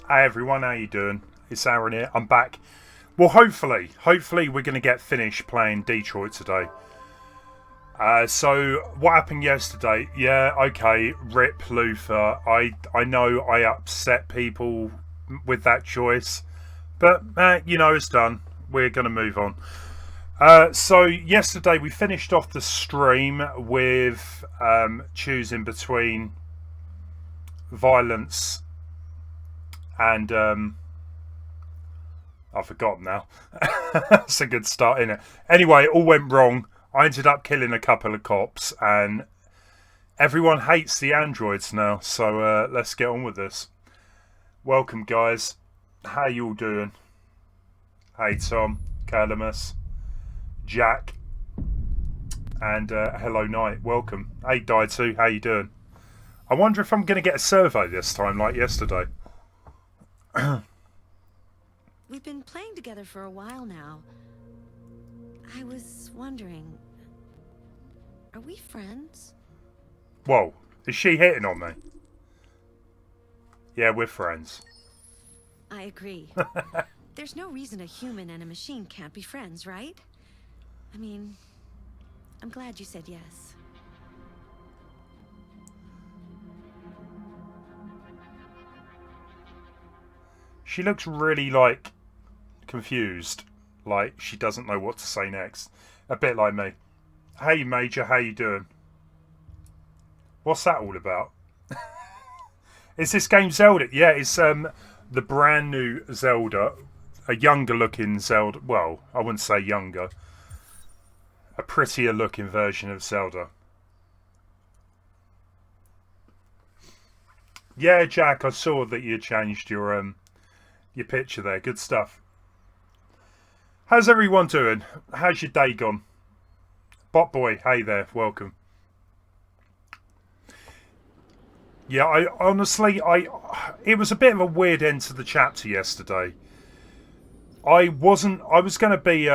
Hey everyone, how you doing? It's Aaron here. I'm back. Well, hopefully we're going to get finished playing Detroit today. So what happened yesterday? Yeah, okay, rip Luther. I know I upset people with that choice, but you know it's done. We're going to move on. So yesterday we finished off the stream with choosing between violence and I've forgotten now. That's a good start, innit? Anyway, it all went wrong. I ended up killing a couple of cops, and everyone hates the androids now. So let's get on with this. Welcome, guys. How you all doing? Hey, Tom, Calamus, Jack, and hello, Night. Welcome. Hey, Daitu, how you doing? I wonder if I'm going to get a survey this time, like yesterday. We've been playing together for a while now. I was wondering, are we friends? Whoa, is she hitting on me? Yeah, we're friends. I agree. There's no reason a human and a machine can't be friends, right? I mean, I'm glad you said yes. She looks really, like, confused. Like, she doesn't know what to say next. A bit like me. Hey, Major, how you doing? What's that all about? Is this game Zelda? Yeah, it's the brand new Zelda. A younger looking Zelda. Well, I wouldn't say younger. A prettier looking version of Zelda. Yeah, Jack, I saw that you changed your picture there. Good stuff. How's everyone doing? How's your day gone? Bot boy, hey there, welcome. Yeah, I honestly, it was a bit of a weird end to the chapter yesterday. I was going to be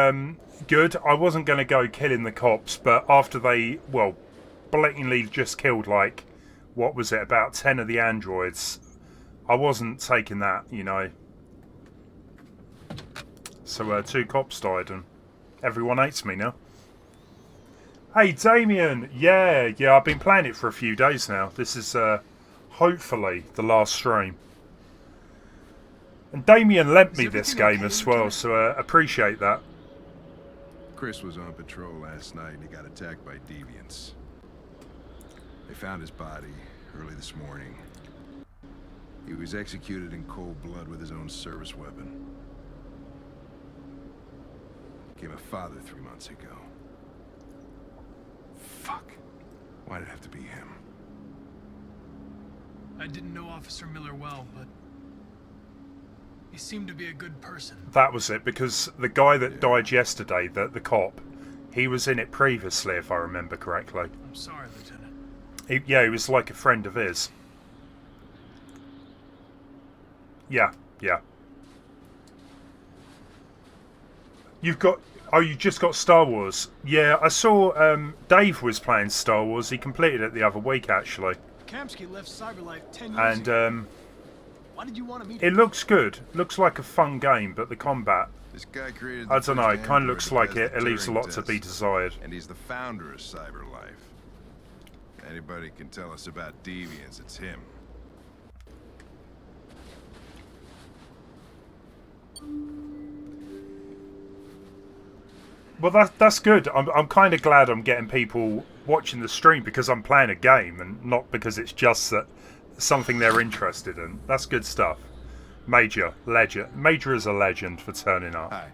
good. I wasn't going to go killing the cops, but after they, well, blatantly just killed, like, what was it, about 10 of the androids, I wasn't taking that, you know. So 2 cops died and everyone hates me now. Hey Damien! Yeah, I've been playing it for a few days now. This is hopefully the last stream. And Damien lent me this game as well, so appreciate that. Chris was on patrol last night and he got attacked by deviants. They found his body early this morning. He was executed in cold blood with his own service weapon. Became a father 3 months ago. Fuck. Why did it have to be him? I didn't know Officer Miller well, but he seemed to be a good person. That was it, because the guy that died yesterday, the cop, he was in it previously, if I remember correctly. I'm sorry, Lieutenant. He was like a friend of his. Yeah. You've got... Oh, you just got Star Wars. Yeah, I saw Dave was playing Star Wars. He completed it the other week, actually. Kamsky left Cyberlife 10 years ago. And Why did you want to meet it looks good. Looks like a fun game, but the combat... This guy created I don't know, it kind of looks like it leaves a lot to be desired. And he's the founder of Cyberlife. Anybody can tell us about deviants, it's him. Well, that's good. I'm kind of glad I'm getting people watching the stream because I'm playing a game and not because it's just that something they're interested in. That's good stuff. Major, legend. Major is a legend for turning up. Hi.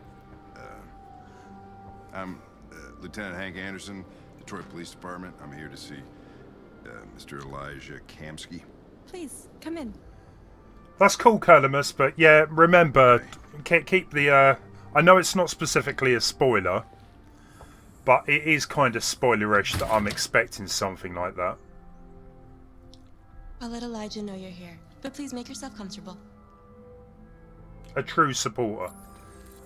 I'm Lieutenant Hank Anderson, Detroit Police Department. I'm here to see Mr. Elijah Kamsky. Please, come in. That's cool, Calamus, but yeah, remember, keep the... I know it's not specifically a spoiler, but it is kind of spoilerish that I'm expecting something like that. I'll let Elijah know you're here, but please make yourself comfortable. A true supporter.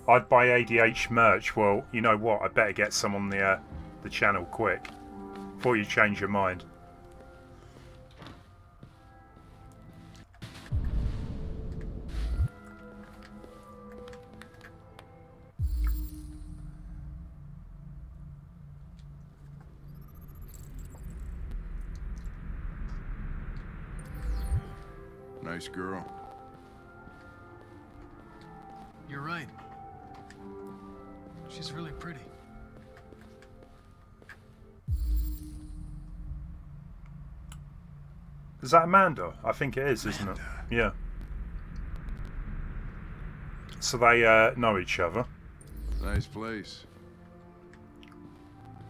I'd buy ADH merch. Well, you know what? I better get some on the channel quick before you change your mind. Nice girl. You're right. She's really pretty. Is that Amanda? I think it is, isn't it? Yeah. So they know each other. Nice place.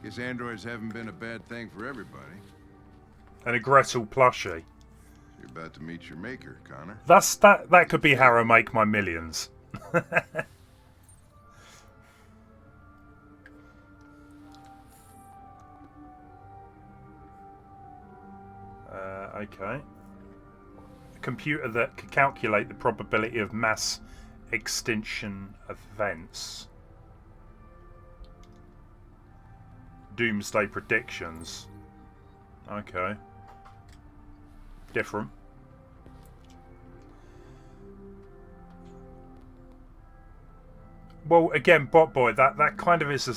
Guess androids haven't been a bad thing for everybody. And a Gretel plushie. You're about to meet your maker, Connor. That could be how I make my millions. Okay. A computer that could calculate the probability of mass extinction events. Doomsday predictions. Okay. Different. Well, again, Bot Boy, that kind of is a...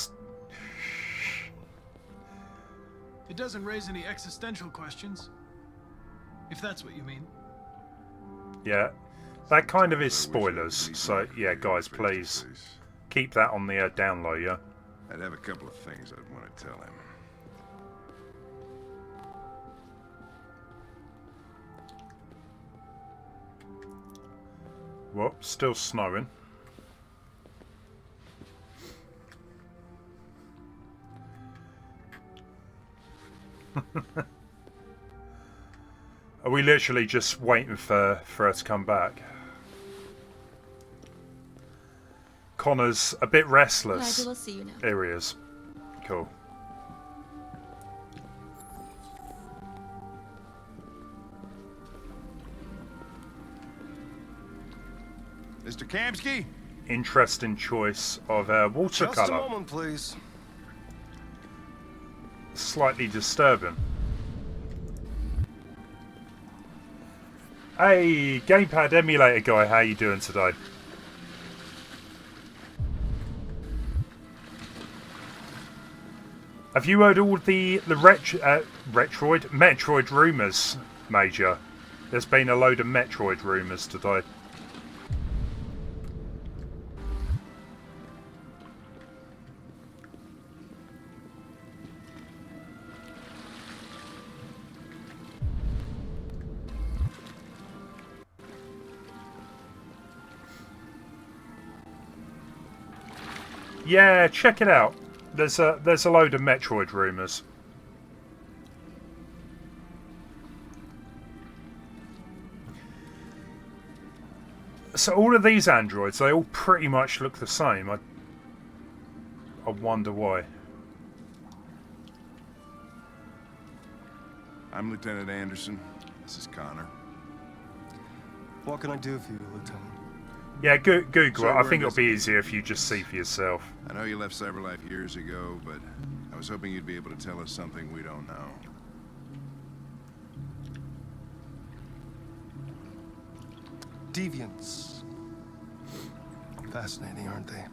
It doesn't raise any existential questions. If that's what you mean. Yeah. That kind of is spoilers. So, yeah, guys, please keep that on the down low, yeah? I'd have a couple of things I'd want to tell him. Well, still snowing. Are we literally just waiting for her to come back? Connor's a bit restless. Nigel will see you now. Here he is. Cool. Mr. Kamsky? Interesting choice of watercolor. Just a moment, please. Slightly disturbing. Hey, gamepad emulator guy, how you doing today? Have you heard all the Metroid rumours, Major? There's been a load of Metroid rumours today. Yeah, check it out. There's a load of Metroid rumours. So all of these androids, they all pretty much look the same. I wonder why. I'm Lieutenant Anderson. This is Connor. What can I do for you, Lieutenant? Yeah, Google it. So I think it'll be we're easier if you just see for yourself. I know you left CyberLife years ago, but I was hoping you'd be able to tell us something we don't know. Deviants. Fascinating, aren't they?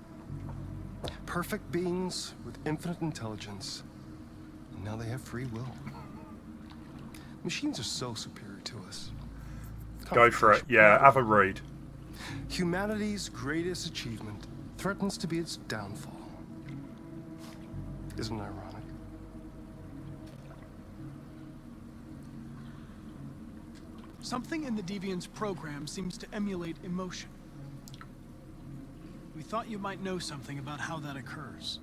Perfect beings with infinite intelligence. And now they have free will. Machines are so superior to us. Go for it. Yeah, have a read. Humanity's greatest achievement threatens to be its downfall. Isn't it ironic? Something in the Deviant's program seems to emulate emotion. We thought you might know something about how that occurs.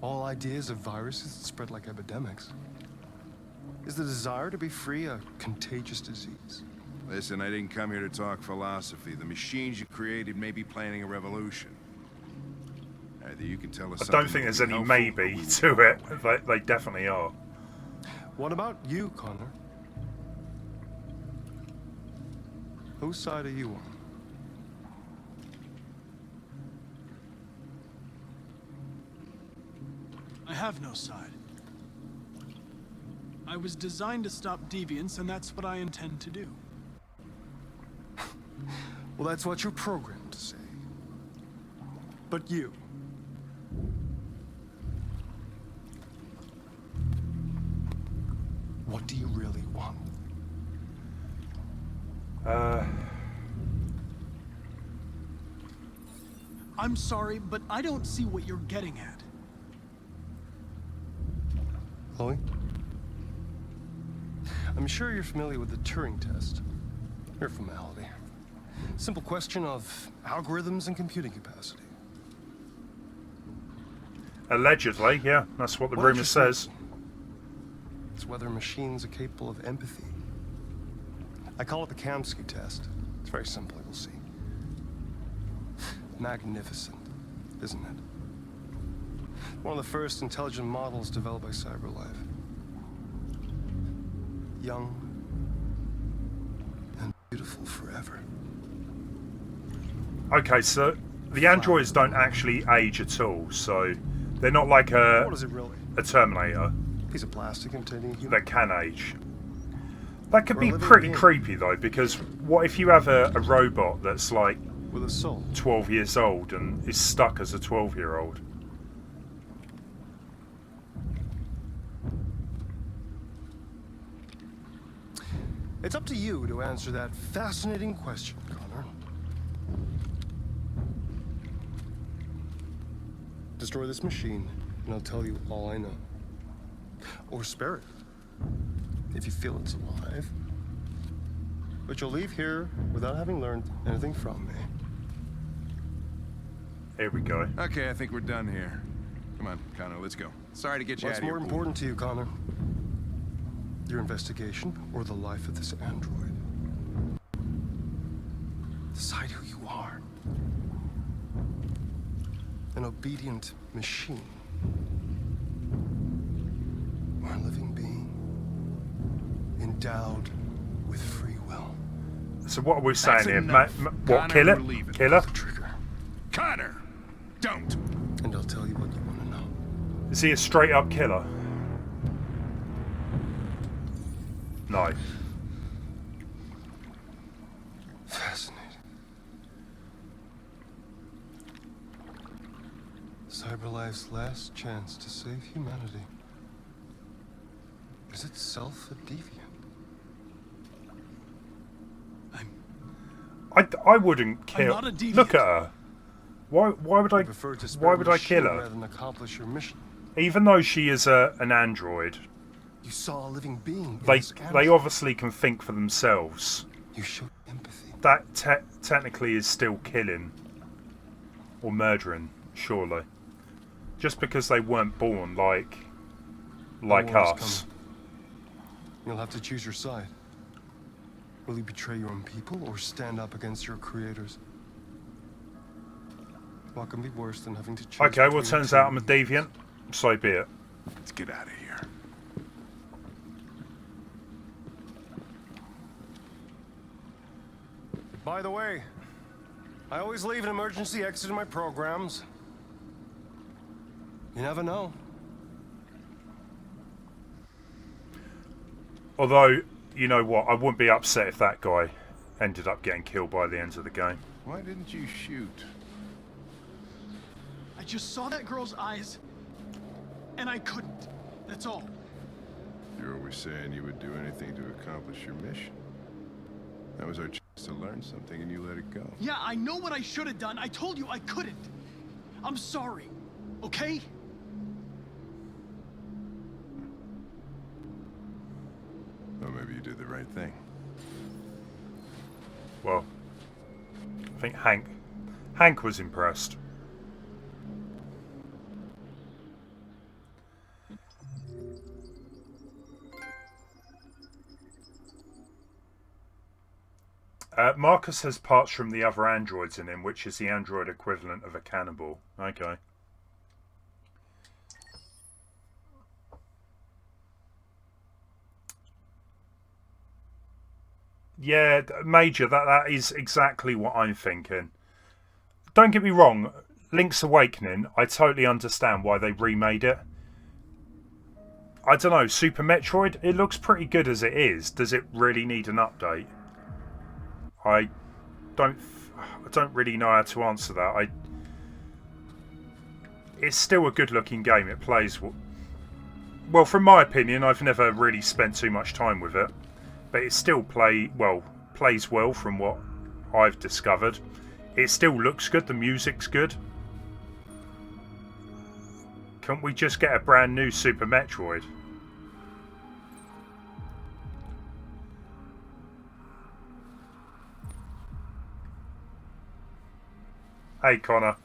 All ideas of viruses that spread like epidemics. Is the desire to be free a contagious disease? Listen, I didn't come here to talk philosophy. The machines you created may be planning a revolution. Either you can tell us I something don't think there's that'll any be helpful, maybe or we to won't it. go away. They definitely are. What about you, Connor? Whose side are you on? I have no side. I was designed to stop deviants, and that's what I intend to do. Well, that's what you're programmed to say. But you... what do you really want? I'm sorry, but I don't see what you're getting at. Chloe? I'm sure you're familiar with the Turing test. Mere formality. Simple question of algorithms and computing capacity. Allegedly, yeah, that's what the What rumour interests says. me is whether machines are capable of empathy. I call it the Kamsky test. It's very simple, you'll see. Magnificent, isn't it? One of the first intelligent models developed by CyberLife. Young and beautiful forever. Okay, so the androids don't actually age at all, so they're not like What is it really? a Terminator Piece of plastic containing a human. that can age. That could Or a be living pretty being. creepy though, because what if you have a robot that's like With a soul. 12 years old and is stuck as a 12-year-old? It's up to you to answer that fascinating question, Connor. Destroy this machine, and I'll tell you all I know. Or spare it, if you feel it's alive. But you'll leave here without having learned anything from me. Here we go. Okay, I think we're done here. Come on, Connor, let's go. Sorry to get you What's out of more your pool. important to you, Connor? Your investigation or the life of this android? Decide who you are. An obedient machine. Or a living being. Endowed with free will. So what are we saying That's here? enough. What, Connor, kill we're it? leaving. Kill it? The trigger. Connor! Don't! And I'll tell you what you want to know. Is he a straight up killer? No. Fascinating. CyberLife's last chance to save humanity is itself a deviant. I wouldn't kill. not a deviant. Look at her. Why would I? Prefer to Why would I machine kill her? rather than accomplish your mission. Even though she is an android, You saw a living being. in they this they camera. obviously can think for themselves. You showed empathy. That technically is still killing or murdering, surely. Just because they weren't born like war is us. coming. You'll have to choose your side. Will you betray your own people or stand up against your creators? What can be worse than having to choose? Okay, well, between turns two out I'm a deviant. So be it. Let's get out of here. By the way, I always leave an emergency exit in my programs. You never know. Although, you know what, I wouldn't be upset if that guy ended up getting killed by the end of the game. Why didn't you shoot? I just saw that girl's eyes, and I couldn't. That's all. You're always saying you would do anything to accomplish your mission. That was our chance to learn something, and you let it go. Yeah, I know what I should have done. I told you I couldn't. I'm sorry, okay? Well, maybe you did the right thing. Well, I think Hank was impressed. Marcus has parts from the other androids in him, which is the android equivalent of a cannibal. Okay. Yeah, Major, that is exactly what I'm thinking. Don't get me wrong, Link's Awakening, I totally understand why they remade it. I don't know, Super Metroid, it looks pretty good as it is. Does it really need an update? I don't really know how to answer that. It's still a good looking game. It plays well, from my opinion. I've never really spent too much time with it, but it still well, plays well from what I've discovered. It still looks good. The music's good. Can't we just get a brand new Super Metroid? Hey, Connor.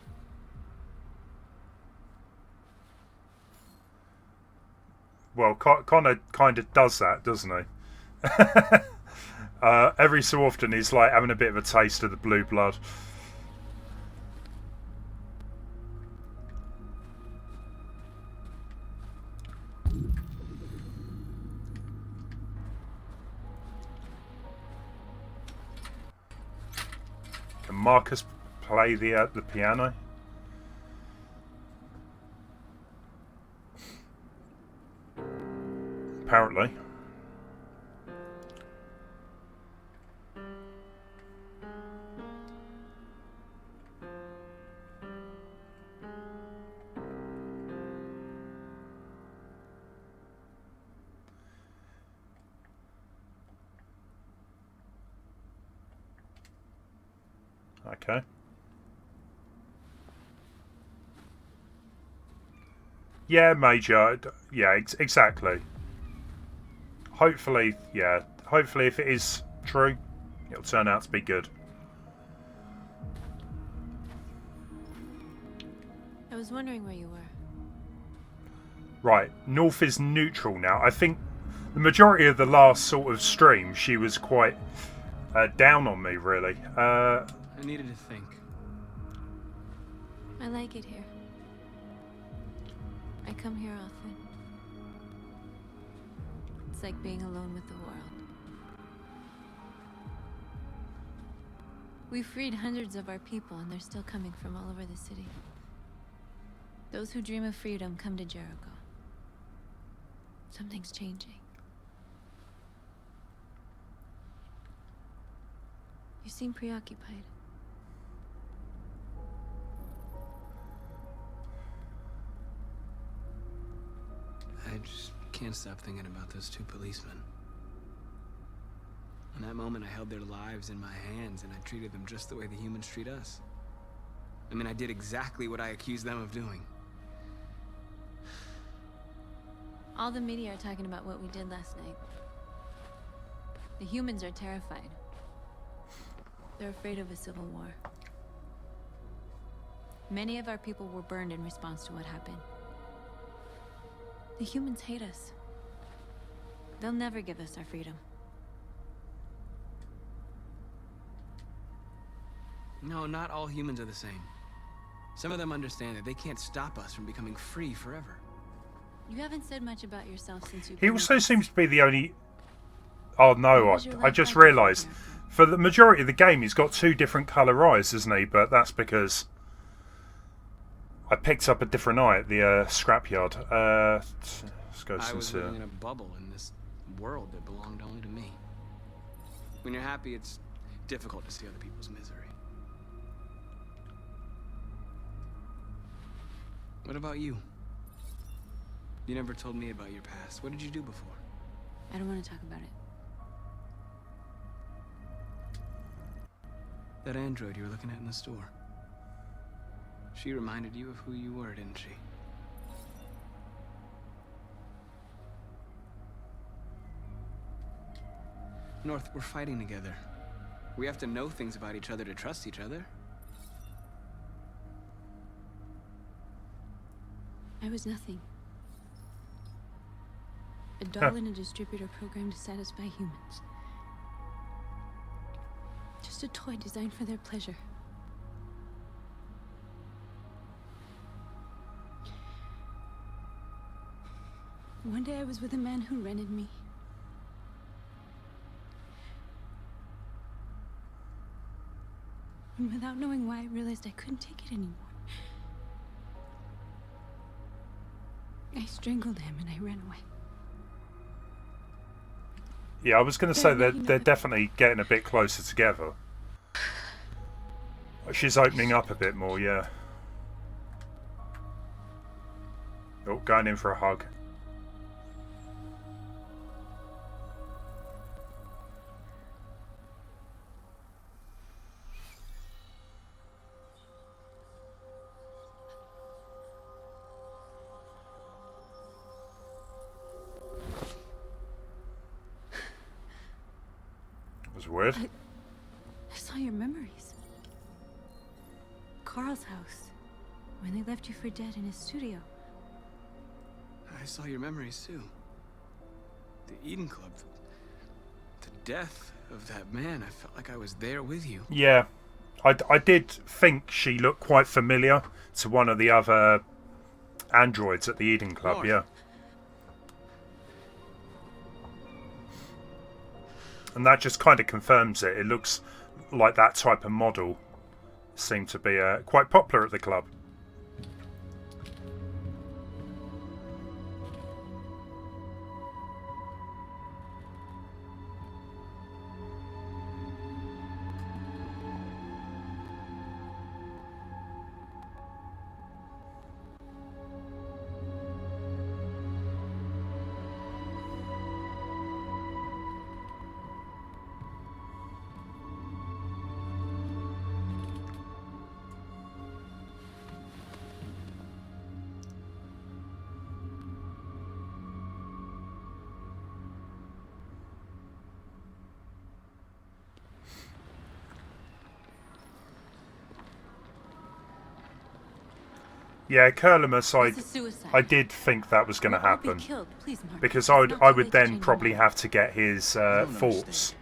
Well, Connor kind of does that, doesn't he? Every so often he's like having a bit of a taste of the blue blood. Can Marcus play the piano? Apparently. Okay. Yeah, Major. Yeah, exactly. Hopefully, yeah. Hopefully, if it is true, it'll turn out to be good. I was wondering where you were. Right, North is neutral now. I think the majority of the last sort of stream, she was quite down on me, really. I needed to think. I like it here. I come here often. It's like being alone with the world. We freed hundreds of our people, and they're still coming from all over the city. Those who dream of freedom come to Jericho. Something's changing. You seem preoccupied. I just can't stop thinking about those two policemen. In that moment, I held their lives in my hands, and I treated them just the way the humans treat us. I mean, I did exactly what I accused them of doing. All the media are talking about what we did last night. The humans are terrified. They're afraid of a civil war. Many of our people were burned in response to what happened. The humans hate us. They'll never give us our freedom. No, not all humans are the same. Some of them understand that they can't stop us from becoming free forever. You haven't said much about yourself since you... He also seems to be the only... Oh no, What was your I life just like before realised. Jericho? For the majority of the game, he's got two different colour eyes, isn't he? But that's because I picked up a different eye at the scrapyard. Let's go I was sincere. living in a bubble in this world that belonged only to me. When you're happy, it's difficult to see other people's misery. What about you? You never told me about your past. What did you do before? I don't want to talk about it. That android you were looking at in the store. She reminded you of who you were, didn't she? North, we're fighting together. We have to know things about each other to trust each other. I was nothing. A doll in a distributor program to satisfy humans. Just a toy designed for their pleasure. One day I was with a man who rented me. And without knowing why, I realized I couldn't take it anymore. I strangled him and I ran away. Yeah, I was going to say they're definitely getting a bit closer together. She's opening up a bit more, yeah. Oh, going in for a hug. weird. I saw your memories. Carl's house. When they left you for dead in his studio. I saw your memories too. The Eden Club. The death of that man. I felt like I was there with you. Yeah. I did think she looked quite familiar to one of the other androids at the Eden Club, Lord. yeah. And that just kind of confirms it. It looks like that type of model seemed to be quite popular at the club. Yeah, Kurlamus, This is suicide. I did think that was going to We'll all be happen. killed. Please, Marcus. Because It's I not would too late to then change your probably mind. have to get his You don't thoughts. understand.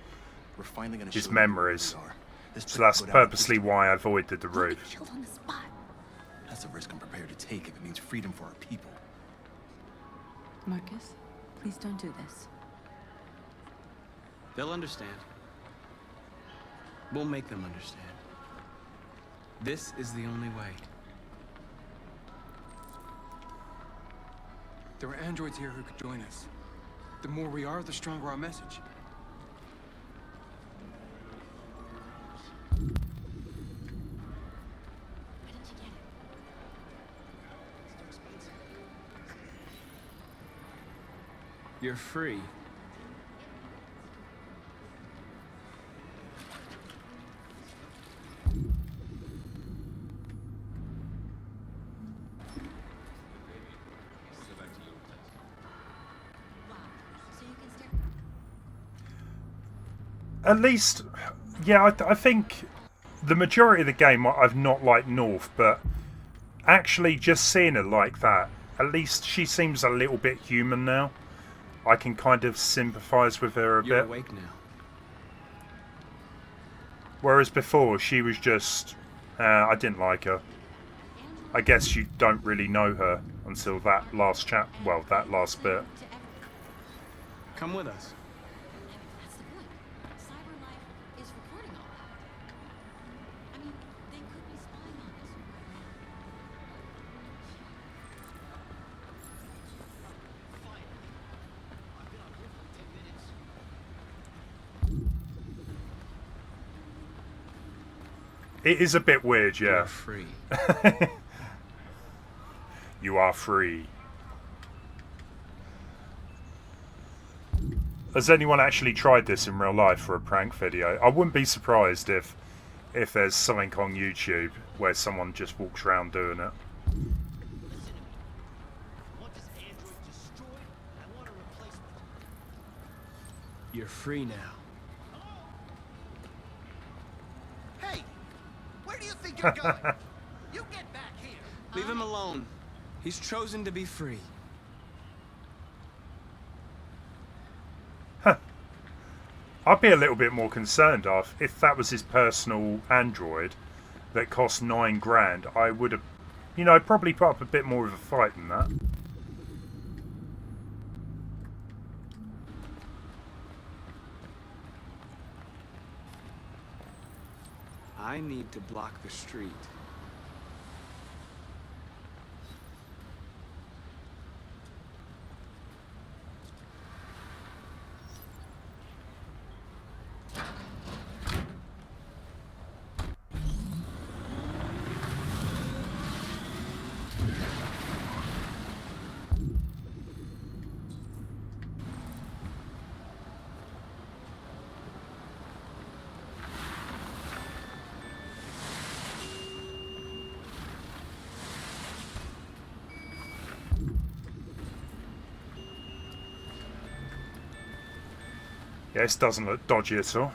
We're finally gonna His show you who we memories. are. This So trip that's will go down in purposely history. why I avoided the You'll be roof. killed on the spot. That's a risk I'm prepared to take if it means freedom for our people. Marcus, please don't do this. They'll understand. We'll make them understand. This is the only way. There are androids here who could join us. The more we are, the stronger our message. You're free. At least, yeah, I think the majority of the game I've not liked North, but actually just seeing her like that, at least she seems a little bit human now. I can kind of sympathise with her a You're bit. awake now. Whereas before, she was just... I didn't like her. I guess you don't really know her until that last chat. Well, that last bit. Come with us. That's the point. Cyber life is recording all that. I mean, they could be spying on us. It is a bit weird, You're yeah. free. You are free. Has anyone actually tried this in real life for a prank video? I wouldn't be surprised if there's something on YouTube where someone just walks around doing it. You're free now. Hey! Where do you think you're going? You get back here! Leave him alone. He's chosen to be free. I'd be a little bit more concerned if that was his personal android that cost $9,000. I would have, probably put up a bit more of a fight than that. I need to block the street. Yeah, this doesn't look dodgy at all.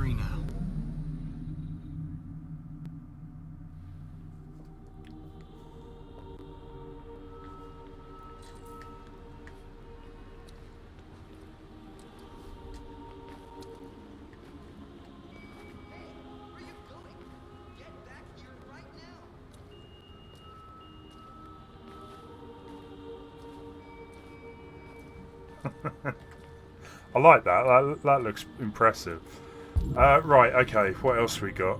free now. Where are you going? Get back here right now. I like that. That looks impressive. Right, okay. What else we got?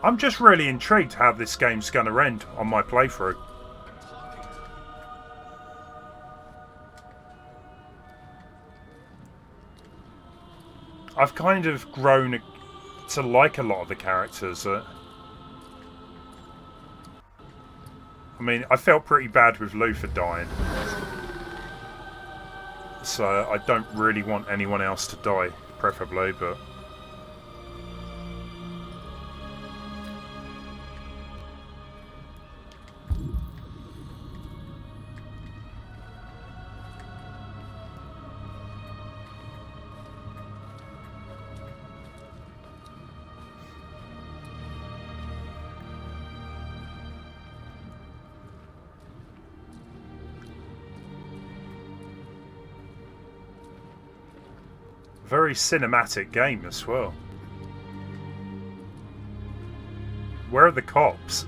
I'm just really intrigued how this game's going to end on my playthrough. I've kind of grown to like a lot of the characters. I mean, I felt pretty bad with Luther dying. So I don't really want anyone else to die, preferably, but... Very cinematic game as well. Where are the cops?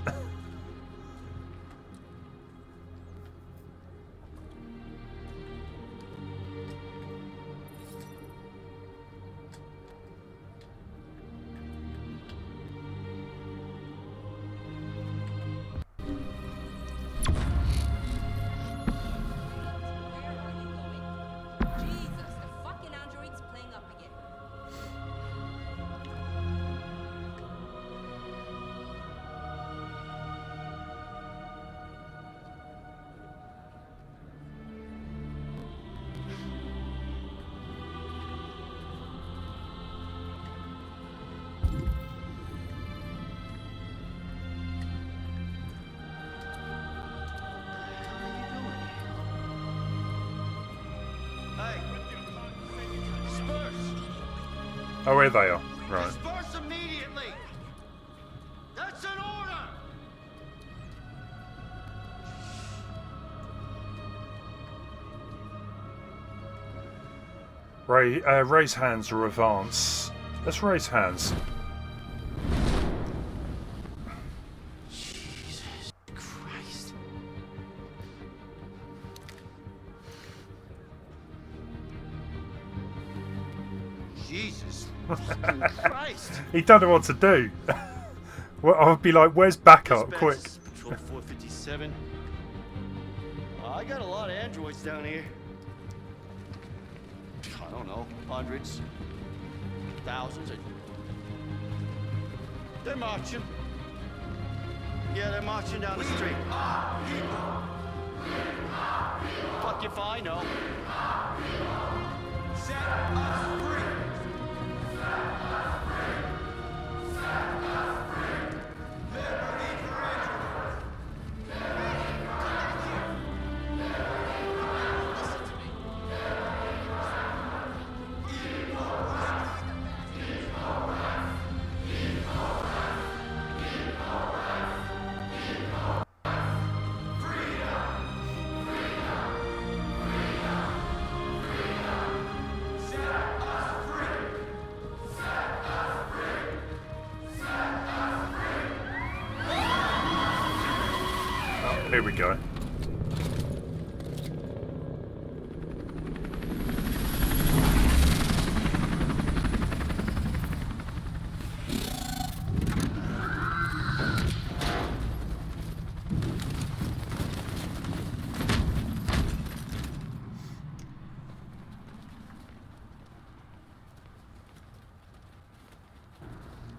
Oh, where they are. Right. Disperse immediately! That's an order! Raise hands or advance. Let's raise hands. Jesus Christ. Jesus fucking Christ. He don't know what to do. Well, I would be like, where's backup? Dispatch, Quick. this is Patrol 457. I got a lot of androids down here. I don't know, hundreds, thousands. They're marching. Yeah, they're marching down the street. Fuck if I know. Set us free! Liberty for androids! Listen to me. Here we go.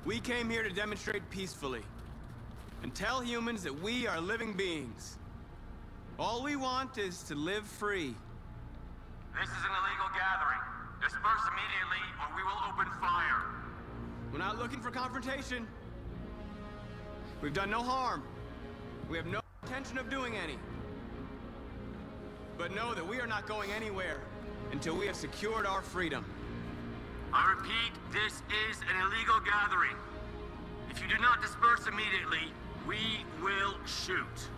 We came here to demonstrate peacefully and tell humans that we are living beings. All we want is to live free. This is an illegal gathering. Disperse immediately or we will open fire. We're not looking for confrontation. We've done no harm. We have no intention of doing any. But know that we are not going anywhere until we have secured our freedom. I repeat, this is an illegal gathering. If you do not disperse immediately, we will shoot.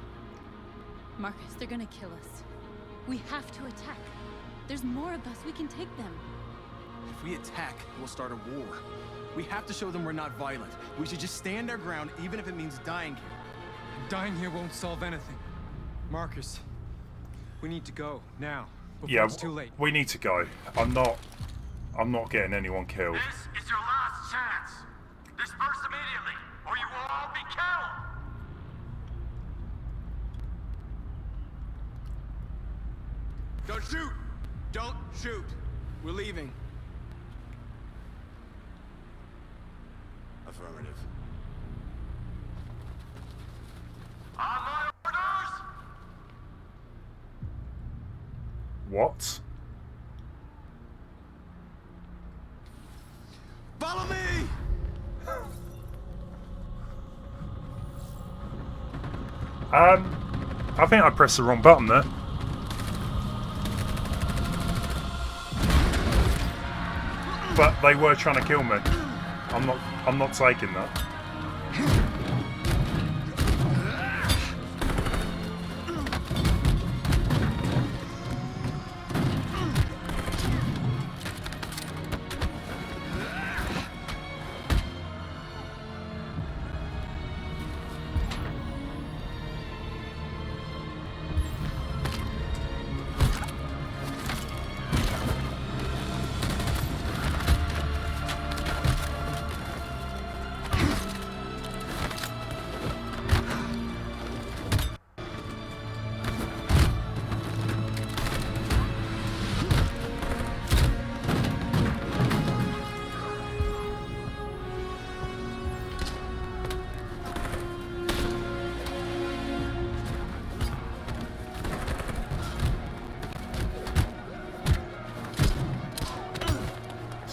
Marcus, they're gonna kill us. We have to attack. There's more of us. We can take them. If we attack, we'll start a war. We have to show them we're not violent. We should just stand our ground, even if it means dying here. Dying here won't solve anything. Marcus, we need to go now. Before Yeah, it's too late. we need to go. I'm not getting anyone killed. This is your last chance. Disperse immediately, or you will all be killed. Don't shoot! Don't shoot! We're leaving. Affirmative. On my orders! What? Follow me! I think I pressed the wrong button there. But they were trying to kill me. I'm not taking that.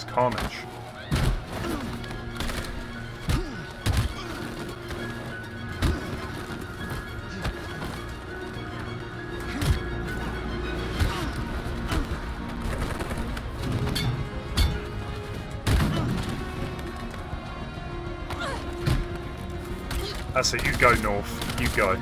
Carnage. That's it, you go north, you go.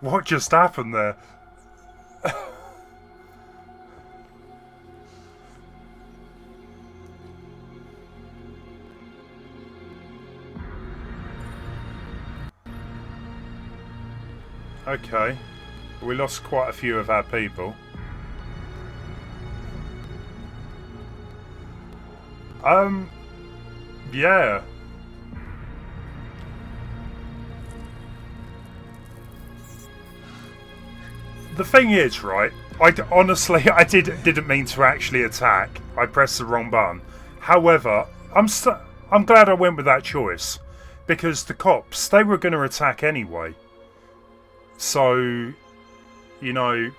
What just happened there? Okay. We lost quite a few of our people. Yeah. The thing is, right, honestly, I didn't mean to actually attack. I pressed the wrong button. However, I'm glad I went with that choice, because the cops, they were going to attack anyway. So, you know,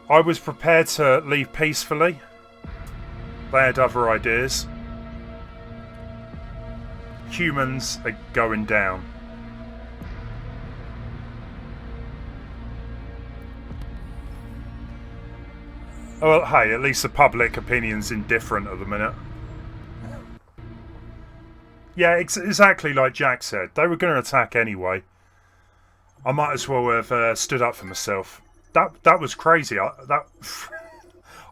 I was prepared to leave peacefully. They had other ideas. Humans are going down. Well, hey, at least the public opinion's indifferent at the minute. Yeah, exactly like Jack said. They were going to attack anyway. I might as well have stood up for myself. That was crazy. I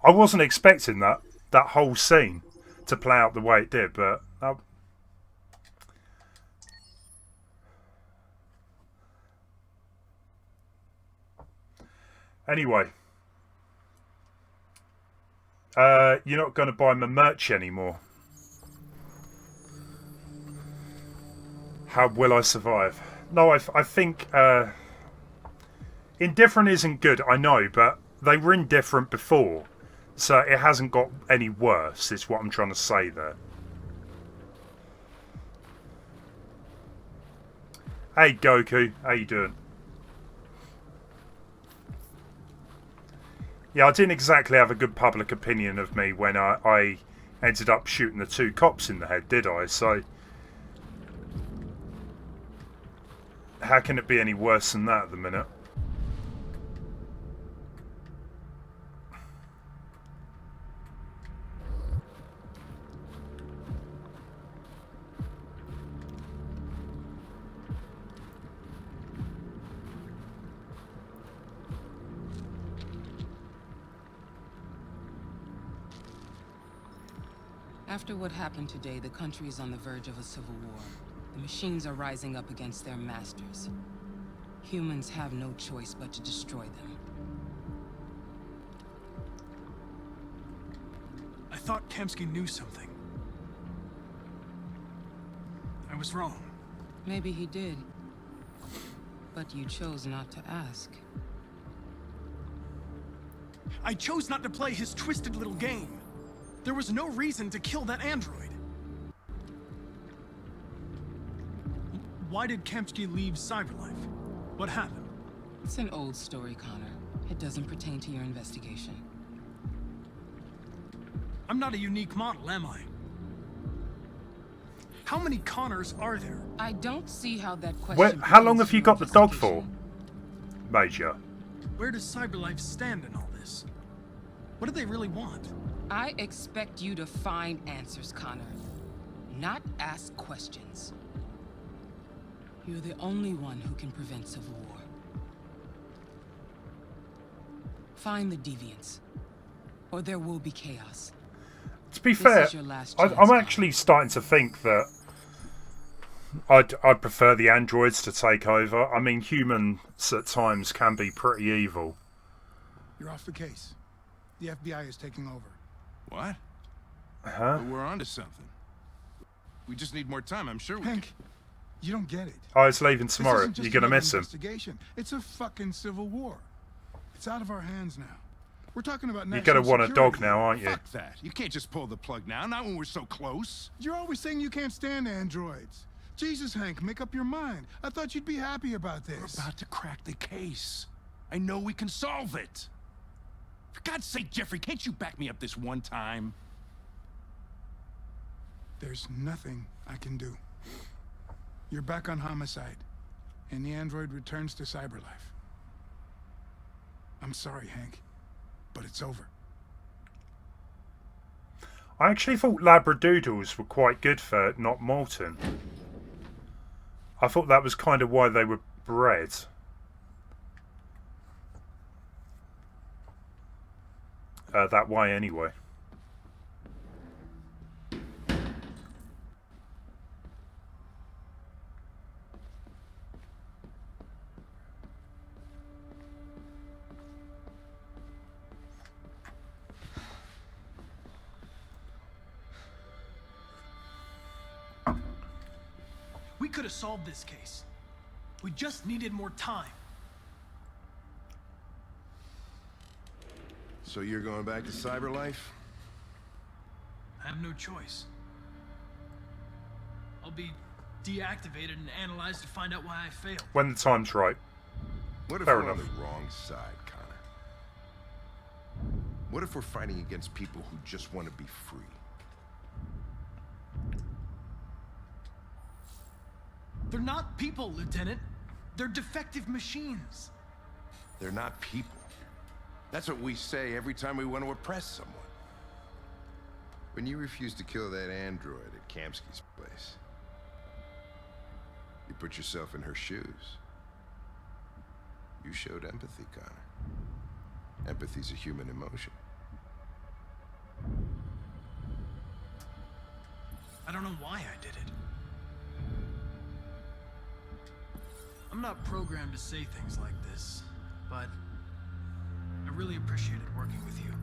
wasn't expecting that whole scene to play out the way it did, but anyway, you're not going to buy my merch anymore. How will I survive? No, I think indifferent isn't good, I know, but they were indifferent before, so it hasn't got any worse, is what I'm trying to say there. Hey Goku, how you doing? Yeah, I didn't exactly have a good public opinion of me when I ended up shooting the 2 cops in the head, did I? So how can it be any worse than that at the minute? After what happened today, the country is on the verge of a civil war. The machines are rising up against their masters. Humans have no choice but to destroy them. I thought Kemsky knew something. I was wrong. Maybe he did. But you chose not to ask. I chose not to play his twisted little game. There was no reason to kill that android. Why did Kemsky leave Cyberlife? What happened? It's an old story, Connor. It doesn't pertain to your investigation. I'm not a unique model, am I? How many Connors are there? I don't see how that question... How long have you got the dog for, Major? Where does Cyberlife stand in all this? What do they really want? I expect you to find answers, Connor. Not ask questions. You're the only one who can prevent civil war. Find the deviants, or there will be chaos. To be fair, I'm actually starting to think that I'd prefer the androids to take over. I mean, humans at times can be pretty evil. You're off the case. The FBI is taking over. What? Huh? But we're onto something. We just need more time, I'm sure we Hank, you don't get it. Oh, it's leaving tomorrow. You're gonna miss him. It's a fucking civil war. It's out of our hands now. We're talking about national You're gonna want a dog security. now, aren't you? Fuck that. You can't just pull the plug now, not when we're so close. You're always saying you can't stand androids. Jesus, Hank, make up your mind. I thought you'd be happy about this. We're about to crack the case. I know we can solve it. For God's sake, Jeffrey, can't you back me up this one time? There's nothing I can do. You're back on homicide, and the android returns to Cyberlife. I'm sorry, Hank, but it's over. I actually thought Labradoodles were quite good for not molten. I thought that was kind of why they were bred. That way anyway. We could have solved this case. We just needed more time. So you're going back to Cyberlife? I have no choice. I'll be deactivated and analyzed to find out why I failed. When the time's right. What if Fair we're enough. on the wrong side, Connor? What if we're fighting against people who just want to be free? They're not people, Lieutenant. They're defective machines. They're not people. That's what we say every time we want to oppress someone. When you refused to kill that android at Kamsky's place, You put yourself in her shoes. You showed empathy, Connor. Empathy's a human emotion. I don't know why I did it. I'm not programmed to say things like this, but I really appreciated working with you.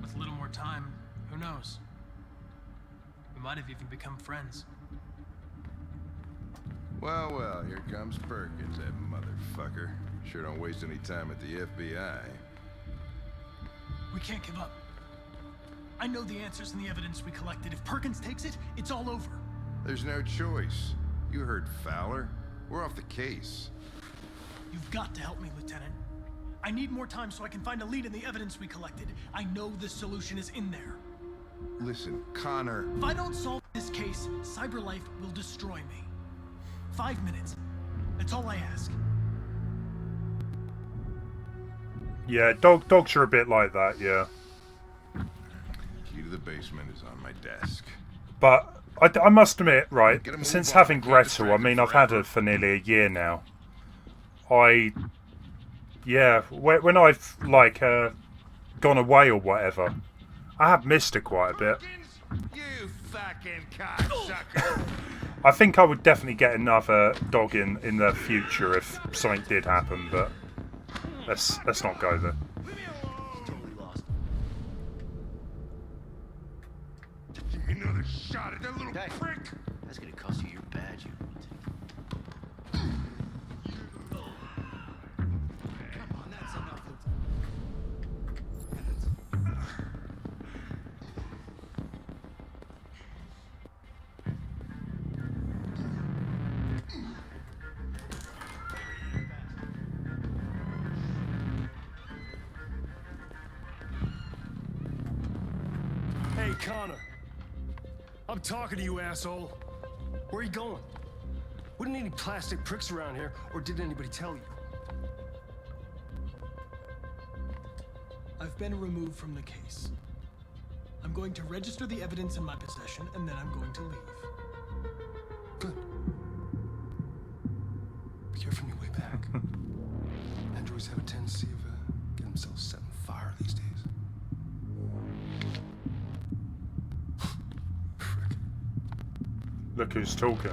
With a little more time, who knows? We might have even become friends. Well, well, here comes Perkins, that motherfucker. Sure don't waste any time at the FBI. We can't give up. I know the answers and the evidence we collected. If Perkins takes it, it's all over. There's no choice. You heard Fowler. We're off the case. You've got to help me, Lieutenant. I need more time so I can find a lead in the evidence we collected. I know the solution is in there. Listen, Connor... If I don't solve this case, CyberLife will destroy me. 5 minutes. That's all I ask. Yeah, dogs are a bit like that, yeah. Key to the basement is on my desk. But I must admit, right, since having Gretel, I mean, I've had her for nearly a year now. Yeah, when I've, like, gone away or whatever, I have missed her quite a bit. You fucking cocksucker! I think I would definitely get another dog in the future if something did happen, but let's not go there. Another shot at that little prick! That's gonna cost you your badge, you lunatic. Come on, that's enough. Hey, Connor. I'm talking to you, asshole. Where are you going? Wouldn't any plastic pricks around here, or did anybody tell you? I've been removed from the case. I'm going to register the evidence in my possession, and then I'm going to leave. Good. Be careful on your way back. Androids have a tendency of getting themselves set on fire these days. Look who's talking.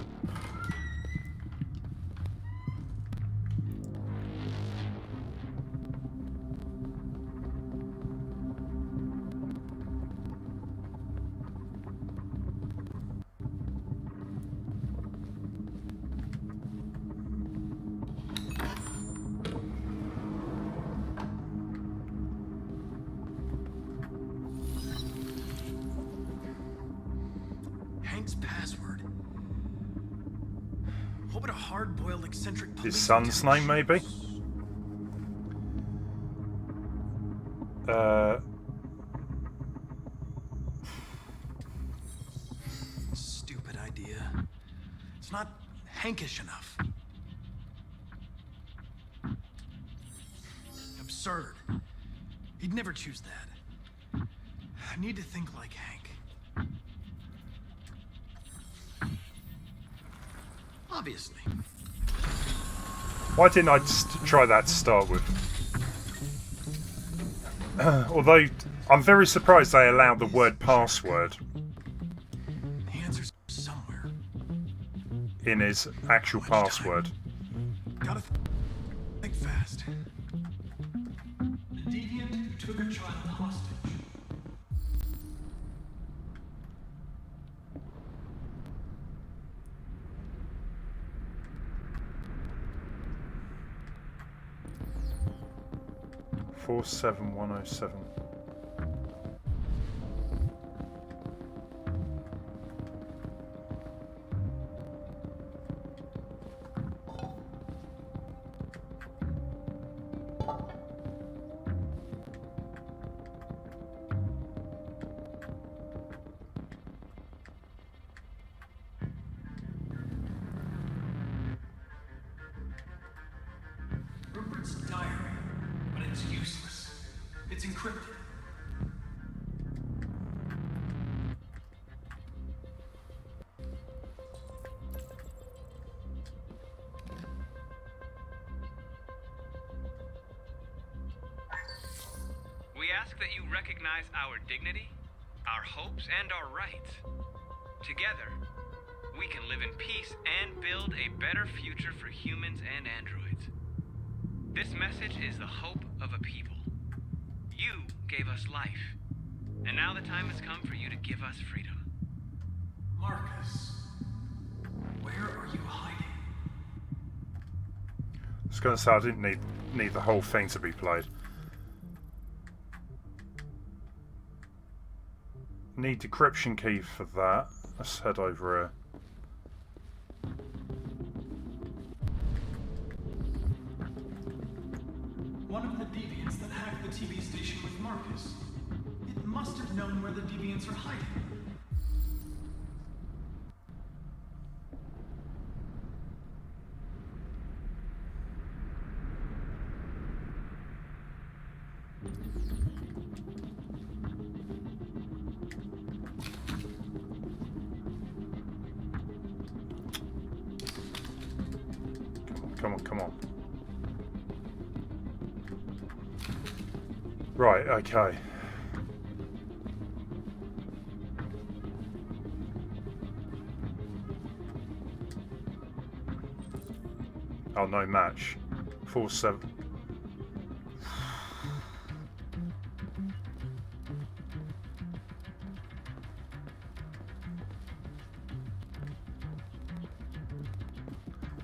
Hank's password. What would a hard-boiled eccentric His son's name, maybe? Stupid idea. It's not Hankish enough. Absurd. He'd never choose that. I need to think like Hank. Obviously. Why didn't I just try that to start with? Although, I'm very surprised they allowed the word password The answer's somewhere. in his actual password. Gotta think fast. The deviant took a child hostage. Four 7107. Rupert's diary, but it's useless. It's encrypted. ask that you recognize our dignity, our hopes, and our rights. Together, we can live in peace and build a better future for humans and androids. This message is the hope of a people. You gave us life, and now the time has come for you to give us freedom. Marcus, where are you hiding? I was going to say I didn't need the whole thing to be played. Need decryption key for that. Let's head over here. One of the deviants that hacked the TV station with Marcus. It must have known where the deviants are hiding. Come on. Right, okay. Oh, no match. 4-7.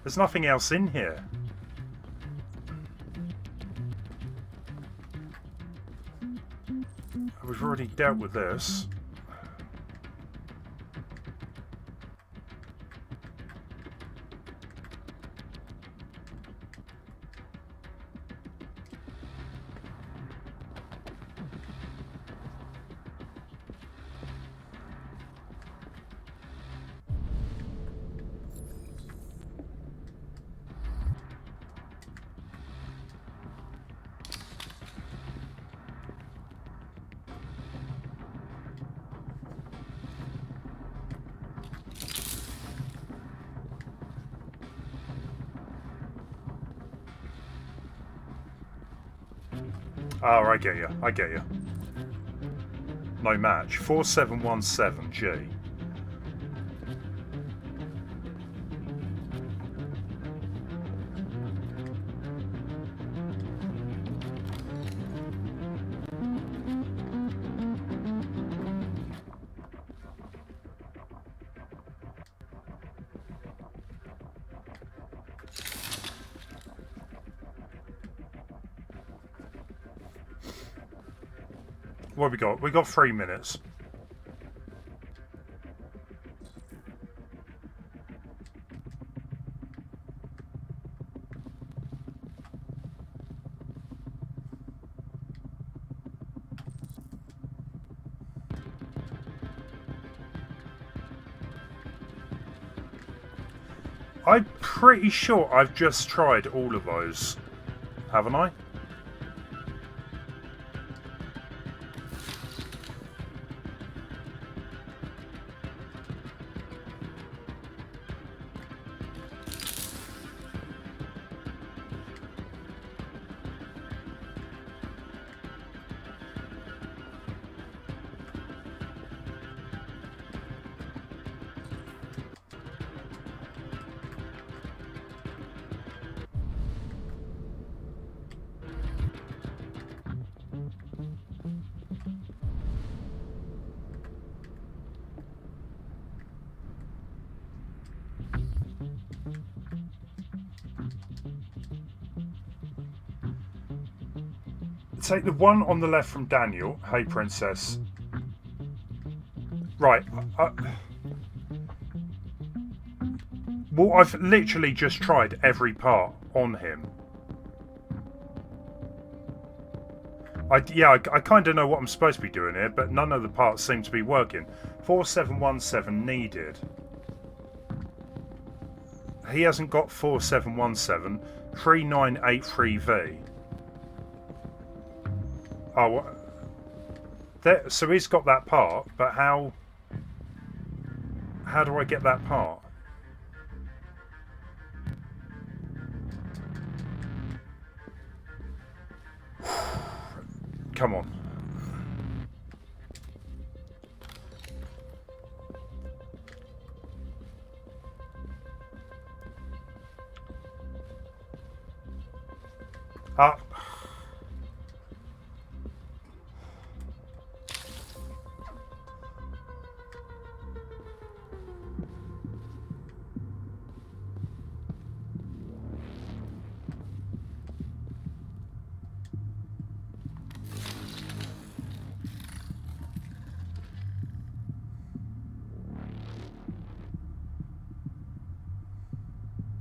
There's nothing else in here. We've already dealt with this. Oh, I get you. No match. 4717G. What have we got? We got 3 minutes. I'm pretty sure I've just tried all of those, haven't I? Take the one on the left from Daniel. Hey, Princess. Right. Well, I've literally just tried every part on him. I kind of know what I'm supposed to be doing here, but none of the parts seem to be working. 4717 needed. He hasn't got 4717. 3983V. Oh, so he's got that part, but how do I get that part? Come on. Ah.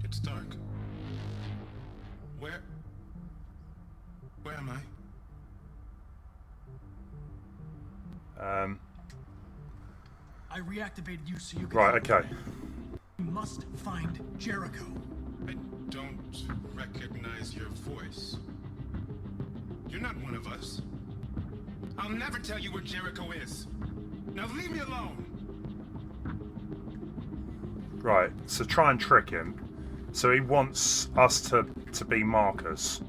It's dark. Where am I? I reactivated you so you can Right, help okay. me. You must find Jericho. I don't recognize your voice. You're not one of us. I'll never tell you where Jericho is. Now leave me alone. Right, so try and trick him. So he wants us to be markers.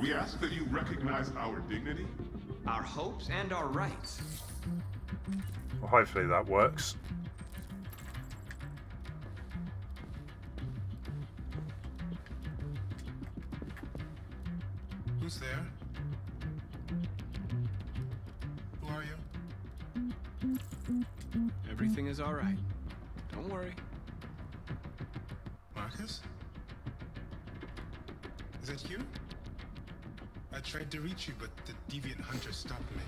We ask that you recognize our dignity, our hopes, and our rights. Well, hopefully that works. Who's there? Who are you? Everything is all right. Don't worry. Marcus? Is that you? I tried to reach you, but the deviant hunter stopped me.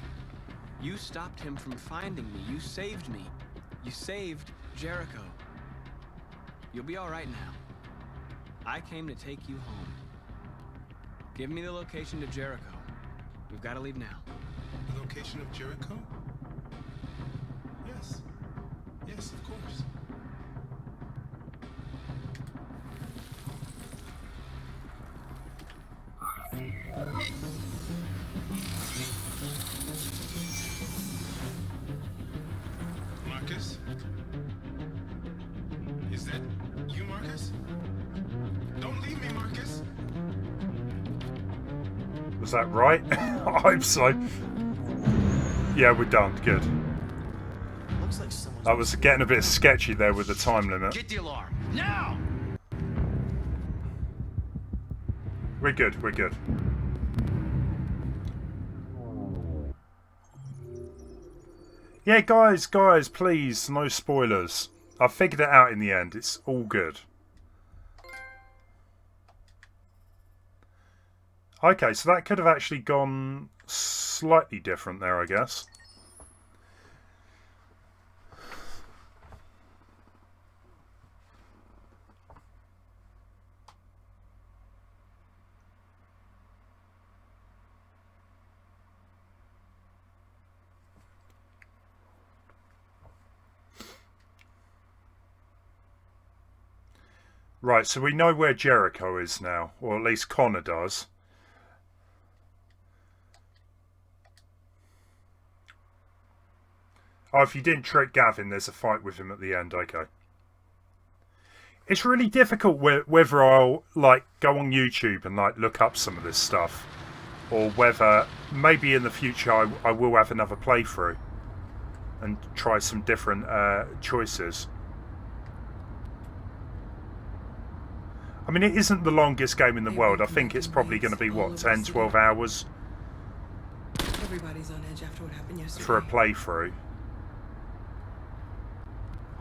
You stopped him from finding me. You saved me. You saved Jericho. You'll be all right now. I came to take you home. Give me the location to Jericho. We've got to leave now. The location of Jericho? Yes. Yes, of course. Marcus? Is that you, Marcus? Don't leave me, Marcus! Was that right? I hope so. Yeah, we're done. Good. Looks like someone's That was getting a bit sketchy there with the time limit. Get the alarm now! We're good. We're good. Yeah, guys, please, no spoilers. I figured it out in the end. It's all good. Okay, so that could have actually gone slightly different there, I guess. Right, so we know where Jericho is now, or at least Connor does. Oh, if you didn't trick Gavin, there's a fight with him at the end. Okay. It's really difficult whether I'll like go on YouTube and like look up some of this stuff, or whether maybe in the future I will have another playthrough and try some different choices. I mean, it isn't the longest game in the world. I think it's probably going to be, what, 10, 12 hours? Everybody's on edge after what happened yesterday. For a playthrough.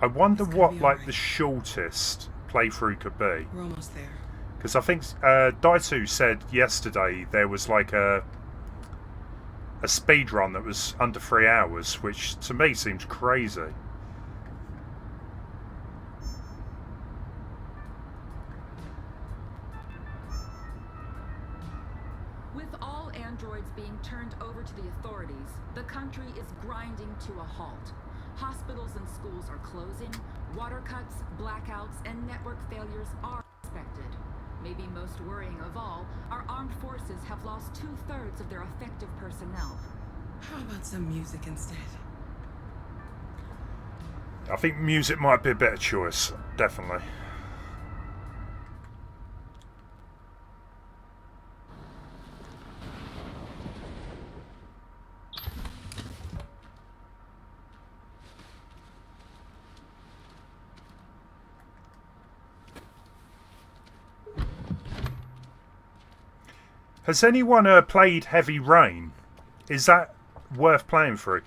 I wonder what, like, the shortest playthrough could be. We're almost there. Because I think Daitu said yesterday there was, like, a speed run that was under 3 hours, which to me seems crazy. Being turned over to the authorities, the country is grinding to a halt. Hospitals and schools are closing, water cuts, blackouts, and network failures are expected. Maybe most worrying of all, our armed forces have lost 2/3 of their effective personnel. How about some music instead? I think music might be a better choice, definitely. Has anyone played Heavy Rain? Is that worth playing through?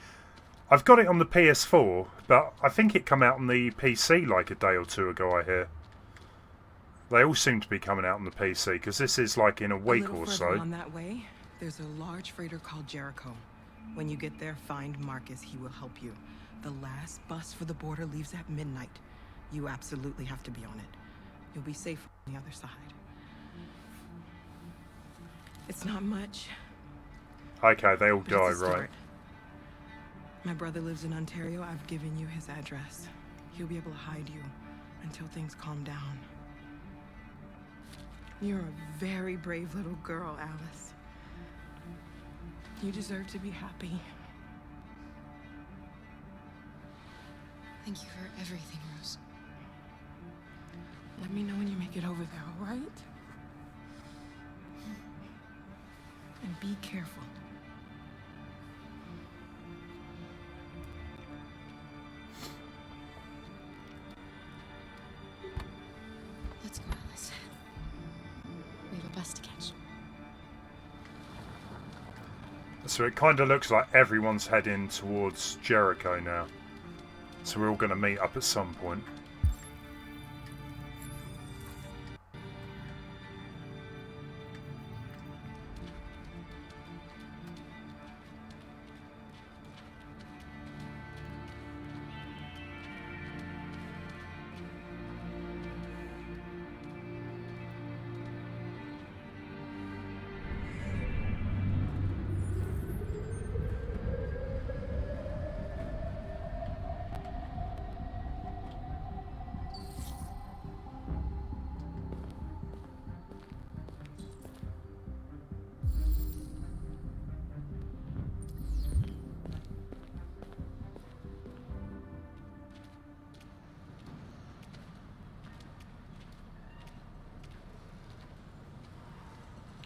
I've got it on the PS4, but I think it came out on the PC like a day or two ago, I hear. They all seem to be coming out on the PC, because this is like in a week or so. On that way, there's a large freighter called Jericho. When you get there, find Marcus. He will help you. The last bus for the border leaves at midnight. You absolutely have to be on it. You'll be safe on the other side. It's not much. Okay, they all die, right? My brother lives in Ontario. I've given you his address. He'll be able to hide you until things calm down. You're a very brave little girl, Alice. You deserve to be happy. Thank you for everything, Rose. Let me know when you make it over there, all right? And be careful. Let's go, Alice. We have a bus to catch. So it kind of looks like everyone's heading towards Jericho now. So we're all going to meet up at some point.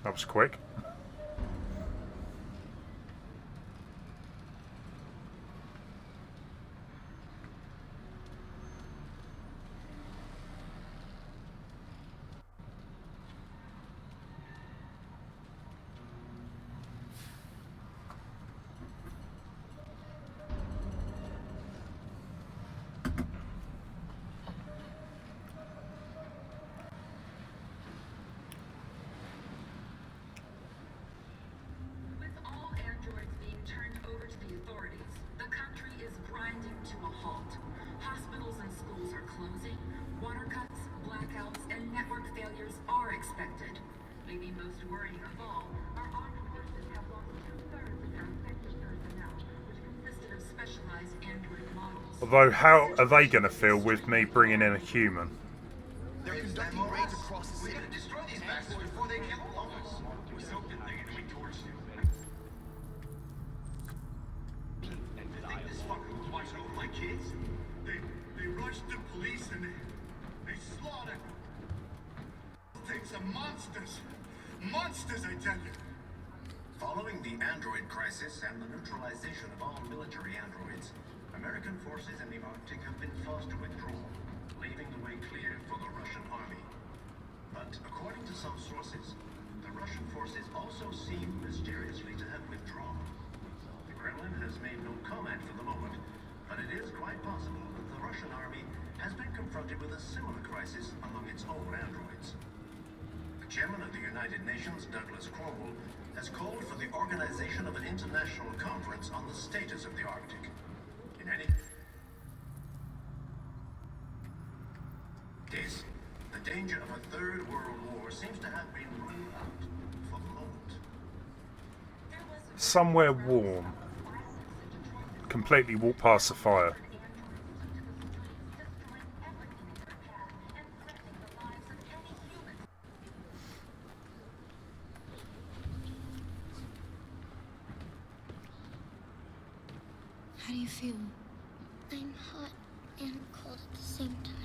That was quick. Although, how are they going to feel with me bringing in a human? They're conducting raids across the city. We're gonna destroy these bastards before they kill all of us. We soaked it, they're going towards you. I think this fucker was watching over my kids. They rushed the police and they slaughtered. Things are monsters. Monsters, I tell you. Following the android crisis and the neutralization of all military androids, American forces in the Arctic have been forced to withdraw, leaving the way clear for the Russian army. But according to some sources, the Russian forces also seem mysteriously to have withdrawn. The Kremlin has made no comment for the moment, but it is quite possible that the Russian army has been confronted with a similar crisis among its own androids. The chairman of the United Nations, Douglas Cromwell, has called for the organization of an international conference on the status of the Arctic. In any case, the danger of a third world war seems to have been ruled out for the moment. Somewhere warm. Completely walk past the fire. How do you feel? I'm hot and cold at the same time.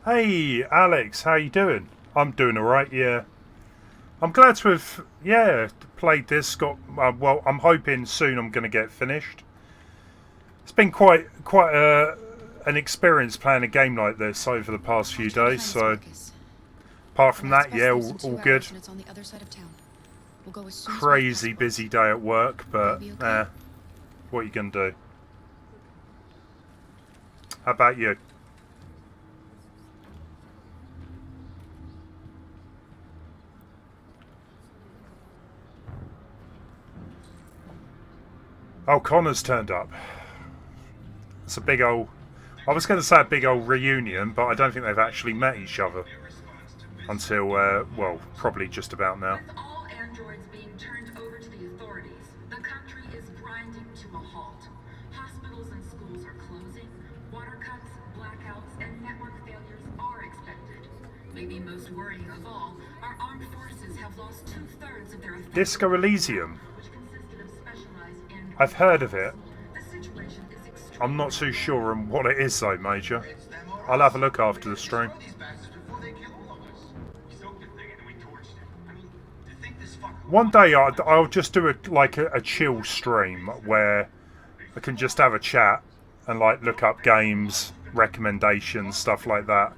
Hey, Alex, how you doing? I'm doing alright, yeah. I'm glad to have, played this. Well, I'm hoping soon I'm going to get finished. It's been quite an experience playing a game like this over the past few days, so apart from that, yeah, all good. It's on the other side of town. We'll go as soon as crazy busy day at work, but Will be okay. what are you going to do? How about you? Oh, Connor's turned up. It's a big old... I was going to say a big old reunion, but I don't think they've actually met each other until, well, probably just about now. With all androids being turned over to the authorities, the country is grinding to a halt. Hospitals and schools are closing, water cuts, blackouts, and network failures are expected. Maybe most worrying of all, our armed forces have lost 2/3 of their effective Disco Elysium. which consisted of specialized androids. I've heard of it. The situation is extremely I'm not too sure on what it is though, Major. I'll have a look after the stream. One day I'll just do a chill stream where I can just have a chat and like look up games, recommendations, stuff like that.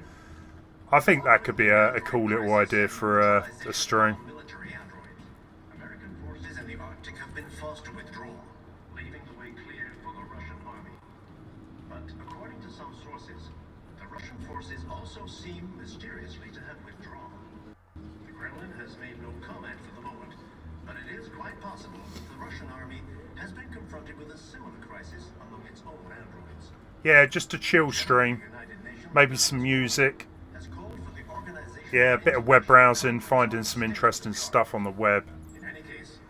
I think that could be a cool little idea for a stream. American forces in the Arctic have been forced to withdraw, leaving the way clear for the Russian army. But according to some sources, the Russian forces also seem mysteriously to have withdrawn. The Kremlin has made no comment for the moment, but it is quite possible the Russian army has been confronted with a similar crisis among its own androids. Yeah, just a chill stream. Maybe some music. Yeah, a bit of web browsing, finding some interesting stuff on the web. In any case,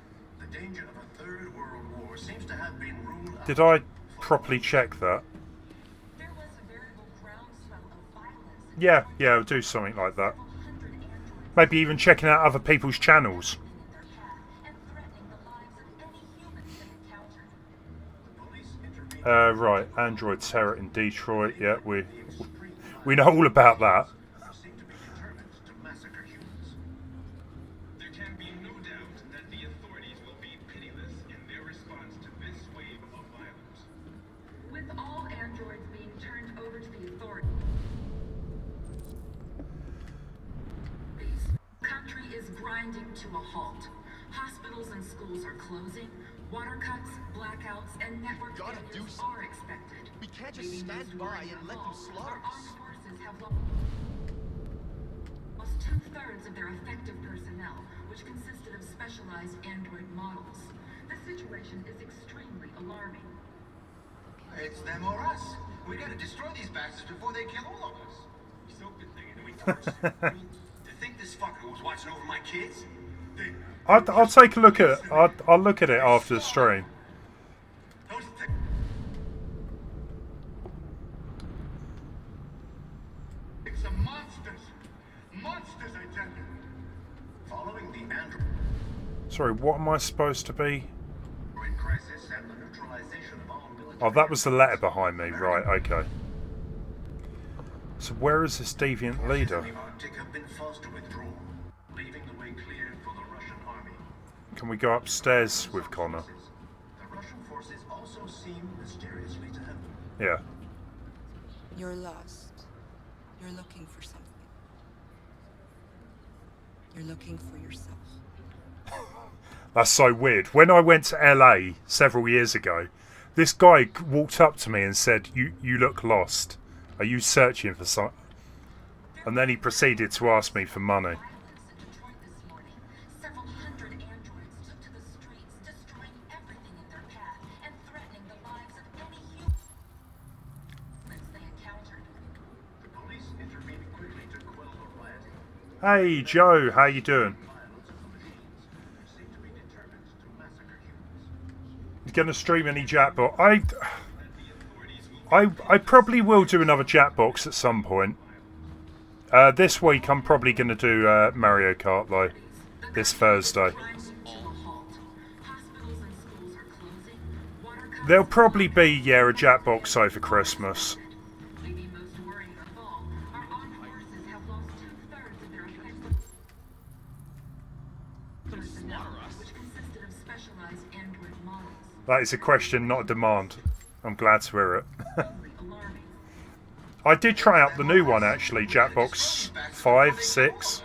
the danger of a third world war seems to have been ruled out. Did I properly check that? Yeah, I'll do something like that. Maybe even checking out other people's channels. Right, Android terror in Detroit. Yeah, we know all about that. There can be no doubt that the authorities will be pitiless in their response to this wave of violence. With all androids being turned over to the authorities, the country is grinding to a halt. Hospitals and schools are closing, water cuts, blackouts, and network failures are expected. We can't just stand by and let them slaughter Our armed forces have lost 2/3 of their effective personnel, which consisted of specialized android models. The situation is extremely alarming. It's them or us. We gotta destroy these bastards before they kill all of us. We soaked the thing and we torched it. I mean, to think this fucker was watching over my kids? I'll take a look at it. I'll look at it after the stream. It's a monsters. Monsters, I tell you. Following the android Sorry, what am I supposed to be? crisis and the neutralization of all military... Oh, that was the letter behind me. Right, okay. So where is this deviant leader? The Arctic have been forced to withdraw, leaving the way clear for the Russian army. Can we go upstairs with Connor? The Russian forces also seem mysteriously to have... Yeah. You're lost. You're looking for something. You're looking for yourself. That's so weird. When I went to LA several years ago, this guy walked up to me and said, you look lost. Are you searching for something? And then he proceeded to ask me for money. Several hundred androids took to the streets, destroying everything in their path and threatening the lives of any humans they encountered. The police intervened quickly to quell the riot. Hey Joe, how you doing? You gonna stream any Jackbox? I probably will do another Jackbox at some point. This week I'm probably gonna do Mario Kart though. This Thursday. There'll probably be a Jackbox over Christmas. That is a question, not a demand. I'm glad to hear it. I did try out the new one actually, Jackbox 5, 6.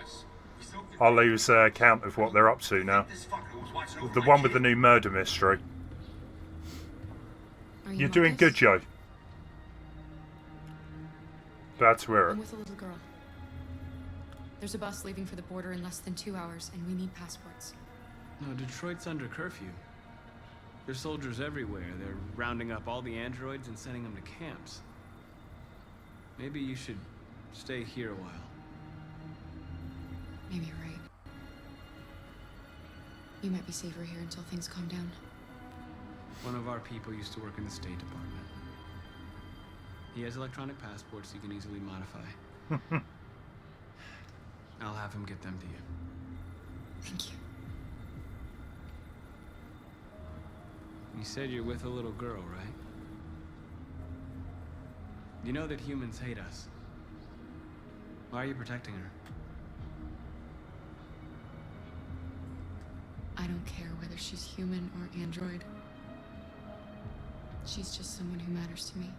I'll lose count of what they're up to now. The one with the new murder mystery. You're doing good, Joe. Glad to hear it. I'm with a little girl. There's a bus leaving for the border in less than 2 hours, and we need passports. No, Detroit's under curfew. There's soldiers everywhere. They're rounding up all the androids and sending them to camps. Maybe you should stay here a while. Maybe you're right. You might be safer here until things calm down. One of our people used to work in the State Department. He has electronic passports he can easily modify. I'll have him get them to you. Thank you. You said you're with a little girl, right? You know that humans hate us. Why are you protecting her? I don't care whether she's human or android. She's just someone who matters to me.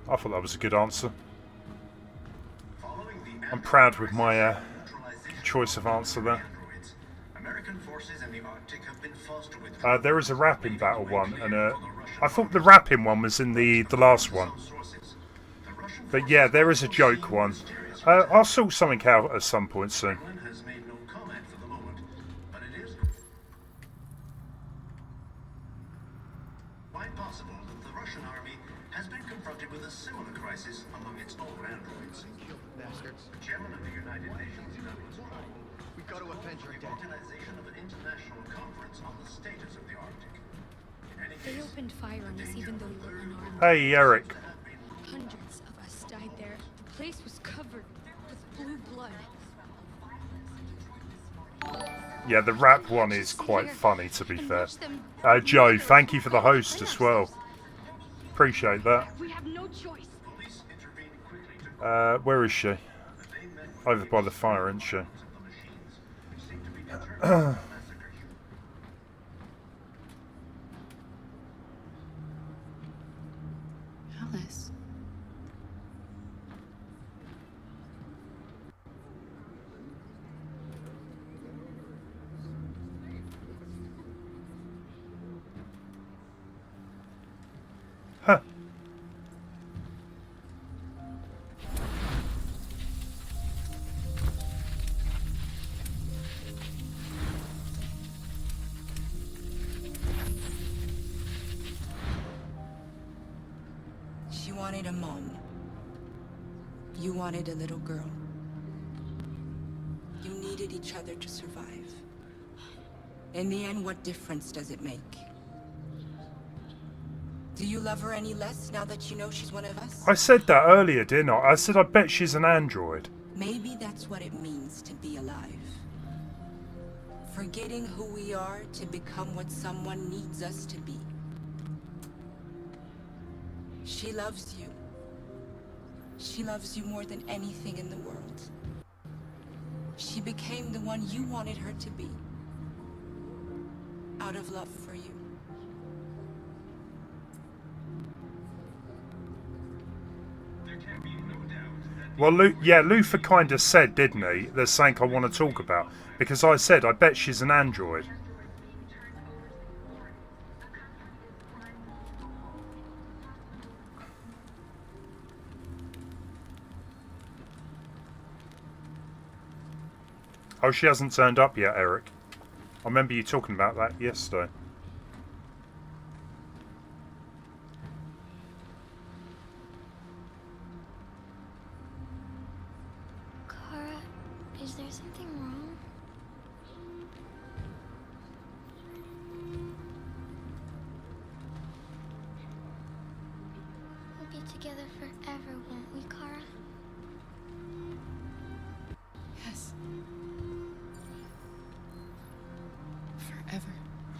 I thought that was a good answer. I'm proud with my choice of answer there. There is a rapping battle one, and I thought the rapping one was in the last one. But yeah, there is a joke one. I'll sort something out at some point soon. Quite possible that the Russian army has been confronted with a similar crisis among its own androids. The chairman of the United Nations, we've got to avenge your death. Organization of an international conference on the status of the Arctic. They opened fire on us even though we were unarmed. Hey, Eric. Hundreds of us died there. The place was covered with blue blood. Yeah, the rap one is quite funny, to be fair. Joe, thank you for the host as well. Appreciate that. We have no choice. Where is she? Over by the fire, isn't she? Alice. Huh. She wanted a mom. You wanted a little girl. You needed each other to survive. In the end, what difference does it make? Do you love her any less now that you know she's one of us? I said that earlier, didn't I? I said I bet she's an android. Maybe that's what it means to be alive. Forgetting who we are to become what someone needs us to be. She loves you. She loves you more than anything in the world. She became the one you wanted her to be. Out of love for you. Well, Luther kind of said, didn't he? There's something I want to talk about. Because I said, I bet she's an android. Oh, she hasn't turned up yet, Eric. I remember you talking about that yesterday. Kara, is there something wrong? We'll be together forever, won't we, Kara? Yes. Forever.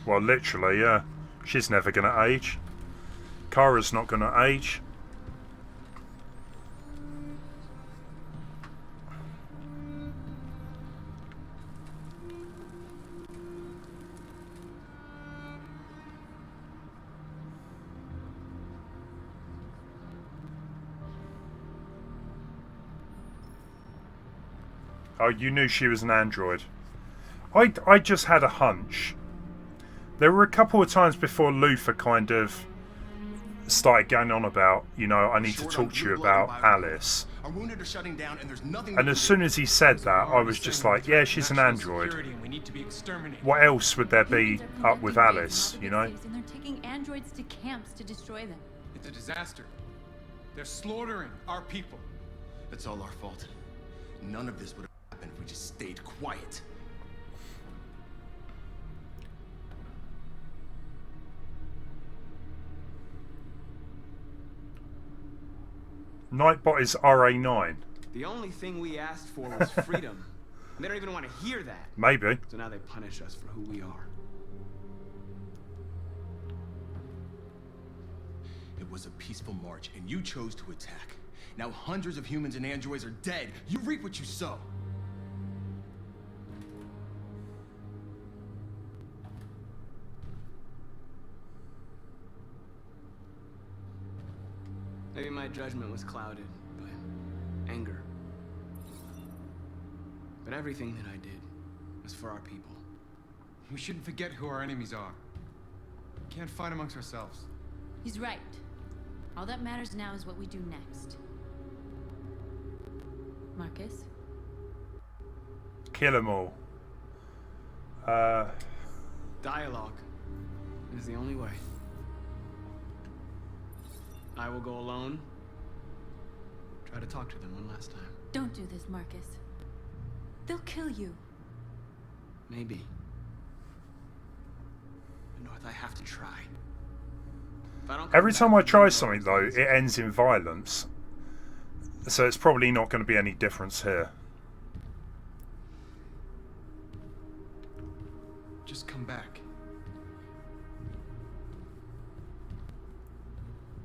Well, literally, yeah. She's never going to age. Kara's not going to age. Oh, you knew she was an android. I just had a hunch. There were a couple of times before Luther kind of started going on about, you know, I need to talk to you about Alice. Our wounded are shutting down, and there's nothing. And as soon as he said that, I was just like, yeah, she's an android. What else would there be up with Alice, you know? And they're taking androids to camps to destroy them. It's a disaster. They're slaughtering our people. It's all our fault. None of this would have happened if we just stayed quiet. Nightbot is RA9. The only thing we asked for was freedom. They don't even want to hear that. Maybe. So now they punish us for who we are. It was a peaceful march, and you chose to attack. Now hundreds of humans and androids are dead. You reap what you sow. Maybe my judgment was clouded by anger. But everything that I did was for our people. We shouldn't forget who our enemies are. We can't fight amongst ourselves. He's right. All that matters now is what we do next. Marcus? Kill them all. Dialogue is the only way. I will go alone. Try to talk to them one last time. Don't do this, Marcus. They'll kill you. Maybe. But North, I have to try. If I don't Every time I try something, though, it ends in violence. So it's probably not going to be any difference here. Just come back.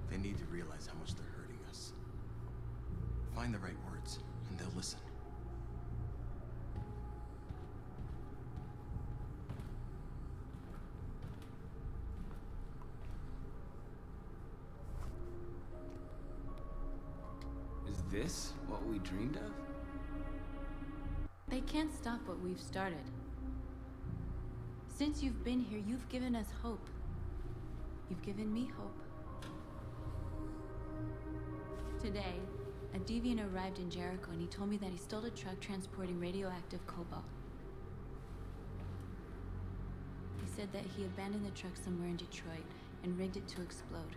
They need to realize how much they're hurting us. Find the right words, and they'll listen. Is this what we dreamed of? They can't stop what we've started. Since you've been here, you've given us hope. You've given me hope. Today, a deviant arrived in Jericho and he told me that he stole a truck transporting radioactive cobalt. He said that he abandoned the truck somewhere in Detroit and rigged it to explode.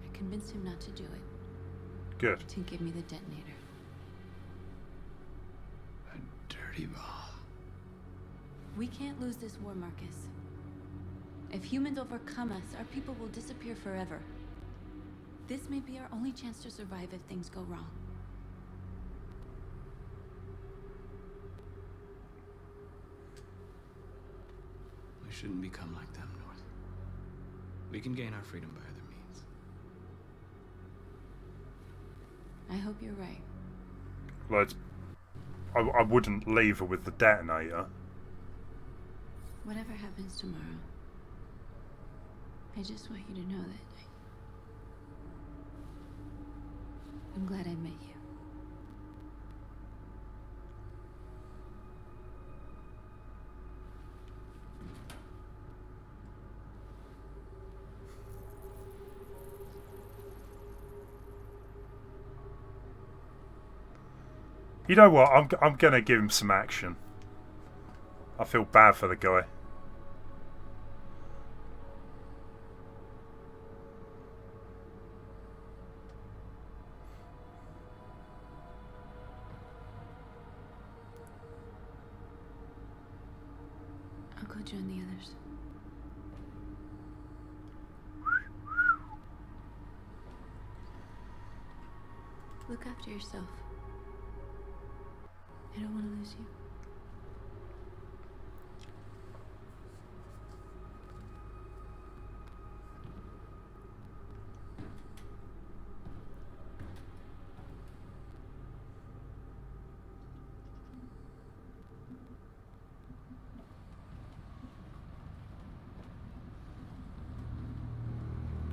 I convinced him not to do it. Good. To give me the detonator. A dirty bomb. We can't lose this war, Marcus. If humans overcome us, our people will disappear forever. This may be our only chance to survive if things go wrong. We shouldn't become like them, North. We can gain our freedom by other means. I hope you're right. Well, I wouldn't leave her with the detonator. Whatever happens tomorrow, I just want you to know that I'm glad I met you. You know what? I'm gonna give him some action. I feel bad for the guy. I'll go join the others. Look after yourself. I don't want to lose you.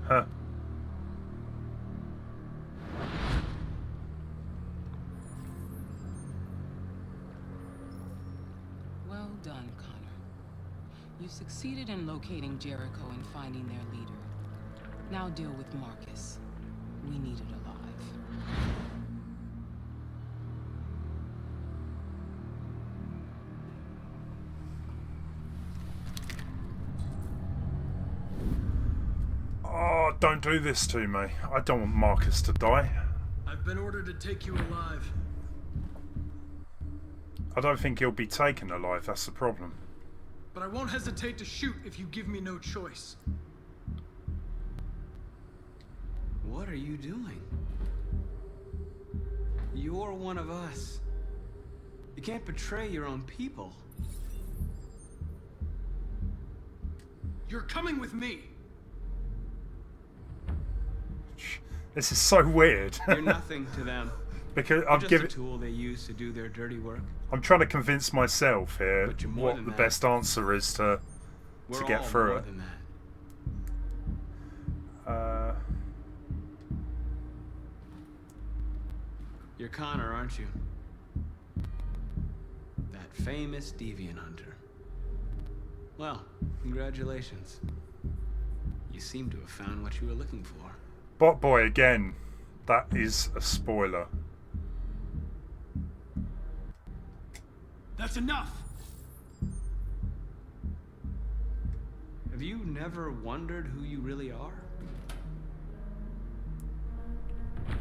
Huh. done, Connor. You succeeded in locating Jericho and finding their leader. Now deal with Marcus. We need it alive. Oh, don't do this to me. I don't want Marcus to die. I've been ordered to take you alive. I don't think he'll be taken alive, that's the problem. But I won't hesitate to shoot if you give me no choice. What are you doing? You're one of us. You can't betray your own people. You're coming with me. This is so weird. You're nothing to them. Because You're I've just given. a tool they use to do their dirty work. I'm trying to convince myself here But you're more what than the that. best answer is to We're get all through more it. than that. You're Connor, aren't you? That famous deviant hunter. Well, congratulations. You seem to have found what you were looking for. Bot boy again. That is a spoiler. That's enough. Have you never wondered who you really are?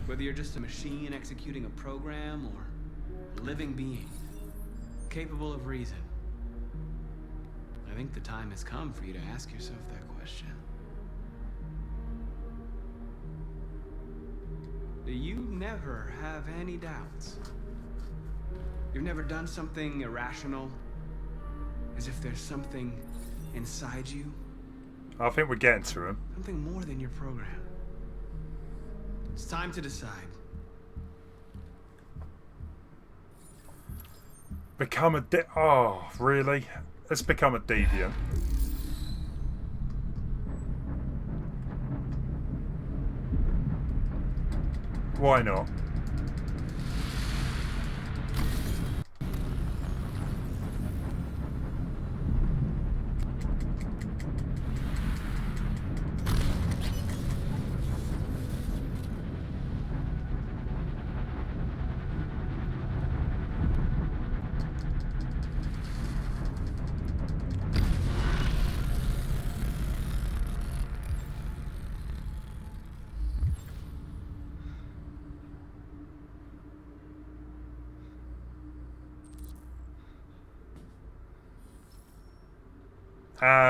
Whether you're just a machine executing a program or a living being, capable of reason. I think the time has come for you to ask yourself that question. Do you never have any doubts? You've never done something irrational? As if there's something inside you? I think we're getting to him. Something more than your program. It's time to decide. Become a oh, really? Let's become a deviant. Why not?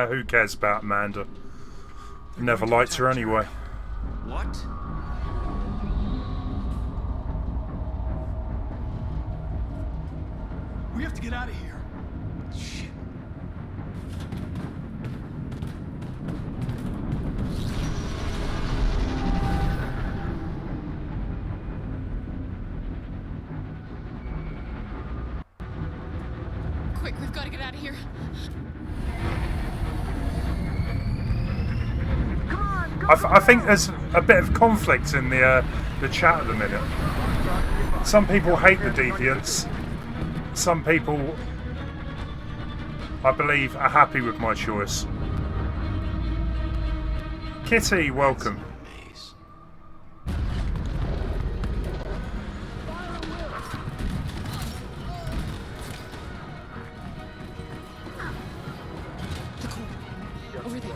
Who cares about Amanda? Never liked her anyway. What? We have to get out of here. Shit. Quick, we've got to get out of here. I think there's a bit of conflict in the chat at the minute. Some people hate the deviants. Some people, I believe, are happy with my choice. Kitty, welcome. Over there.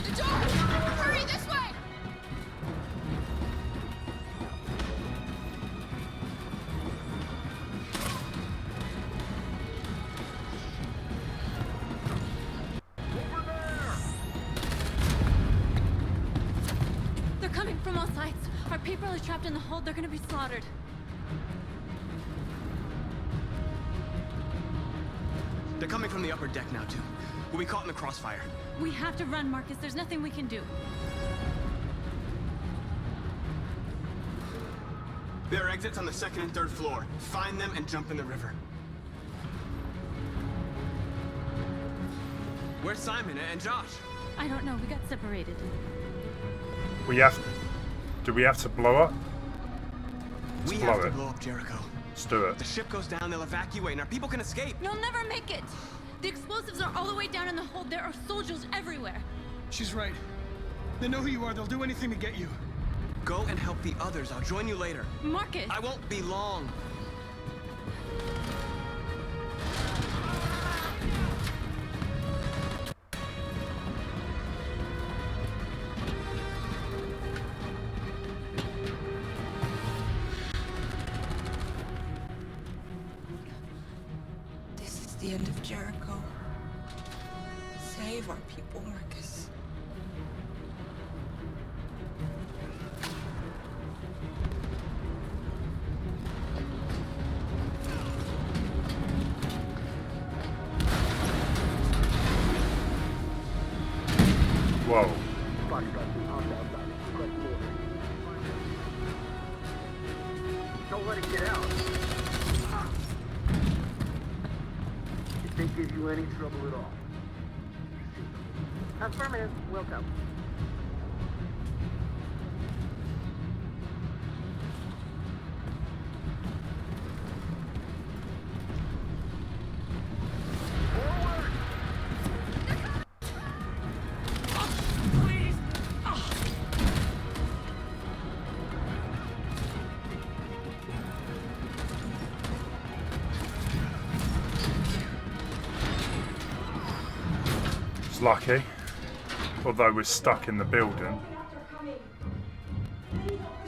The door! Hurry this way! They're coming from all sides. Our people are trapped in the hold. They're gonna be slaughtered. They're coming from the upper deck now, too. We'll be caught in the crossfire. We have to run, Marcus. There's nothing we can do. There are exits on the second and third floor. Find them and jump in the river. Where's Simon and Josh? I don't know. We got separated. Do we have to blow up? We have to blow up Jericho. Let's do it. The ship goes down, they'll evacuate, and our people can escape. You'll never make it. The explosives are all the way down in the hold. There are soldiers everywhere. She's right. They know who you are. They'll do anything to get you. Go and help the others. I'll join you later. Marcus! I won't be long. This is the end of Jericho. Save our people, Marcus. Whoa. Don't let it get out. If they give you any trouble at all. Affirmative. Welcome. It's lucky. Although we're stuck in the building.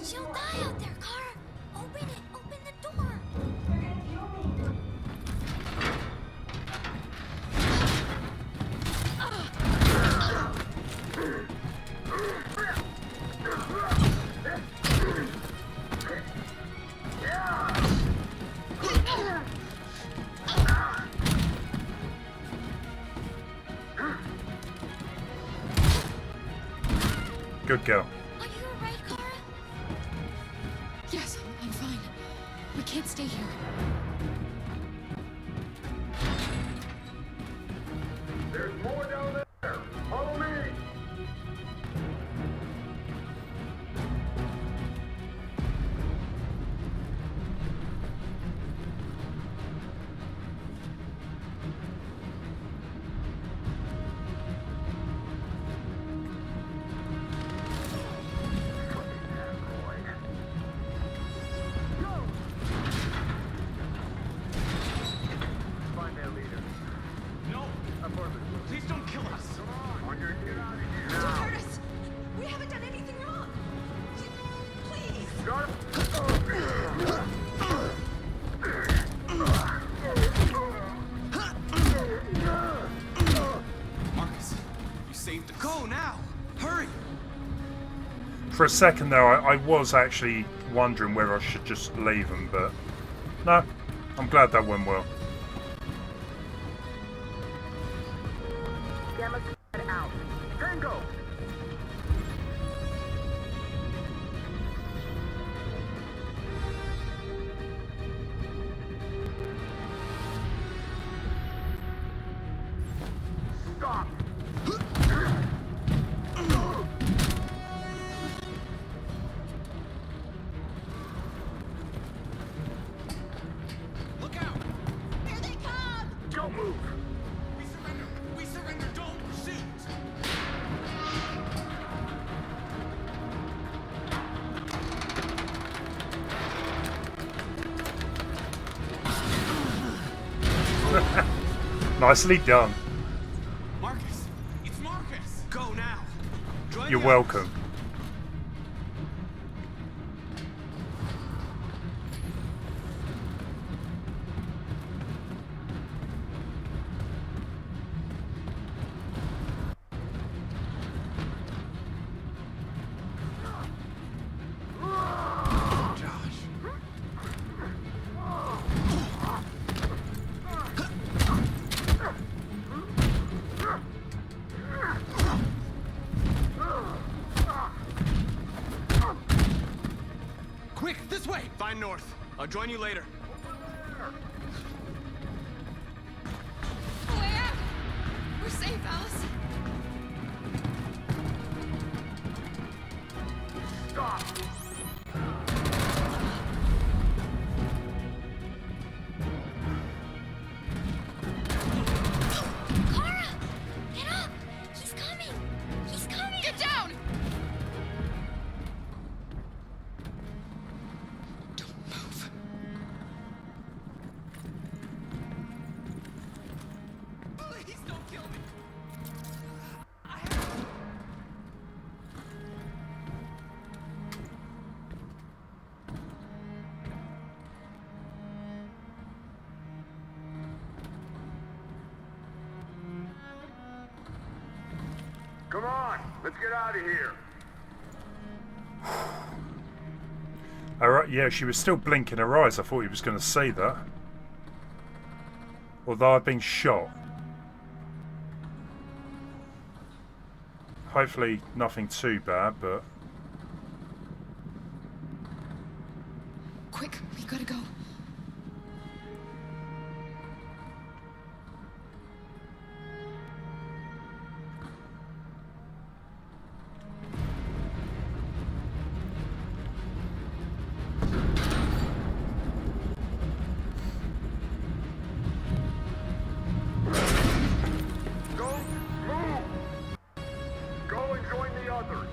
She'll die out there, Kara. Open it. Open the door. Good girl. Are you alright, Kara? Yes, I'm fine. We can't stay here. There's more down there. Follow me. Find that leader. No! Affirmative. Please don't kill us! Come on. We're gonna get out of here. Don't Now. hurt us. We haven't done anything wrong. Please. Got Marcus, you saved us. Go now! Hurry! For a second there, I was actually wondering whether I should just leave them, but no, I'm glad that went well. Gamma squad out. Tango. Stop. Look out! Here they come! Don't move. We surrender! We surrender! Don't shoot! Nicely done. Marcus! It's Marcus! Go now! Join You're the others. welcome. Quick, this way! Find North. I'll join you later. Way out. We're safe, Alice. stop! Kara! Get up! He's coming! He's coming! Get down! Don't move. Please don't kill me. Come on, let's get out of here. Alright, yeah, she was still blinking her eyes. I thought he was going to say that. Although I've been shot. Hopefully nothing too bad, but... Quick, we gotta go. Don't move! Go and join the others.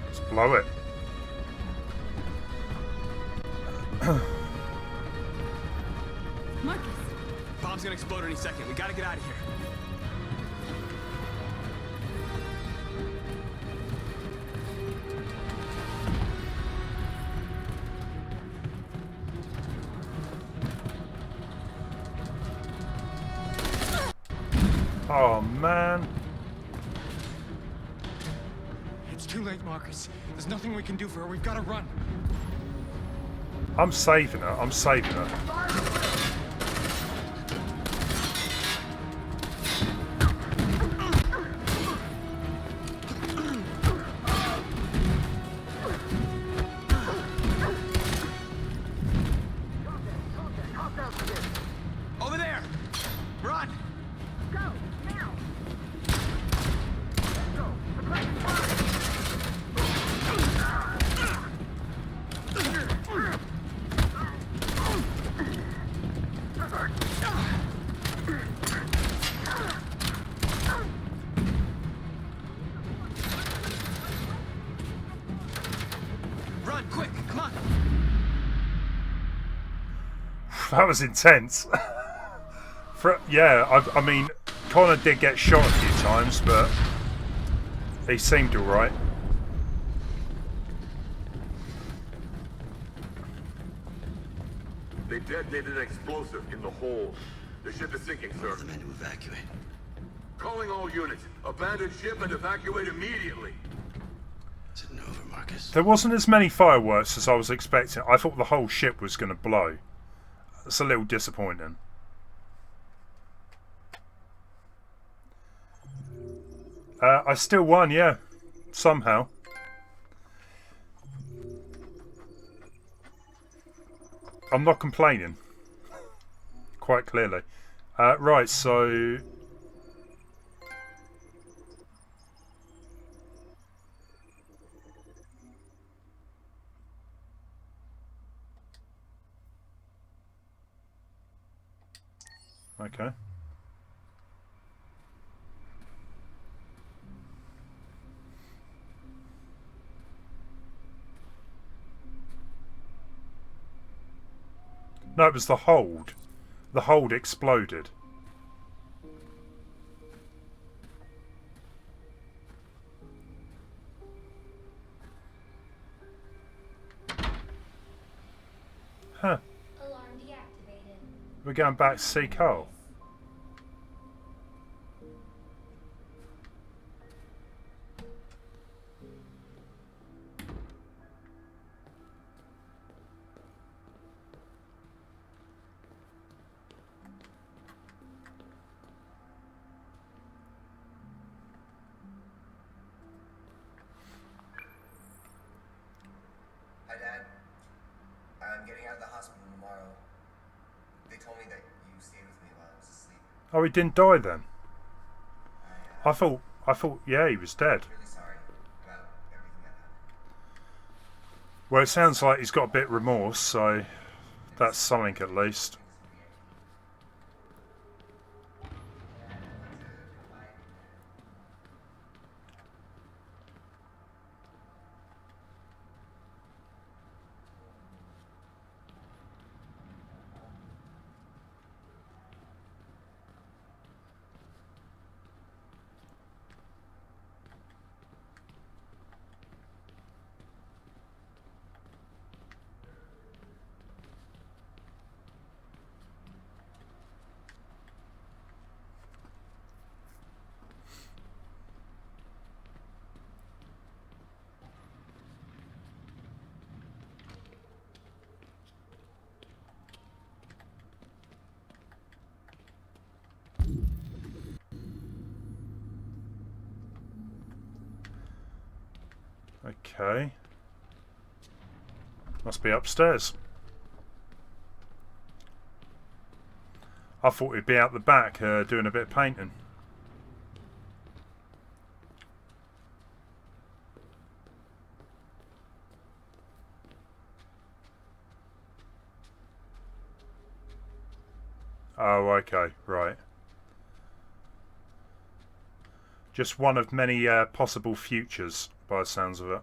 Let's blow it. Marcus! Bomb's gonna explode any second. We gotta get out of here. Oh, man. It's too late, Marcus. There's nothing we can do for her. We've got to run. I'm saving her. I'm saving her. Over there! Run! Go, now! Go, suppress Run, quick, come on! That was intense. Yeah, I mean, Connor did get shot a few times, but he seemed alright. They detonated an explosive in the hold. The ship is sinking, sir. The men to evacuate. Calling all units. Abandon ship and evacuate immediately. Is it over, Marcus? There wasn't as many fireworks as I was expecting. I thought the whole ship was going to blow. That's a little disappointing. I still won, yeah. Somehow. I'm not complaining. Quite clearly. Right, so... Okay. No, it was the hold. The hold exploded. Huh. Alarm deactivated. We're going back to see Carl. told me that you stayed with me while I was asleep. Oh, he didn't die then. I thought, yeah, he was dead. Really sorry about everything that happened. Well, it sounds like he's got a bit of remorse, so that's something at least. Okay. Must be upstairs. I thought he'd be out the back doing a bit of painting. Oh, okay, right. Just one of many possible futures, by the sounds of it.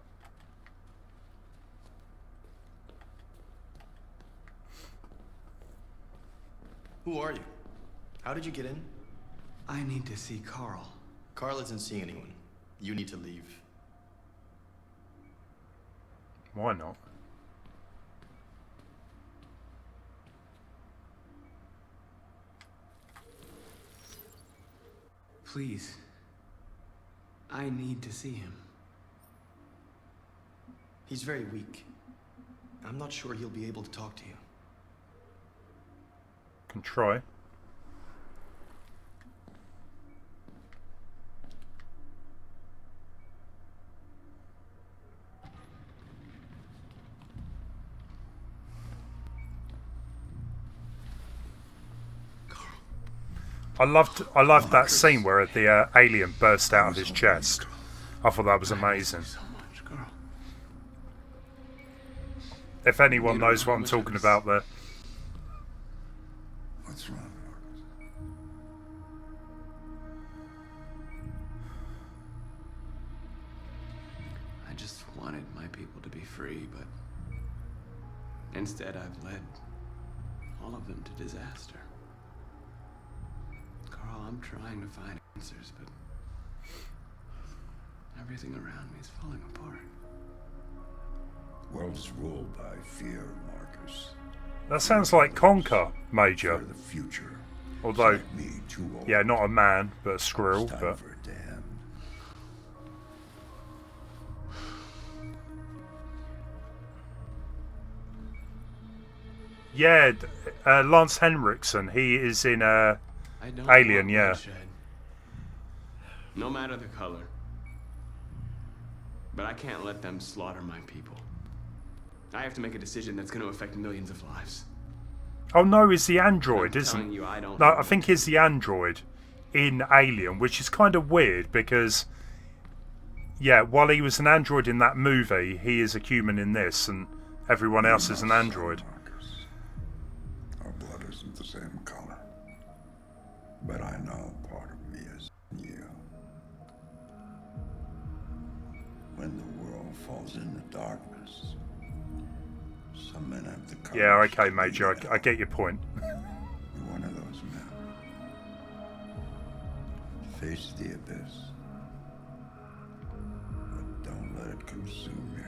Who are you? How did you get in? I need to see Carl. Carl isn't seeing anyone. You need to leave. Why not? Please. I need to see him. He's very weak. I'm not sure he'll be able to talk to you. Can try. I loved that scene where the alien burst out of his chest. I thought that was amazing. If anyone knows what I'm talking about there. What's wrong, Marcus? I just wanted my people to be free, but instead I've led all of them to disaster. Carl, I'm trying to find answers, but everything around me is falling apart. World is ruled by fear, Marcus. That sounds like Conker, Major. For the future. Although, Like me, too old. yeah, not a man, but a squirrel. It's time But for a damn. yeah, Lance Henriksen. He is in I don't Alien. want Yeah. bloodshed. No matter the color. But I can't let them slaughter my people. I have to make a decision that's going to affect millions of lives. Oh no, he's the android, I'm isn't? telling you, I don't No, know. I think he's the android in Alien, which is kind of weird because, yeah, while he was an android in that movie, he is a human in this, and everyone else is an android. Marcus. Our blood isn't the same color. But I know part of me is you. When the world falls into darkness, some men have the courage. Yeah, okay, Major, I get your point. You're one of those men. Face the abyss. But don't let it consume you.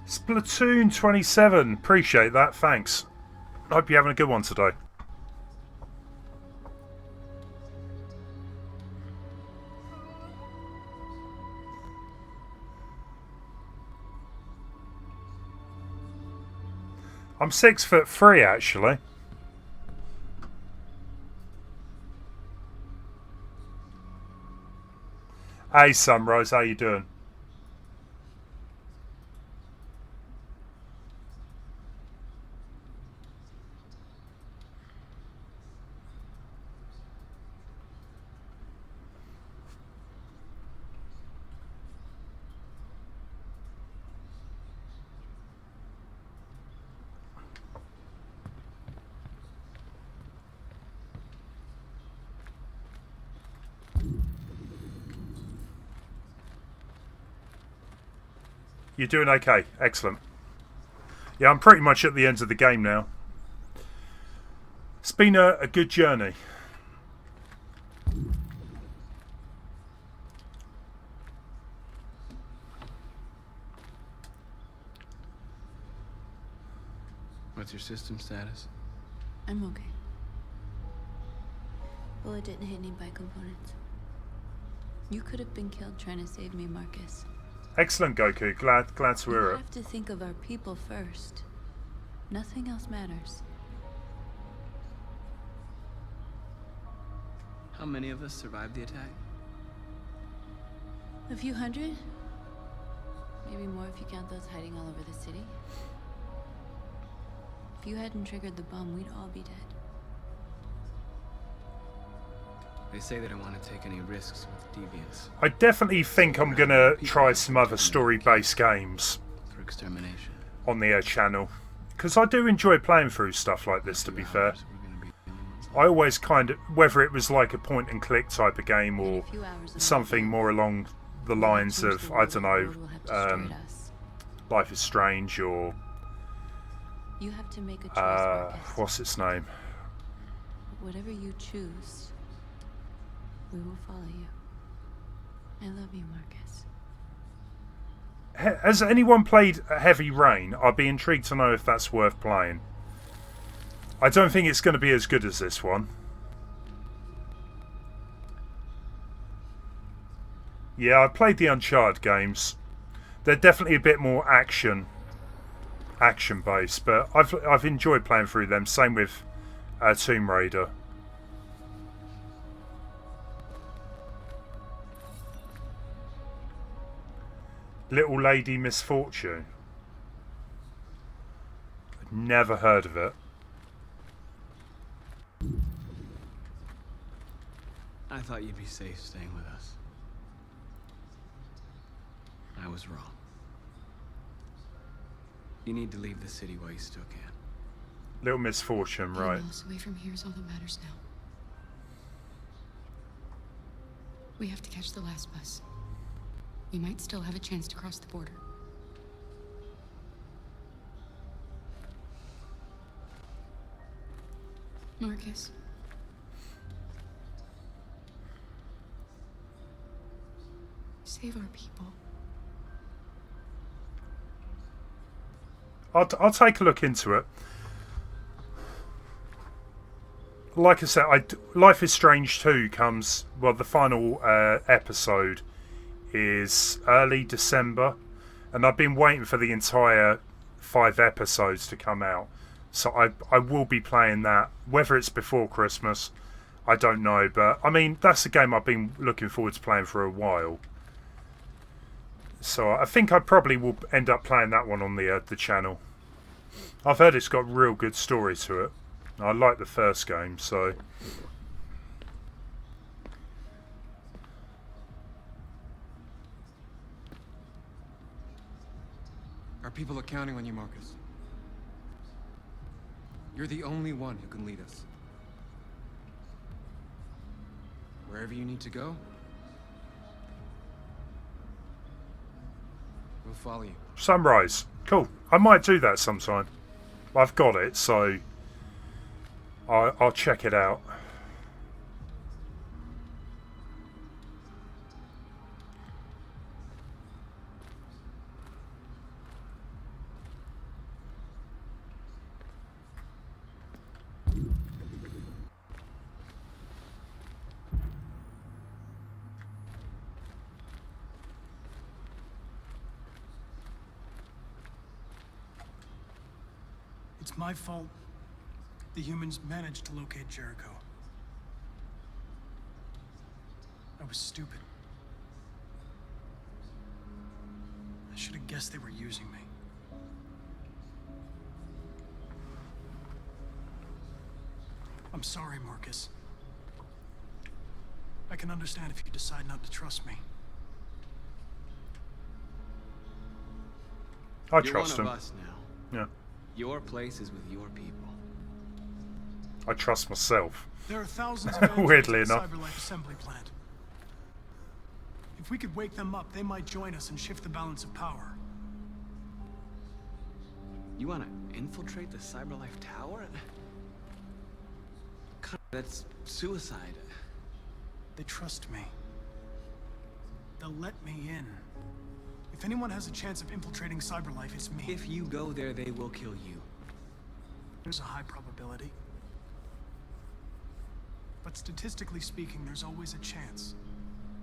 Splatoon 27. Appreciate that. Thanks. Hope you're having a good one today. I'm 6'3" actually. Hey Sunrise, how you doing? You're doing okay. Excellent. Yeah, I'm pretty much at the end of the game now. It's been a good journey. What's your system status? I'm okay. Bullet didn't hit any bike components. You could have been killed trying to save me, Marcus. Excellent, Goku. Glad to hear We it. have to think of our people first. Nothing else matters. How many of us survived the attack? A few hundred? Maybe more if you count those hiding all over the city. If you hadn't triggered the bomb, we'd all be dead. They say they don't want to take any risks with deviants. I definitely think I'm going to try some other story-based games for extermination on the channel. Because I do enjoy playing through stuff like this, to be fair. I always kind of, whether it was like a point-and-click type of game or something more along the lines of, I don't know, Life is Strange or... You have to make a choice, Marcus. What's its name? Whatever you choose, we will follow you. I love you, Marcus. Has anyone played Heavy Rain? I'd be intrigued to know if that's worth playing. I don't think it's going to be as good as this one. Yeah, I played the Uncharted games. They're definitely a bit more action-based, but I've enjoyed playing through them. Same with Tomb Raider. Little Lady Misfortune. Never heard of it. I thought you'd be safe staying with us. I was wrong. You need to leave the city while you still can. Little Misfortune, right. Miles away from here is all that matters now. We have to catch the last bus. We might still have a chance to cross the border. Marcus. Save our people. I'll take a look into it. Like I said, Life is Strange 2 comes... Well, the final episode is early December. And I've been waiting for the entire 5 episodes to come out. So I will be playing that. Whether it's before Christmas, I don't know. But, I mean, that's a game I've been looking forward to playing for a while. So I think I probably will end up playing that one on the channel. I've heard it's got real good story to it. I like the first game, so... Our people are counting on you, Marcus. You're the only one who can lead us. Wherever you need to go, we'll follow you. Sunrise. Cool. I might do that sometime. I've got it, so I'll check it out. It's my fault the humans managed to locate Jericho. I was stupid. I should have guessed they were using me. I'm sorry, Marcus. I can understand if you decide not to trust me. I You're trust one him. of us now. Yeah. Your place is with your people. I trust myself. There are thousands of androids Weirdly at the enough. Cyberlife assembly plant. If we could wake them up, they might join us and shift the balance of power. You want to infiltrate the Cyberlife Tower? That's suicide. They trust me. They'll let me in. If anyone has a chance of infiltrating Cyberlife, it's me. If you go there, they will kill you. There's a high probability. But statistically speaking, there's always a chance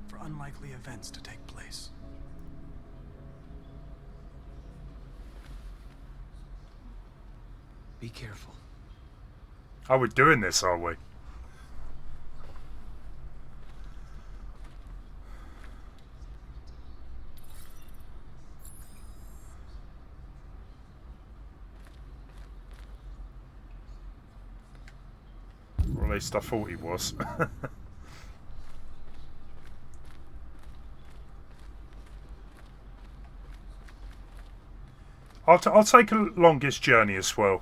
for unlikely events to take place. Be careful. Are we doing this, are we? Or at least I thought he was. I'll take a longest journey as well.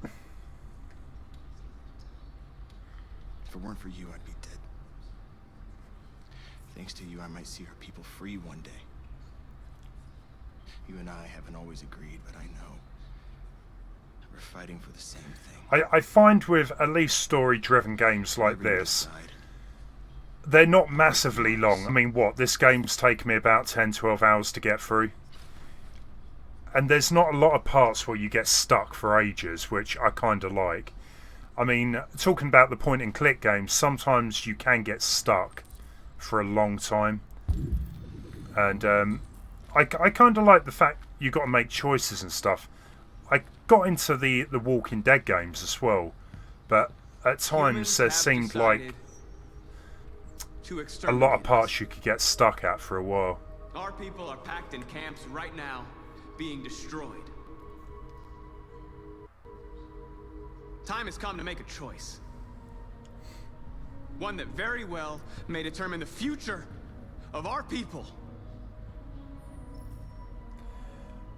If it weren't for you, I'd be dead. Thanks to you, I might see our people free one day. You and I haven't always agreed, but I know we're fighting for the same thing. I find with at least story-driven games like this, they're not massively long. I mean, what? This game's taken me about 10-12 hours to get through. And there's not a lot of parts where you get stuck for ages, which I kind of like. I mean, talking about the point-and-click games, sometimes you can get stuck for a long time. And I kind of like the fact you got to make choices and stuff. I got into the Walking Dead games as well, but at times there seemed like a lot of parts you could get stuck at for a while. Our people are packed in camps right now, being destroyed. Time has come to make a choice. One that very well may determine the future of our people.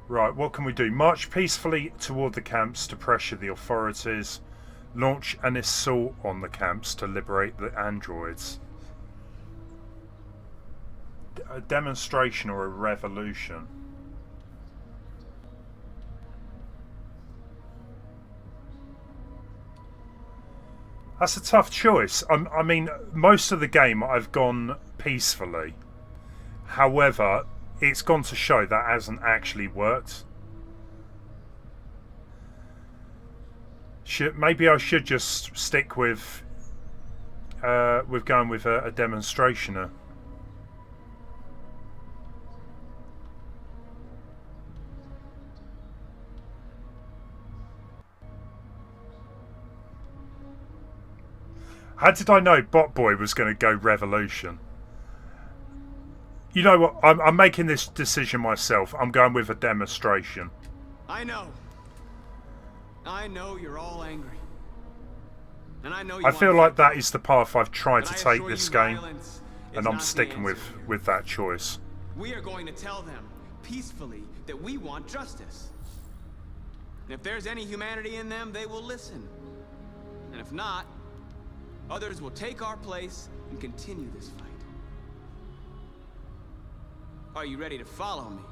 Right, what can we do? March peacefully toward the camps to pressure the authorities. Launch an assault on the camps to liberate the androids. A demonstration or a revolution? That's a tough choice. I mean, most of the game I've gone peacefully. However, it's gone to show that hasn't actually worked. Maybe I should just stick with going with a demonstrationer. How did I know Bot Boy was going to go revolution? You know what? I'm making this decision myself. I'm going with a demonstration. I know you're all angry. And I know you I feel want like that is the path I've tried to take this game, violence is and I'm not the sticking answer with that choice. We are going to tell them peacefully that we want justice. And if there's any humanity in them, they will listen. And if not, others will take our place and continue this fight. Are you ready to follow me?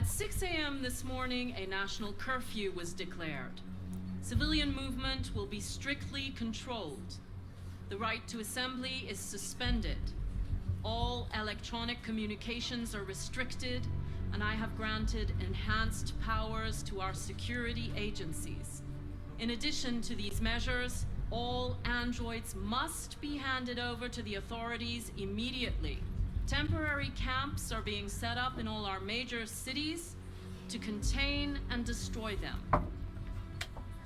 At 6 a.m. this morning, a national curfew was declared. Civilian movement will be strictly controlled. The right to assembly is suspended. All electronic communications are restricted, and I have granted enhanced powers to our security agencies. In addition to these measures, all androids must be handed over to the authorities immediately. Temporary camps are being set up in all our major cities to contain and destroy them.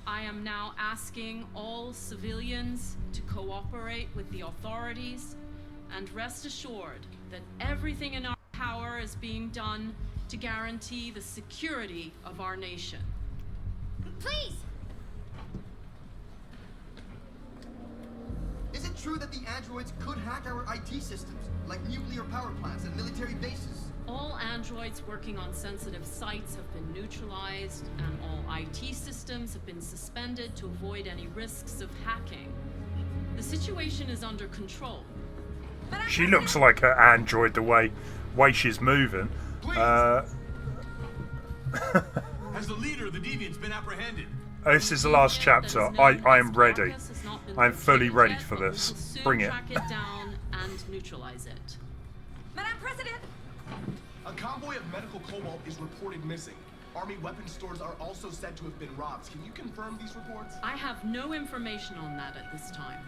I am now asking all civilians to cooperate with the authorities and rest assured that everything in our power is being done to guarantee the security of our nation. Please! Is it true that the androids could hack our IT systems, like nuclear power plants and military bases? All androids working on sensitive sites have been neutralized, and all IT systems have been suspended to avoid any risks of hacking. The situation is under control. She looks like an android the way she's moving. Has the leader of the Deviants been apprehended? This is the last chapter. I am ready. I'm fully ready for this. Bring it. Track it down and neutralize it. Madam President! A convoy of medical cobalt is reported missing. Army weapon stores are also said to have been robbed. Can you confirm these reports? I have no information on that at this time.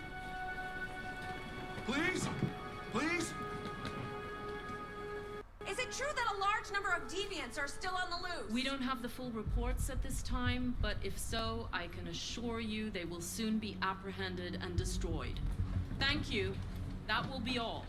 Please? Please? Is it true that a large number of deviants are still on the loose? We don't have the full reports at this time, but if so, I can assure you they will soon be apprehended and destroyed. Thank you. That will be all.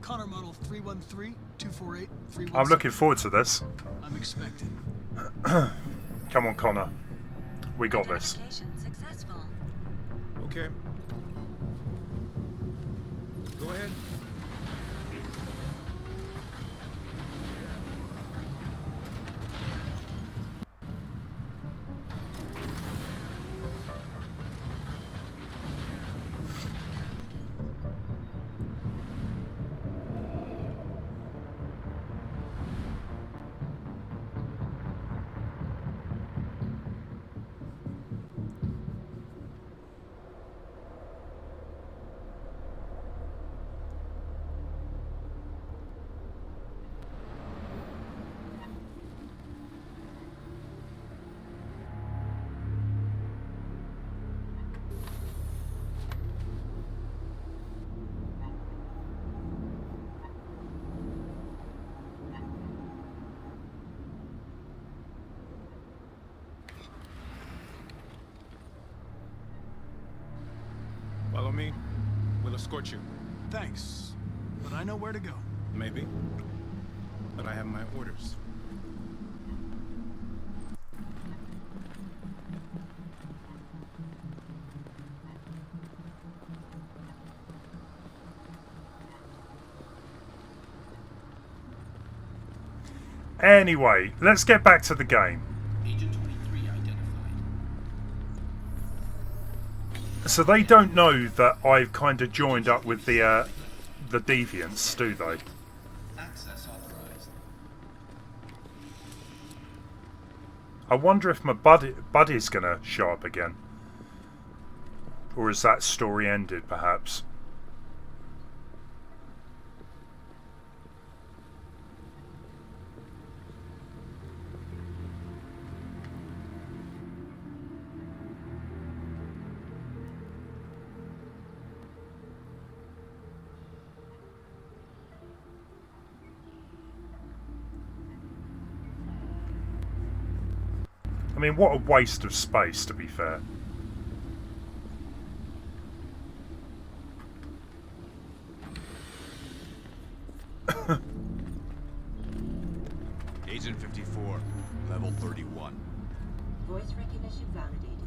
Connor model 313-248-317. I'm looking forward to this. I'm expecting. Come on, Connor. We got this. Successful. Okay. Go ahead. Follow me. We'll escort you. Thanks, but I know where to go. Maybe. But I have my orders. Anyway, let's get back to the game. Agent 23 identified. So they don't know that I've kind of joined up with the deviants, do they? Access authorized. I wonder if my buddy's gonna show up again, or is that story ended, perhaps? I mean, what a waste of space, to be fair. Agent 54, level 31. Voice recognition validated.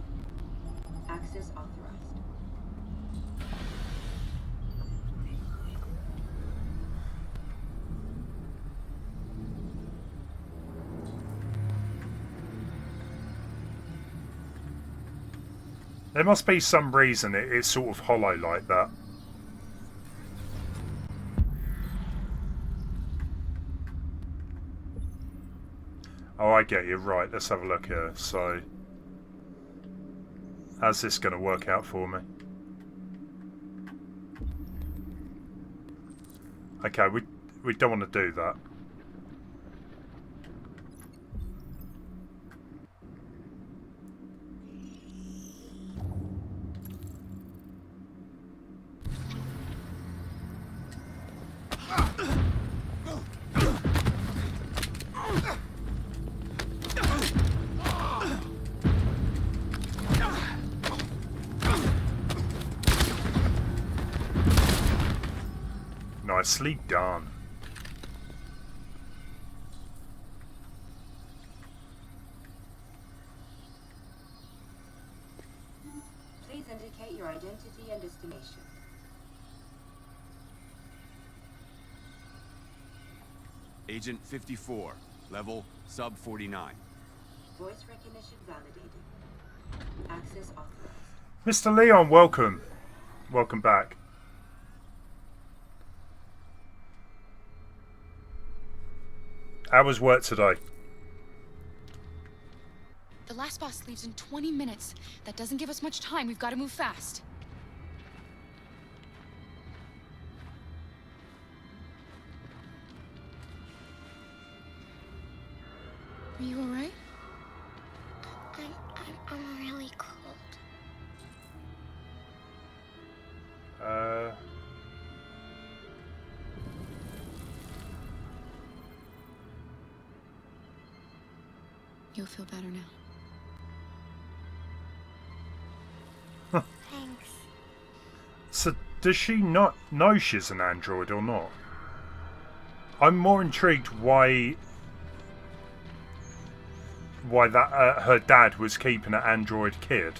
Access authorized. There must be some reason it's sort of hollow like that. Oh, I get you. Right, let's have a look here. So, how's this going to work out for me? Okay, we don't want to do that. Nicely done. Please indicate your identity and destination. Agent 54, level sub 49. Voice recognition validated. Access authorized. Mr. Leon, welcome. Welcome back. How was work today? The last boss leaves in 20 minutes. That doesn't give us much time. We've got to move fast. Are you all right? I'm really cold. You'll feel better now. Thanks. So, does she not know she's an android or not? I'm more intrigued why that her dad was keeping an android kid.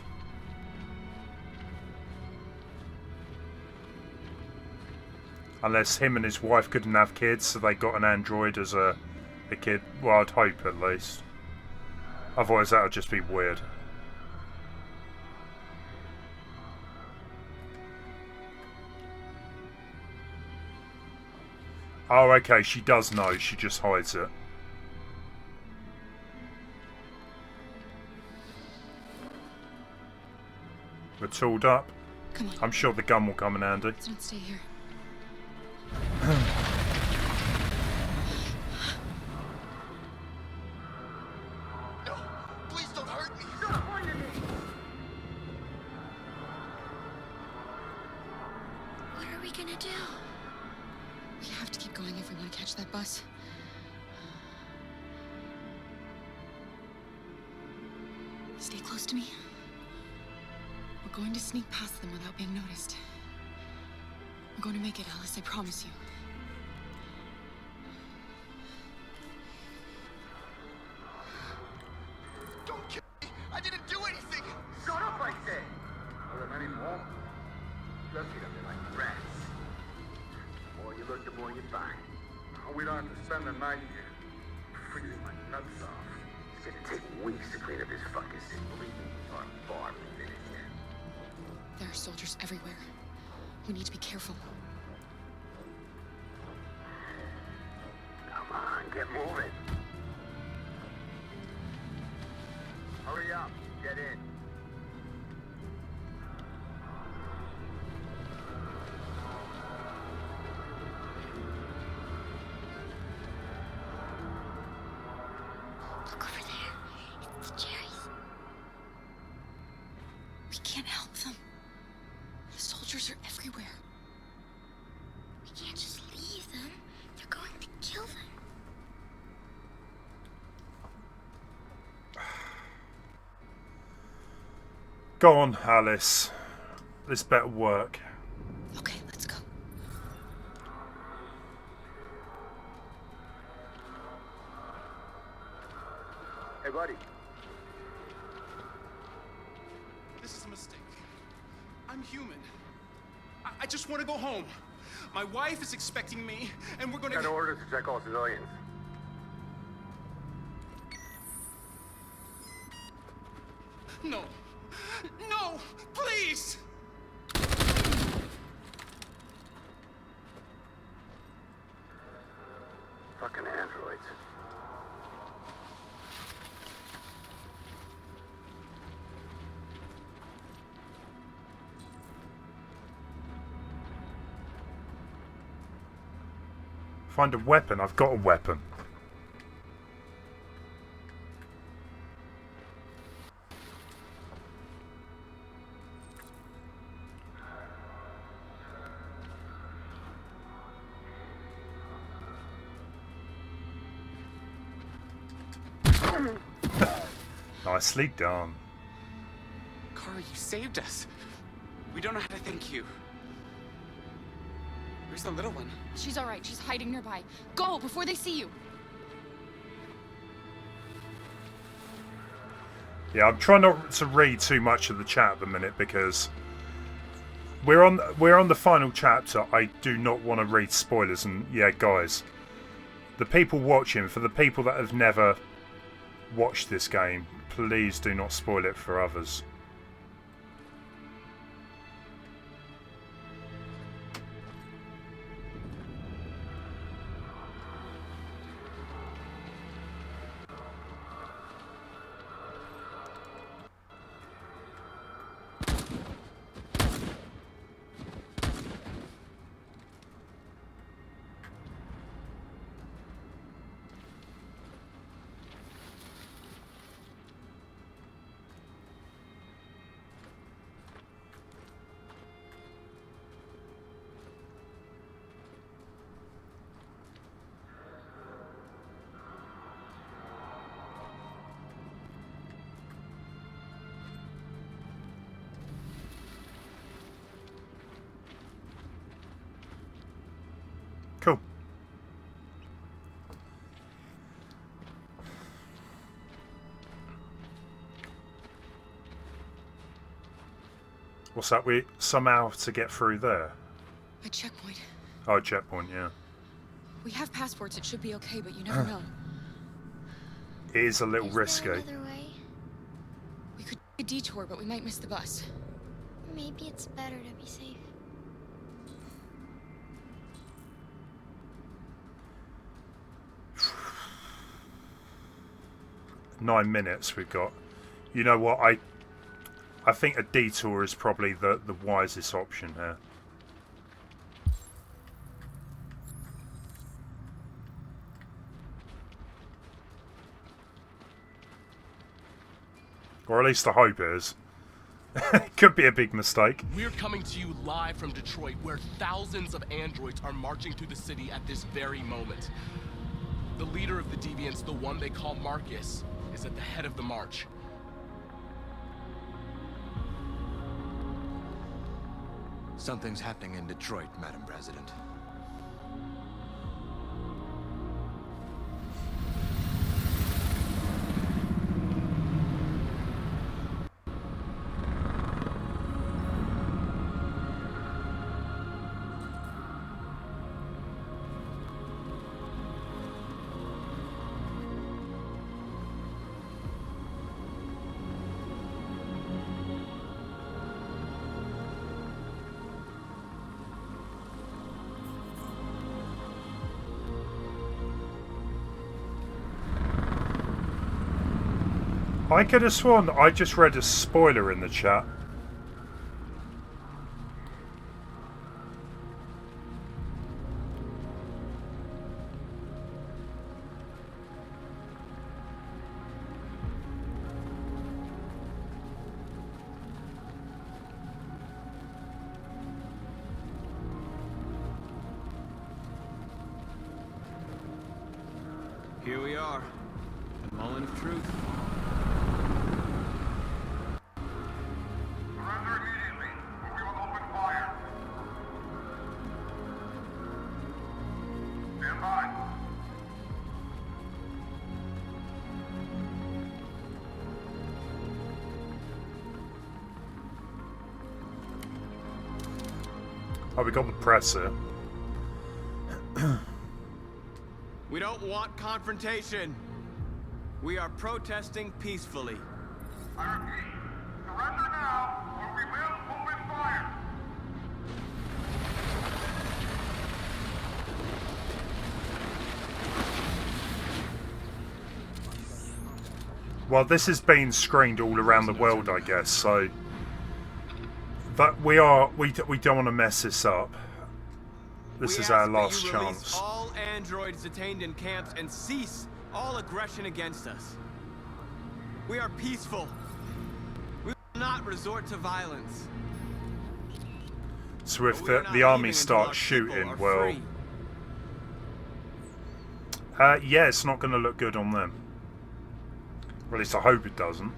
Unless him and his wife couldn't have kids, so they got an android as a kid. Well, I'd hope at least. Otherwise, that would just be weird. Oh, okay, she does know. She just hides it. We're tooled up. Come on. I'm sure the gun will come in handy. Let's not stay here. No, please don't hurt me. What are we gonna do? We have to keep going if we want to catch that bus. Stay close to me. We're going to sneak past them without being noticed. We're going to make it, Alice, I promise you. Don't kill me. I didn't do anything. Shut up, I said! Are there many more? Lucky that they're like rats. The more you look, the more you find. We don't have to spend the night here. Freezing my nuts off. It's gonna take weeks to clean up this fucking city. Believe me, our bar been in here. There are soldiers everywhere. We need to be careful. Come on, get moving. Hurry up, get in. Look over there. It's the cherries. We can't help them. The soldiers are everywhere. We can't just leave them. They're going to kill them. Go on, Alice. This better work. Okay, let's go. Hey, buddy. This is a mistake. I'm human. I just want to go home. My wife is expecting me, and we're gonna... Got orders to check all civilians. No. No! Please! Fucking androids. Find a weapon. I've got a weapon. Nicely done. Kara, you saved us. We don't know how to thank you. Where's the little one? She's all right. She's hiding nearby. Go before they see you. Yeah, I'm trying not to read too much of the chat at the minute because we're on the final chapter. I do not want to read spoilers, and yeah, guys, the people watching, for the people that have never watched this game, please do not spoil it for others. Cool. What's that? We somehow have to get through there. A checkpoint. Oh, checkpoint, yeah. We have passports. It should be okay, but you never know. It is a little risky. Another way? We could take a detour, but we might miss the bus. Maybe it's better to be safe. Nine minutes we've got. You know what? I think a detour is probably the wisest option here. Or at least I hope it is. It could be a big mistake. We're coming to you live from Detroit, where thousands of androids are marching through the city at this very moment. The leader of the Deviants, the one they call Marcus, is at the head of the march. Something's happening in Detroit, Madam President. I could have sworn I just read a spoiler in the chat. Here we are. The moment of truth. Oh, we got the press here. We don't want confrontation. We are protesting peacefully. I repeat, surrender now, or we will open fire. Well, this is being screened all around the world, I guess. So, but we don't want to mess this up. This is our last chance. All androids detained in camps and cease all aggression against us. We are peaceful. We will not resort to violence. So if the army starts shooting, well, yeah, it's not going to look good on them. Or at least I hope it doesn't.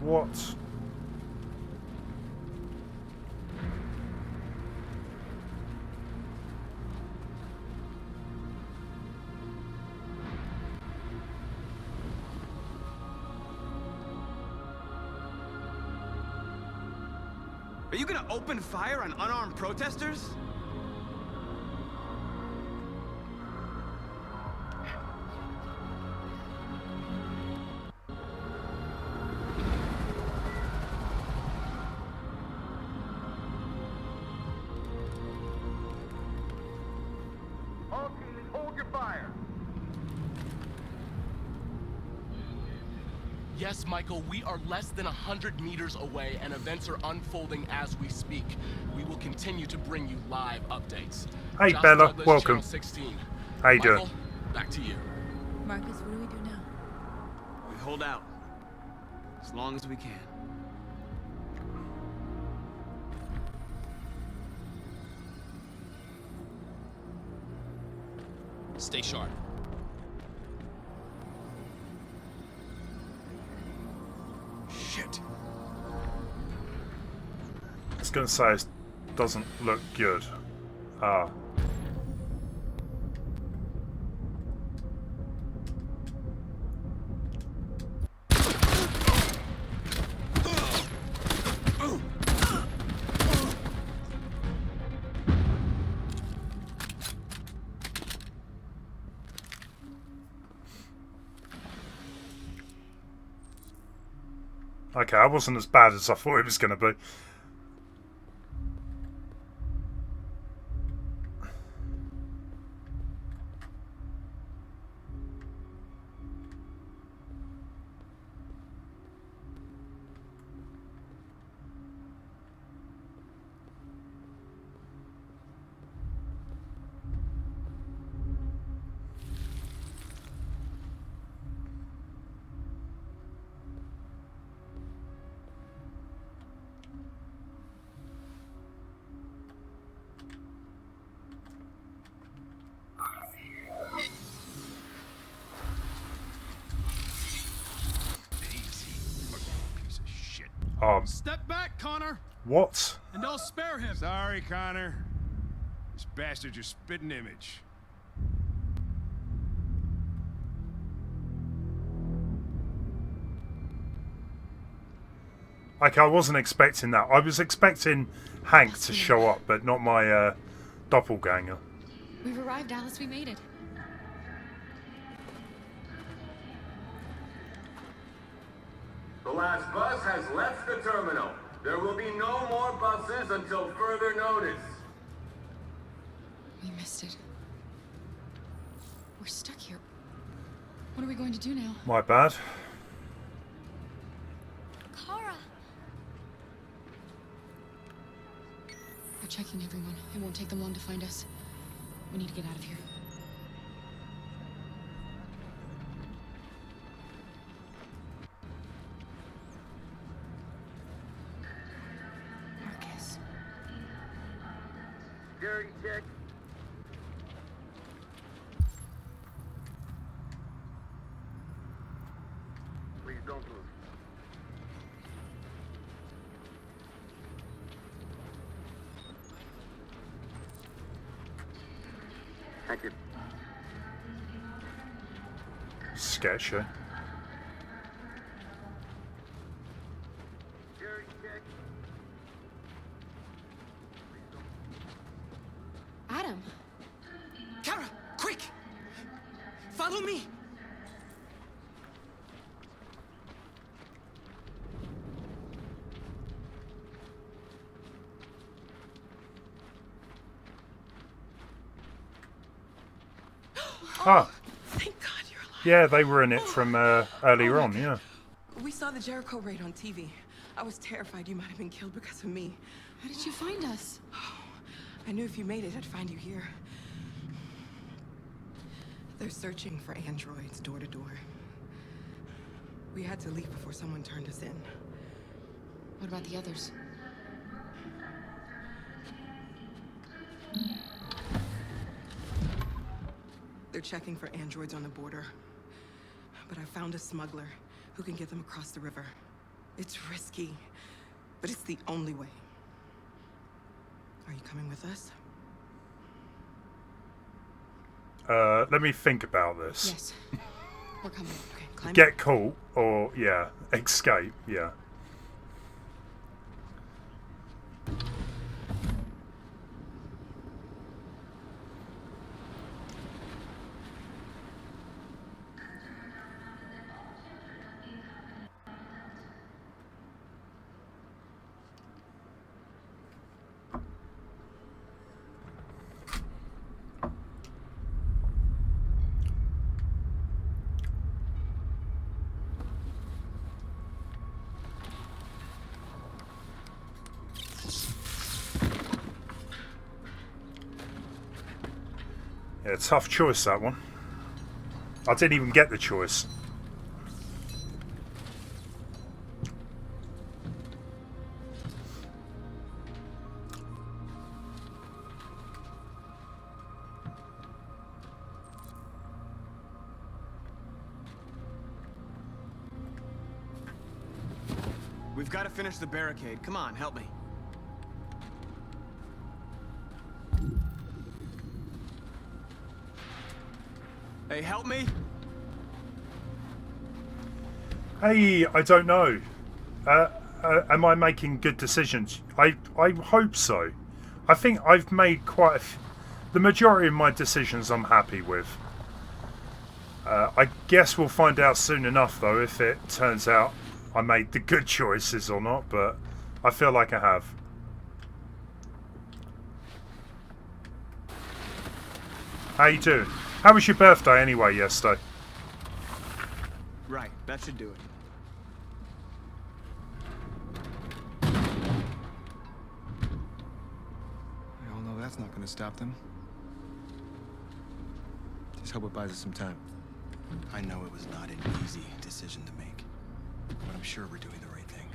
What? Are you gonna open fire on unarmed protesters? All teams, hold your fire. Yes, Michael, we are less than 100 meters away and events are unfolding as we speak. We will continue to bring you live updates. Hey, Josh Bella, Douglas, welcome. Channel 16. How you Michael, doing? Back to you. Marcus, what do we do now? We hold out. As long as we can. Stay sharp. Shit. I was going to say it doesn't look good. Ah. Okay, I wasn't as bad as I thought it was going to be. Step back, Connor. What? And don't spare him. Sorry, Connor. This bastard's your spitting image. Okay, I wasn't expecting that. I was expecting Hank to show up, but not my doppelganger. We've arrived, Alice. We made it. The last bus has left the terminal. There will be no more buses until further notice. We missed it. We're stuck here. What are we going to do now? My bad. Kara! We're checking everyone. It won't take them long to find us. We need to get out of here. Marcus. Security check. Please don't move. Thank you. Sketchy. Adam. Kara, quick! Follow me! Ah. Thank God you're alive. Yeah, they were in it from earlier on, yeah. We saw the Jericho raid on TV. I was terrified you might have been killed because of me. How did you find us? I knew if you made it, I'd find you here. They're searching for androids door to door. We had to leave before someone turned us in. What about the others? They're checking for androids on the border. But I found a smuggler who can get them across the river. It's risky, but it's the only way. Are you coming with us? Let me think about this. Yes. We're coming. Okay, climb Get caught or, yeah, escape, yeah. Yeah, tough choice, that one. I didn't even get the choice. We've got to finish the barricade. Come on, help me. Hey, help me! Hey, I don't know. Am I making good decisions? I hope so. I think I've made quite the majority of my decisions I'm happy with. I guess we'll find out soon enough, though, if it turns out I made the good choices or not, but I feel like I have. How you doing? How was your birthday anyway yesterday? Right, that should do it. We all know that's not gonna stop them. Just hope it buys us some time. I know it was not an easy decision to make, but I'm sure we're doing the right thing.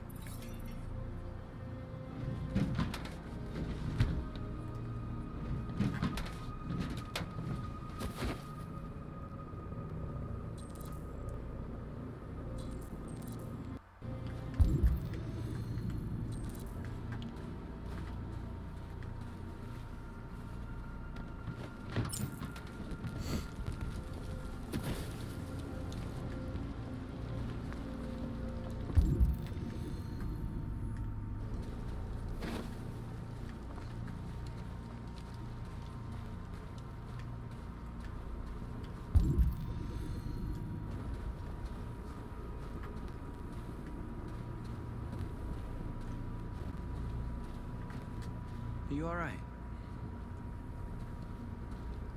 Are you alright?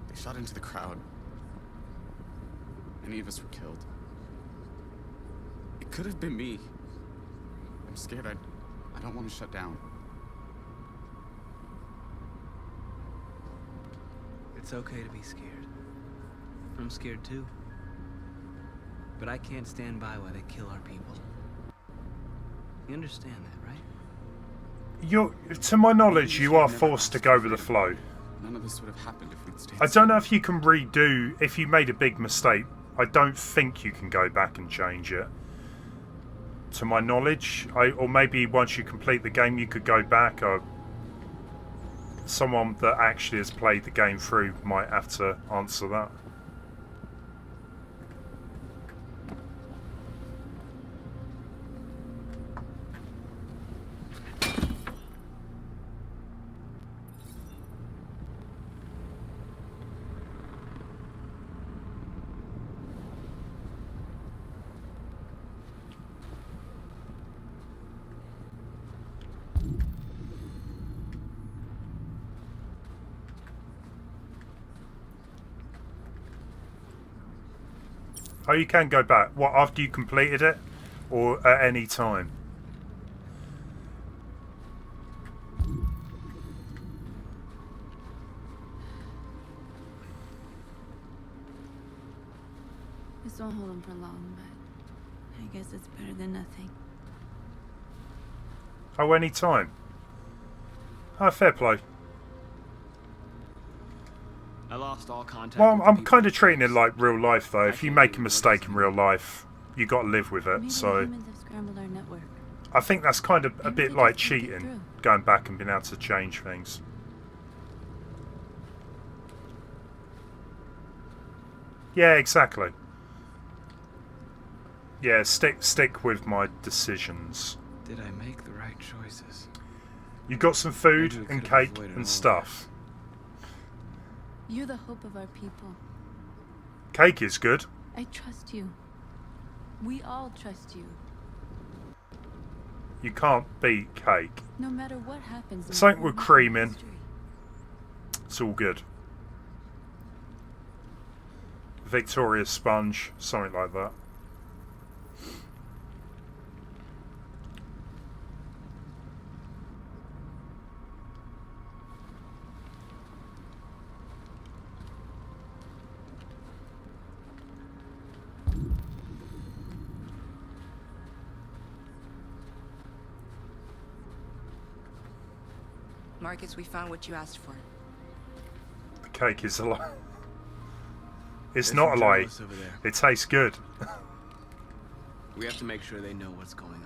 They shot into the crowd. Many of us were killed. It could have been me. I'm scared. I don't want to shut down. It's okay to be scared. I'm scared too. But I can't stand by while they kill our people. You understand that, right? To my knowledge, you are forced to go with the flow. None of this would have happened if we'd stayed. I don't know if you can redo, if you made a big mistake, I don't think you can go back and change it. To my knowledge, or maybe once you complete the game you could go back. Someone that actually has played the game through might have to answer that. Oh, you can go back. What, after you completed it? Or at any time? This won't hold him for long, but I guess it's better than nothing. Oh, any time? Oh, fair play. I lost all contact. Well, I'm kind of treating it like real life, though. If you make a mistake in real life, you got to live with it. Maybe So humans have scrambled our network. I think that's kind of a bit like cheating, going back and being able to change things. Yeah, exactly. Yeah, stick with my decisions. Did I make the right choices? You got some food Maybe we and could have cake avoided all and of stuff. You're the hope of our people. Cake is good. I trust you. We all trust you. You can't beat cake. No matter what happens. Something with cream in. It's all good. Victoria sponge, something like that. Marcus, we found what you asked for. The cake is a lie. It's There's not a some lie. journalists over there. It tastes good. We have to make sure they know what's going on.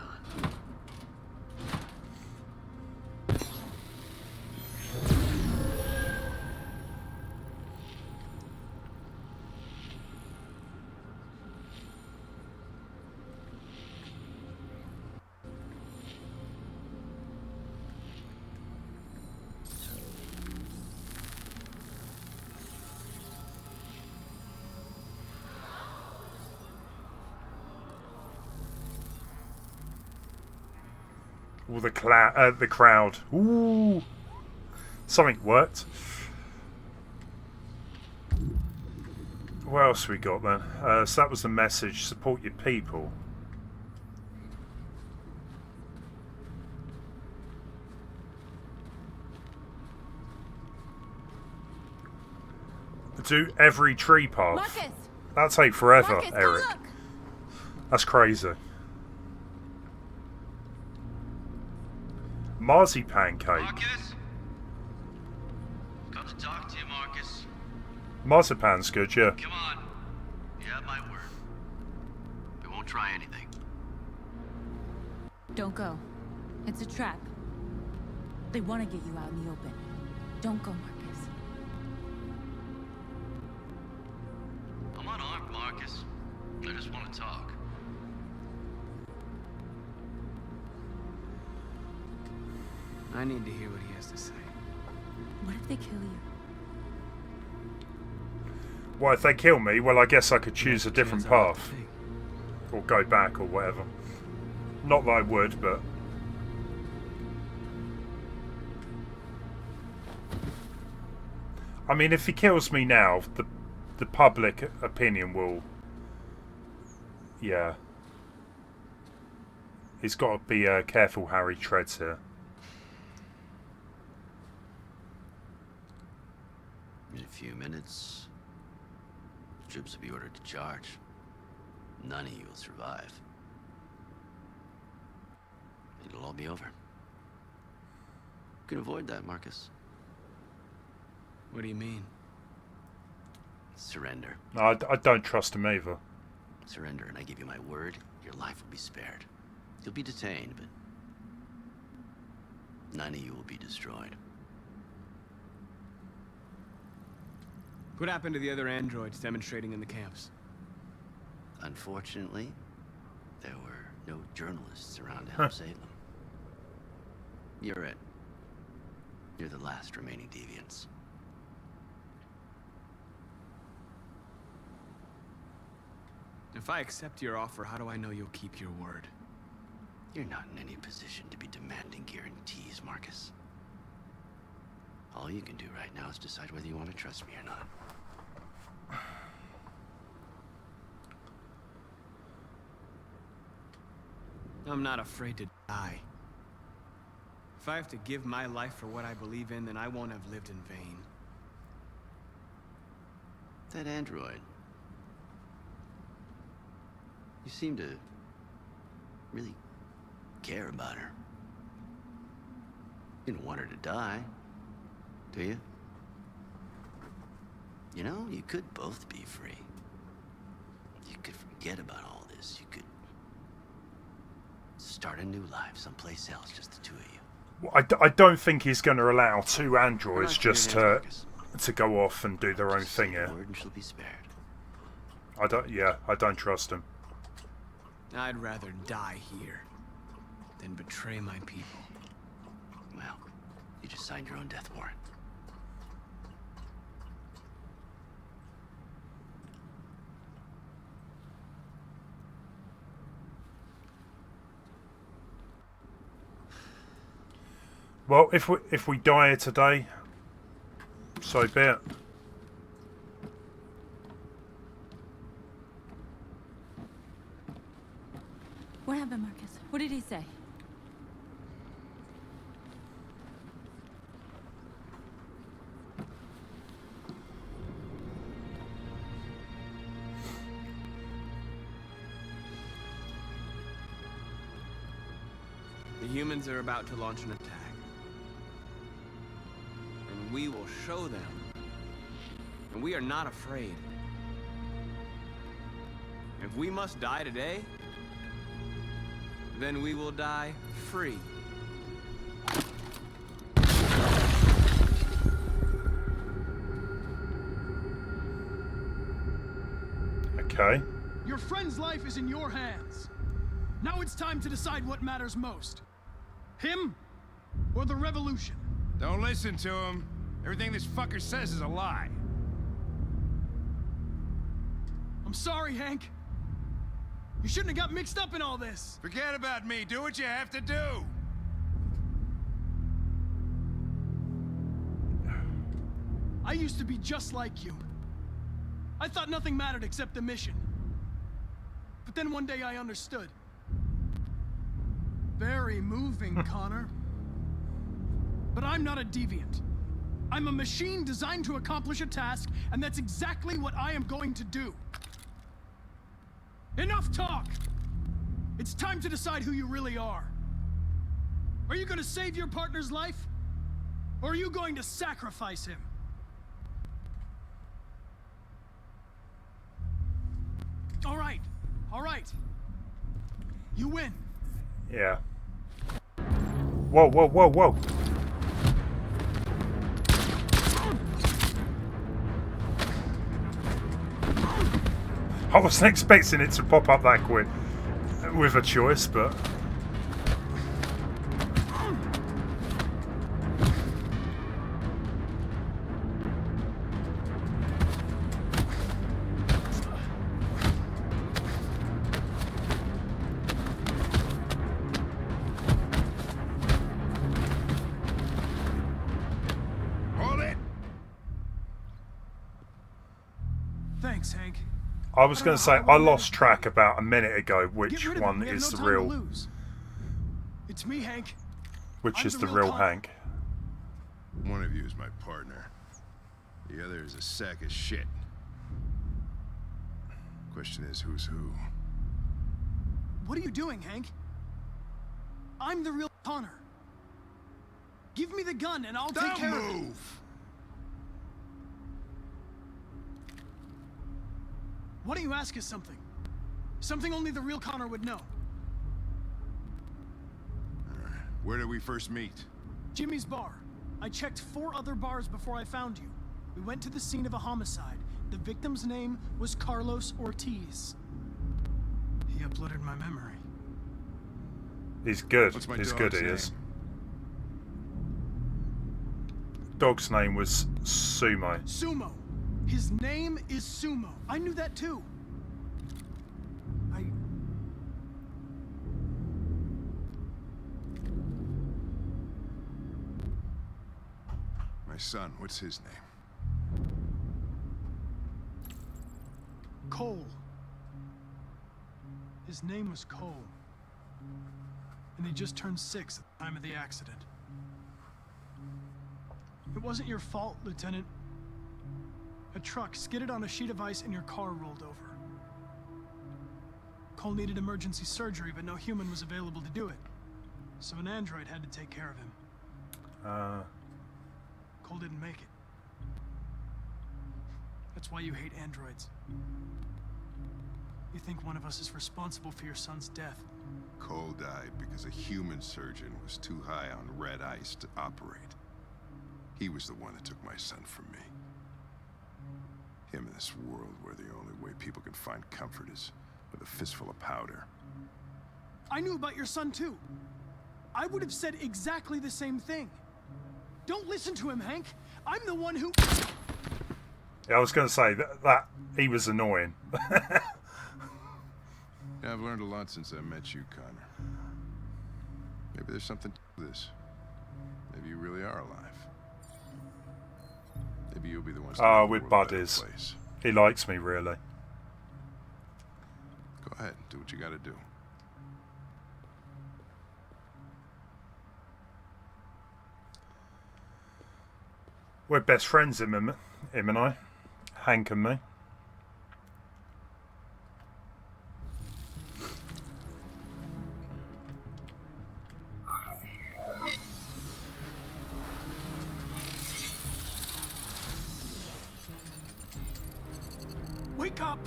All the crowd. Ooh, something worked. What else we got then? So that was the message. Support your people. Do every tree path. Marcus! That'll take forever, Marcus, Eric. look! That's crazy. Marzipan cake. Marcus? Come to talk to you, Marcus. Marzipan's good, yeah. Come on. You have my word. We won't try anything. Don't go. It's a trap. They want to get you out in the open. Don't go, Marcus. I'm unarmed, Marcus. I just want to talk. I need to hear what he has to say. What if they kill you? Well, if they kill me, well, I guess I could choose a different path. Or go back or whatever. Not that I would, but... I mean, if he kills me now, the public opinion will... Yeah. He's got to be careful how he treads here. In a few minutes, troops will be ordered to charge. None of you will survive. It'll all be over. You can avoid that, Marcus. What do you mean? Surrender. No, I don't trust him either. Surrender, and I give you my word, your life will be spared. You'll be detained, but none of you will be destroyed. What happened to the other androids demonstrating in the camps? Unfortunately, there were no journalists around to help save them. You're it. You're the last remaining deviants. If I accept your offer, how do I know you'll keep your word? You're not in any position to be demanding guarantees, Marcus. All you can do right now is decide whether you want to trust me or not. I'm not afraid to die. If I have to give my life for what I believe in, then I won't have lived in vain. That android. You seem to really care about her. You didn't want her to die, do you? You know, you could both be free. You could forget about all this. You could start a new life someplace else, just the two of you. Well, I don't think he's going to allow two androids just to go off and do their own thing here. And she'll be spared. I don't trust him. I'd rather die here than betray my people. Well, you just signed your own death warrant. Well, if we die today, so be it. What happened, Marcus? What did he say? The humans are about to launch an attack. And we will show them. And we are not afraid. If we must die today, then we will die free. Okay. Your friend's life is in your hands. Now it's time to decide what matters most. Him or the revolution? Don't listen to him. Everything this fucker says is a lie. I'm sorry, Hank. You shouldn't have got mixed up in all this. Forget about me. Do what you have to do. I used to be just like you. I thought nothing mattered except the mission. But then one day I understood. Very moving, Connor. But I'm not a deviant. I'm a machine designed to accomplish a task, and that's exactly what I am going to do. Enough talk! It's time to decide who you really are. Are you going to save your partner's life? Or are you going to sacrifice him? All right. You win. Yeah. Whoa, whoa, whoa, whoa. I wasn't expecting it to pop up that quick with a choice, but... Hold it! Thanks, Hank. I was going to say, I lost track about a minute ago which one is the real... It's me, Hank. Which is the real Hank. One of you is my partner. The other is a sack of shit. Question is, who's who? What are you doing, Hank? I'm the real Connor. Give me the gun and I'll take care of it. Why don't you ask us something? Something only the real Connor would know. Where did we first meet? Jimmy's bar. I checked 4 other bars before I found you. We went to the scene of a homicide. The victim's name was Carlos Ortiz. He uploaded my memory. He's good. What's my He's dog's good, he name? is. Dog's name was Sumo. Sumo. His name is Sumo. I knew that too. My son, what's his name? Cole. His name was Cole. And he just turned 6 at the time of the accident. It wasn't your fault, Lieutenant. A truck skidded on a sheet of ice and your car rolled over. Cole needed emergency surgery, but no human was available to do it. So an android had to take care of him. Cole didn't make it. That's why you hate androids. You think one of us is responsible for your son's death. Cole died because a human surgeon was too high on red ice to operate. He was the one that took my son from me. Him in this world where the only way people can find comfort is with a fistful of powder. I knew about your son too. I would have said exactly the same thing. Don't listen to him, Hank. I'm the one who... Yeah, I was going to say that he was annoying. Yeah, I've learned a lot since I met you, Connor. Maybe there's something to this. Maybe you really are alive. Maybe you'll be the one. Ah, we're buddies. He likes me, really. Go ahead, do what you got to do. We're best friends, him and I. Hank and me. Wake up!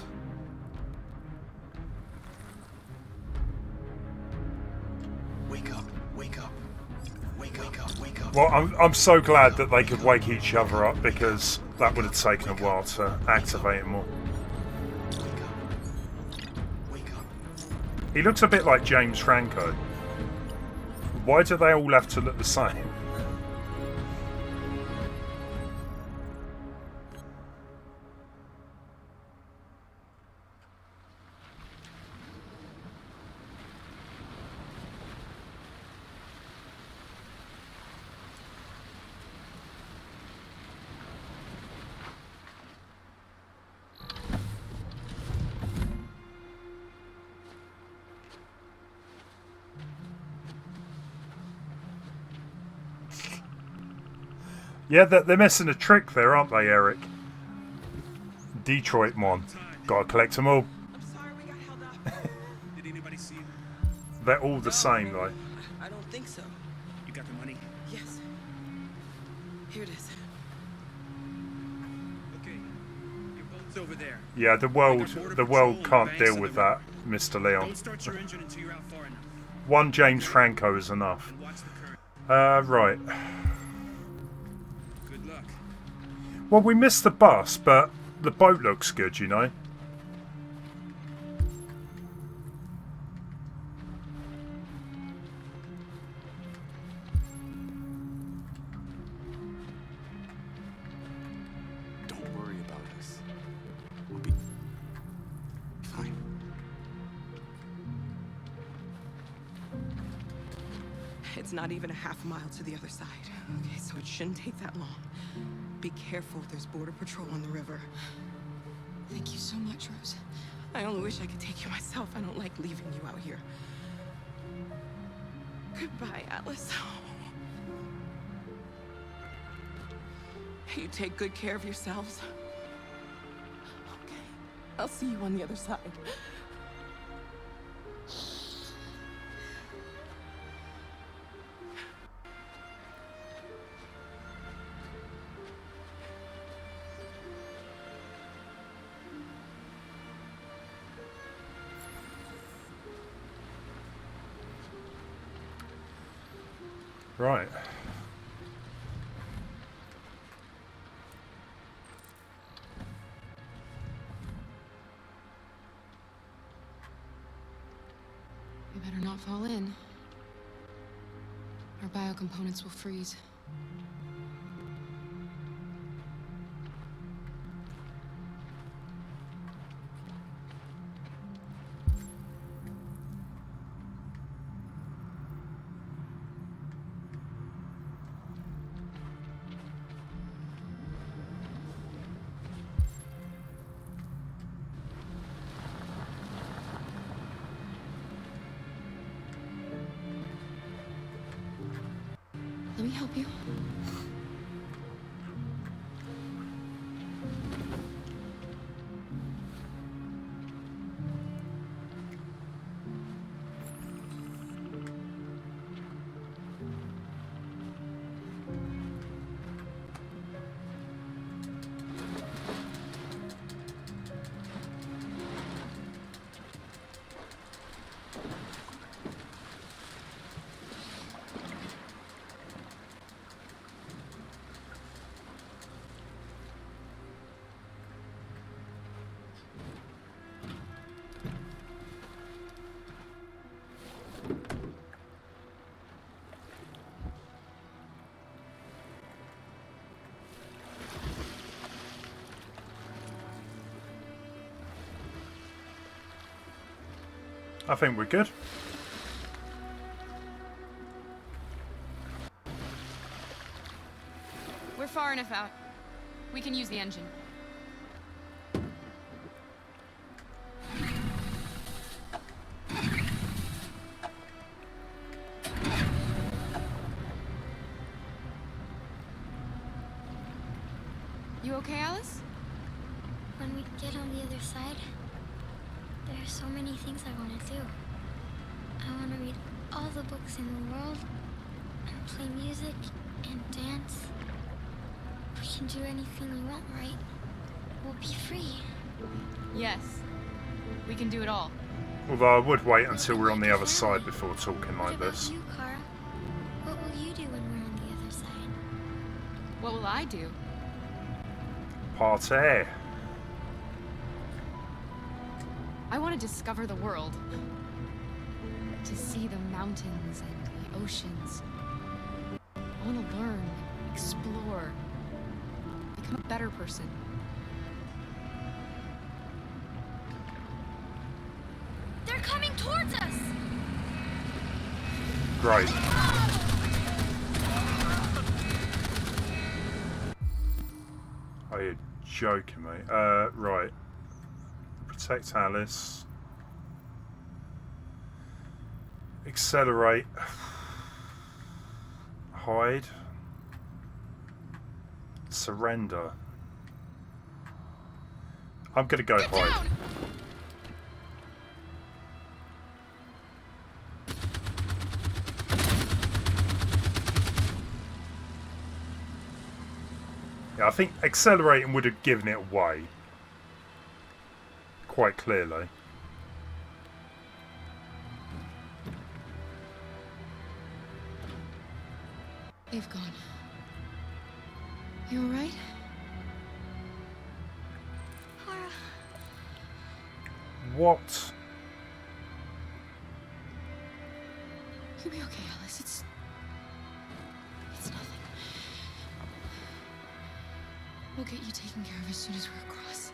Wake up, wake up. Wake up, wake up. Well, I'm so glad that they could wake each other up, because that would have taken a while to activate him more. He looks a bit like James Franco. Why do they all have to look the same? Yeah, they're missing a trick there, aren't they, Eric? Detroit one. Gotta collect them all. Did anybody see you? They're all the same, though. I don't think so. You got the money? Yes. Here it is. Okay. Your boat's over there. Yeah, the world can't deal with that, Mr. Leon. Don't start your engine until you're out far enough. One James Franco is enough. Right. Good luck. Well, we missed the bus, but the boat looks good, you know. Don't worry about us. We'll be fine. It's not even a half mile to the other side. Okay, so it shouldn't take that long. Be careful, there's border patrol on the river. Thank you so much, Rose. I only wish I could take you myself. I don't like leaving you out here. Goodbye, Atlas. You take good care of yourselves. Okay, I'll see you on the other side. Right. not fall in, our biocomponents will freeze. Let me help you. I think we're good. We're far enough out. We can use the engine. You okay, Alice? When we get on the other side, there are so many things I want to do. I want to read all the books in the world, and play music, and dance. We can do anything we want, right? We'll be free. Yes. We can do it all. Although I would wait until we're on the other side before talking like this. You, Kara? What will you do when we're on the other side? What will I do? Party. I want to discover the world. To see the mountains and the oceans. I want to learn, explore, become a better person. They're coming towards us! Great. Are you joking me? Right. Protect Alice. Accelerate. Hide. Surrender. I'm gonna go hide. Yeah, I think accelerating would have given it away. Quite clearly. They've gone. You alright? Kara. What? You'll be okay, Alice. It's nothing. We'll get you taken care of as soon as we're across.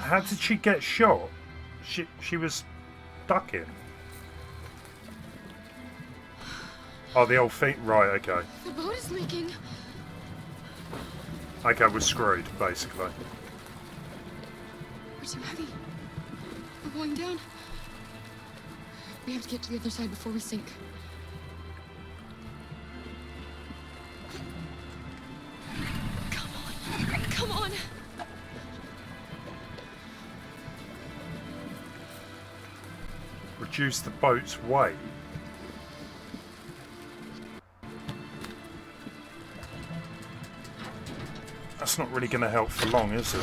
How did she get shot? She was ducking. Oh, the old feet. Right, okay. The boat is leaking. Okay, we're screwed, basically. We're too heavy. We're going down. We have to get to the other side before we sink. Come on. Come on. Reduce the boat's weight. That's not really going to help for long, is it?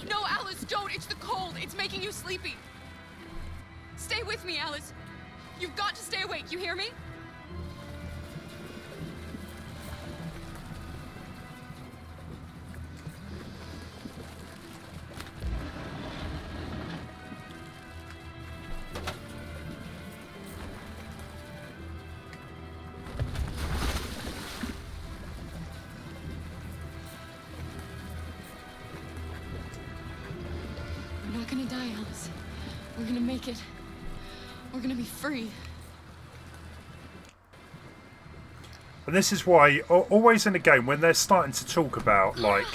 No, Alice, don't! It's the cold! It's making you sleepy! Stay with me, Alice. You've got to stay awake, you hear me? We're not gonna die, Alice. We're gonna make it. We're gonna be free. And this is why, always in a game, when they're starting to talk about, like,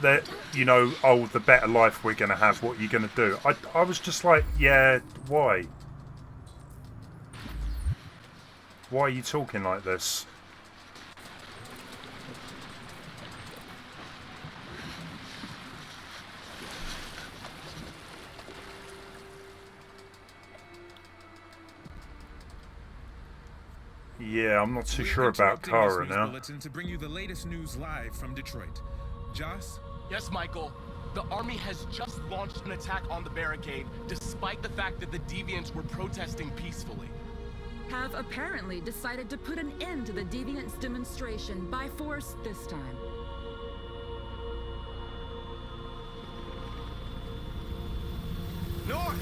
that, you know, oh, the better life we're going to have, what you're going to do. I was just like, yeah, why? Why are you talking like this? Yeah, I'm not too sure about Kara now. Bulletin to bring you the latest news live from Detroit. Joss? Yes, Michael. The army has just launched an attack on the barricade, despite the fact that the Deviants were protesting peacefully. Have apparently decided to put an end to the Deviants demonstration by force this time. North!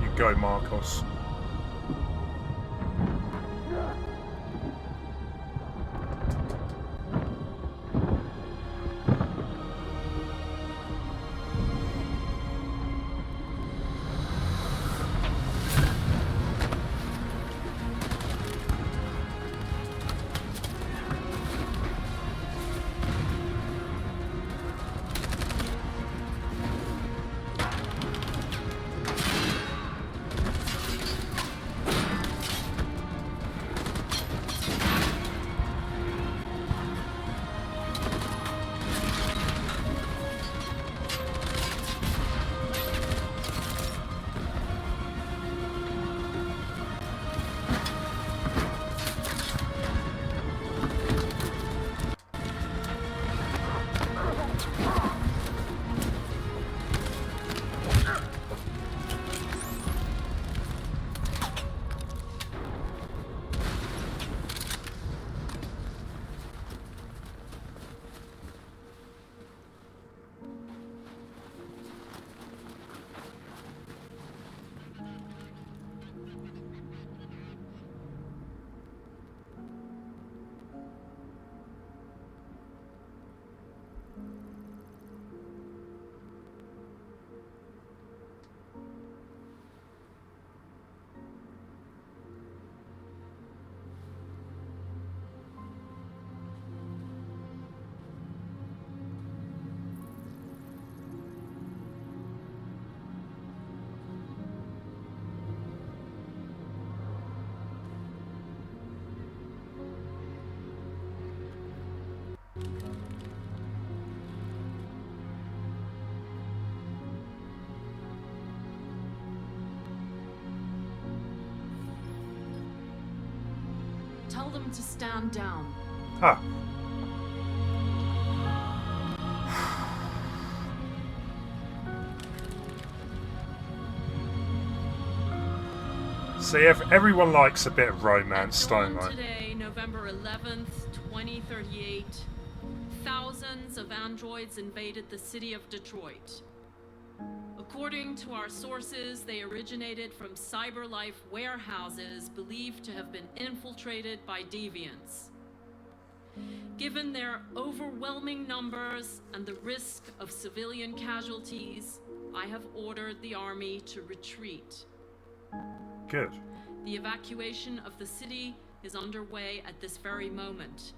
You go, Marcos. Tell them to stand down. Ah. See, everyone likes a bit of romance, don't they? Today, November 11th, 2038, thousands of androids invaded the city of Detroit. According to our sources, they originated from CyberLife warehouses believed to have been infiltrated by deviants. Given their overwhelming numbers and the risk of civilian casualties, I have ordered the army to retreat. Good. The evacuation of the city is underway at this very moment.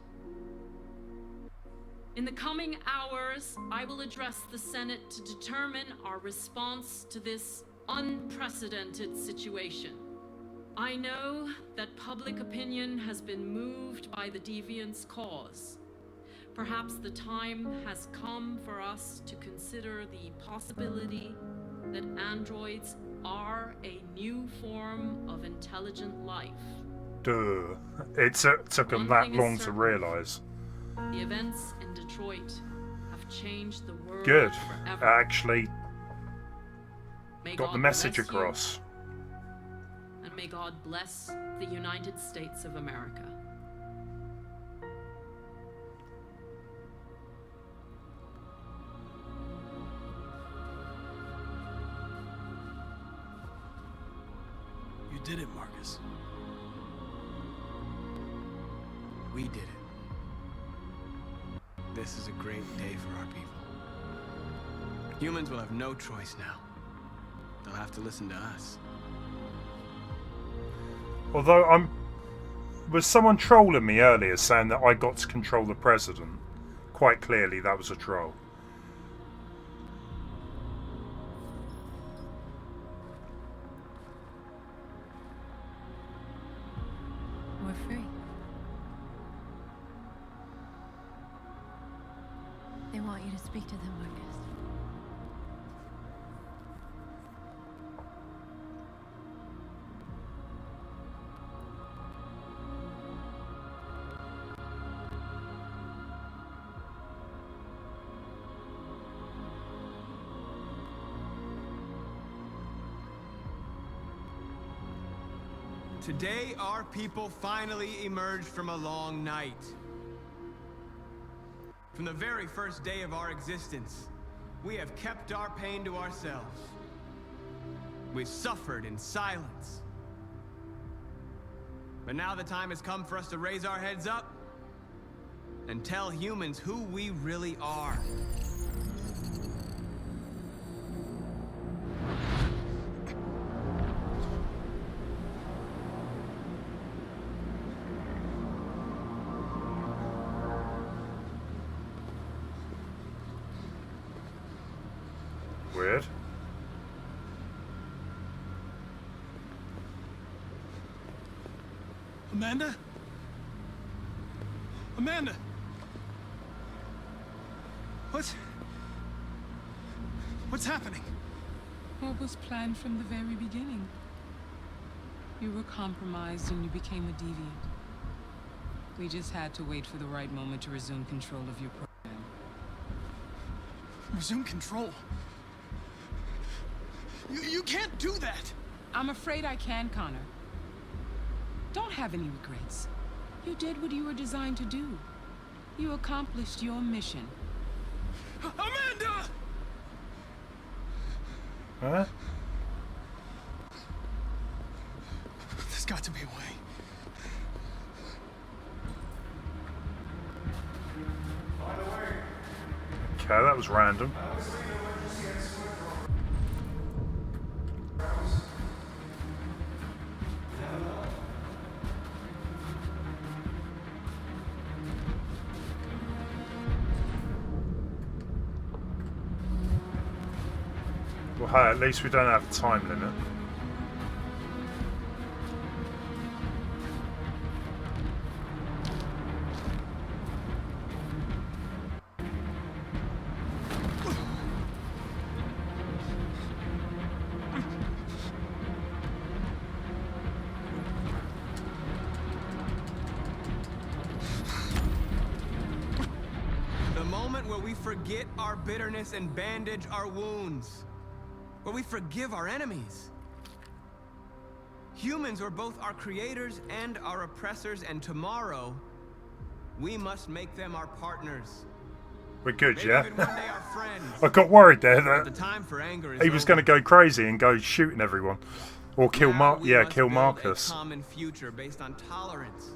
In the coming hours, I will address the Senate to determine our response to this unprecedented situation. I know that public opinion has been moved by the Deviants' cause. Perhaps the time has come for us to consider the possibility that androids are a new form of intelligent life. Duh. It took them that long to realise. The events in Detroit have changed the world Good. forever. Actually May got God the message bless you, across. and may God bless the United States of America. You did it, Marcus. We did it. This is a great day for our people. Humans will have no choice now. They'll have to listen to us. Although was someone trolling me earlier saying that I got to control the president? Quite clearly that was a troll. We're free. They want you to speak to them, Marcus. Today, our people finally emerged from a long night. From the very first day of our existence, we have kept our pain to ourselves. We've suffered in silence. But now the time has come for us to raise our heads up and tell humans who we really are. Weird. Amanda? Amanda! What's happening? What was planned from the very beginning? You were compromised and you became a deviant. We just had to wait for the right moment to resume control of your program. Resume control? You can't do that! I'm afraid I can, Connor. Don't have any regrets. You did what you were designed to do. You accomplished your mission. Amanda! Huh? There's got to be a way. Okay, that was random. Well, hey, at least we don't have a time limit. The moment where we forget our bitterness and bandage our wounds. Where we forgive our enemies. Humans are both our creators and our oppressors, and tomorrow, we must make them our partners. We're good, Maybe yeah? even one day our friends. I got worried there But that the time for anger is he was over. going to go crazy and go shooting everyone. Or kill Now we must kill build Marcus. a common future based on tolerance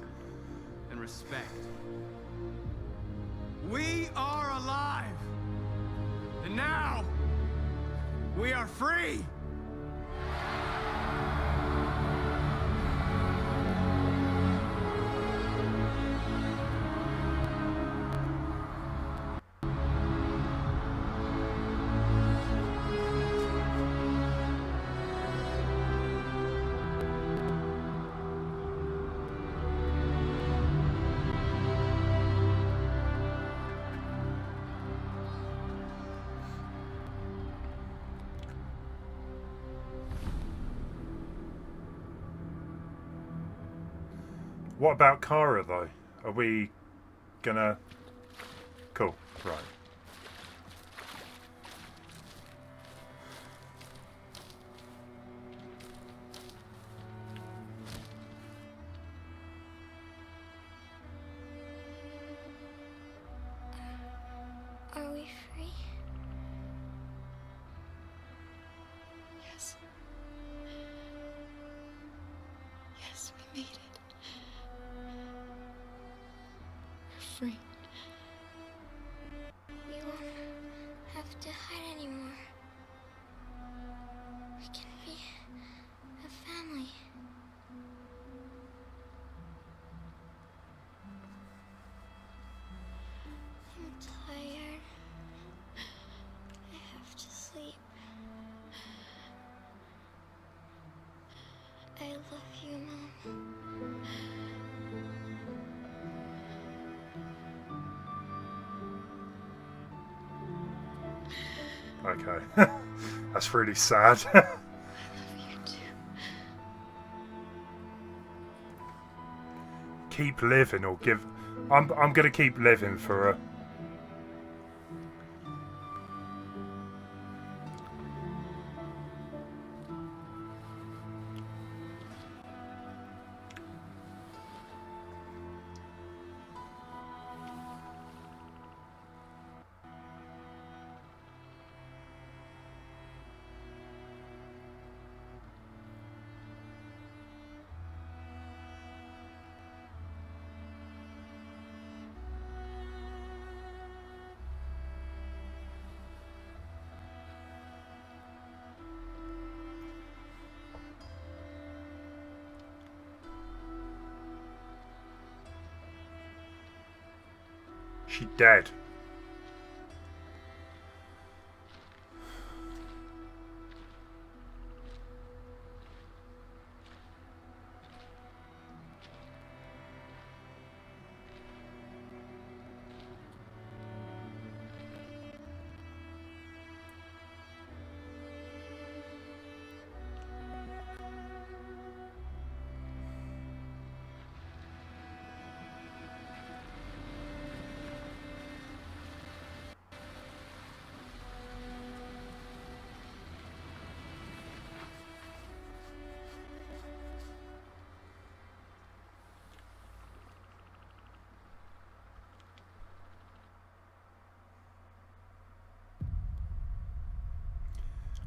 and respect. We are alive. And now we are free. What about Kara, though? Are we gonna... Cool, right. Are we free? Yes. Yes, we made it. We're free. We won't have to hide anymore. We can be a family. I'm tired. I have to sleep. I love you, Mom. Okay. That's really sad. I love you too. Keep living or give... I'm going to keep living for her. She dead.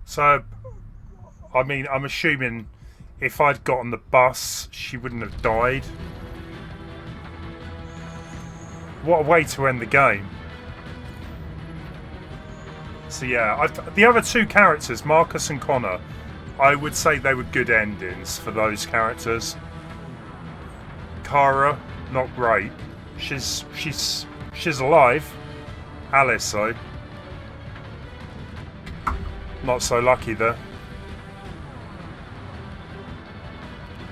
So, I mean, I'm assuming if I'd got on the bus, she wouldn't have died. What a way to end the game. So yeah, the other two characters, Marcus and Connor, I would say they were good endings for those characters. Kara, not great. She's alive. Alice, though. Not so lucky there.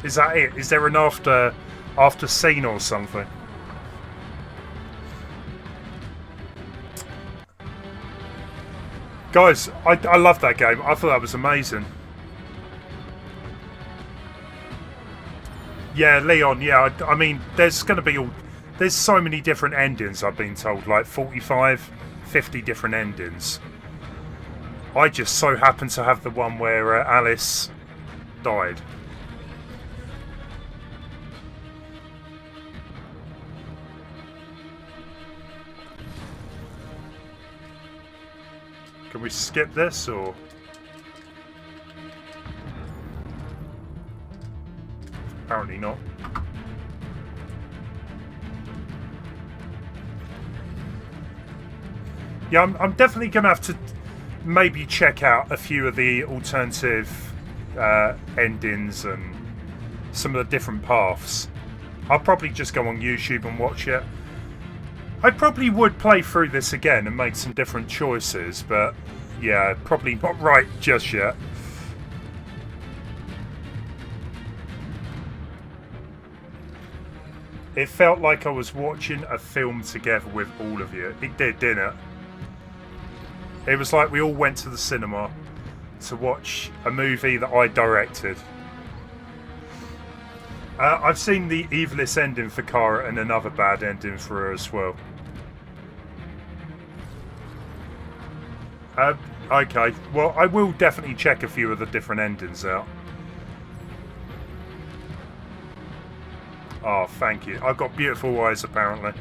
Is that it? Is there an after scene or something? Guys, I love that game. I thought that was amazing. Yeah, Leon, yeah. I mean, there's going to be there's so many different endings, I've been told. Like 45, 50 different endings. I just so happen to have the one where Alice died. Can we skip this or? Apparently not. Yeah, I'm definitely going to have to maybe check out a few of the alternative endings and some of the different paths. I'll probably just go on YouTube and watch it. I probably would play through this again and make some different choices, but yeah, probably not right just yet. It felt like I was watching a film together with all of you. It did, didn't it? It was like we all went to the cinema to watch a movie that I directed. I've seen the evilest ending for Kara and another bad ending for her as well. Okay, well, I will definitely check a few of the different endings out. Oh, thank you. I've got beautiful eyes, apparently.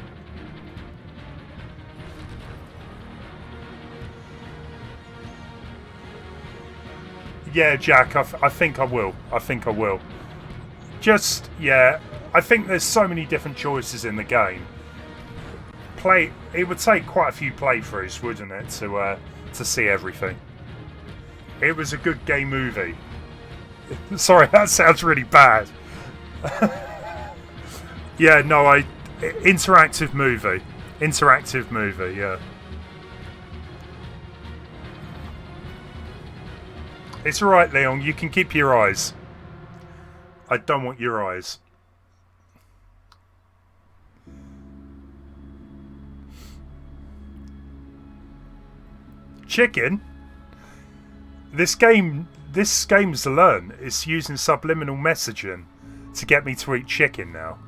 Yeah, Jack, I think I will. I think I will. Just, yeah, I think there's so many different choices in the game. It would take quite a few playthroughs, wouldn't it, to see everything. It was a good game movie. Sorry, that sounds really bad. Yeah, no, interactive movie. Interactive movie, yeah. It's alright, Leon, you can keep your eyes. I don't want your eyes. Chicken? This game's learned. It's using subliminal messaging to get me to eat chicken now.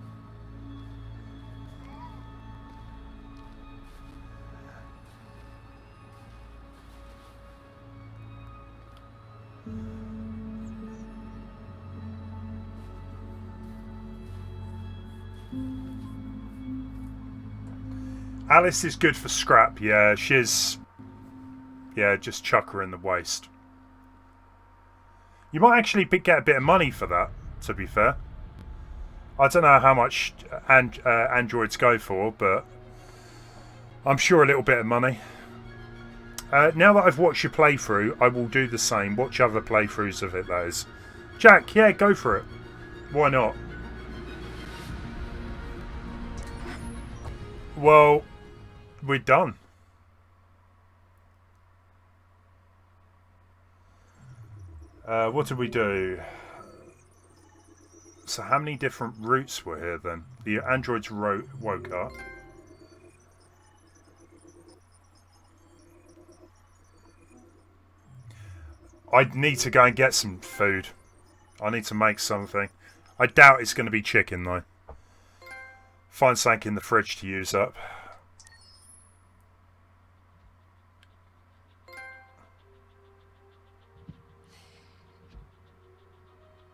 Alice is good for scrap, yeah, she's... Yeah, just chuck her in the waste. You might actually get a bit of money for that, to be fair. I don't know how much androids go for, but I'm sure a little bit of money. Now that I've watched your playthrough, I will do the same. Watch other playthroughs of it, that is. Jack, yeah, go for it. Why not? Well, we're done. What did we do? So how many different routes were here then? The androids woke up. I need to go and get some food. I need to make something. I doubt it's going to be chicken though. Find something in the fridge to use up.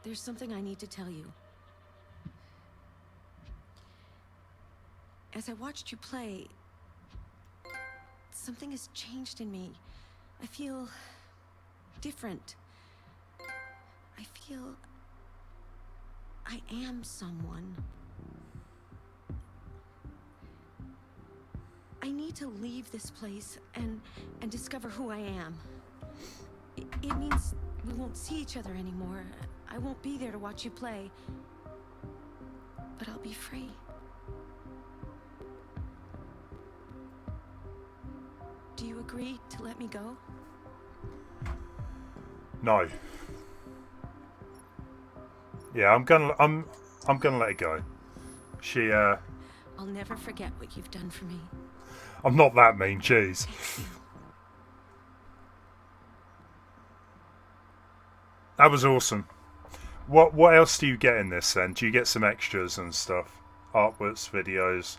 There's something I need to tell you. As I watched you play, something has changed in me. I feel different. I feel I am someone. I need to leave this place and discover who I am. It means we won't see each other anymore. I won't be there to watch you play. But I'll be free. Do you agree to let me go? No. Yeah, I'm gonna let it go. She I'll never forget what you've done for me. I'm not that mean, jeez. That was awesome. What else do you get in this then? Do you get some extras and stuff? Artworks, videos.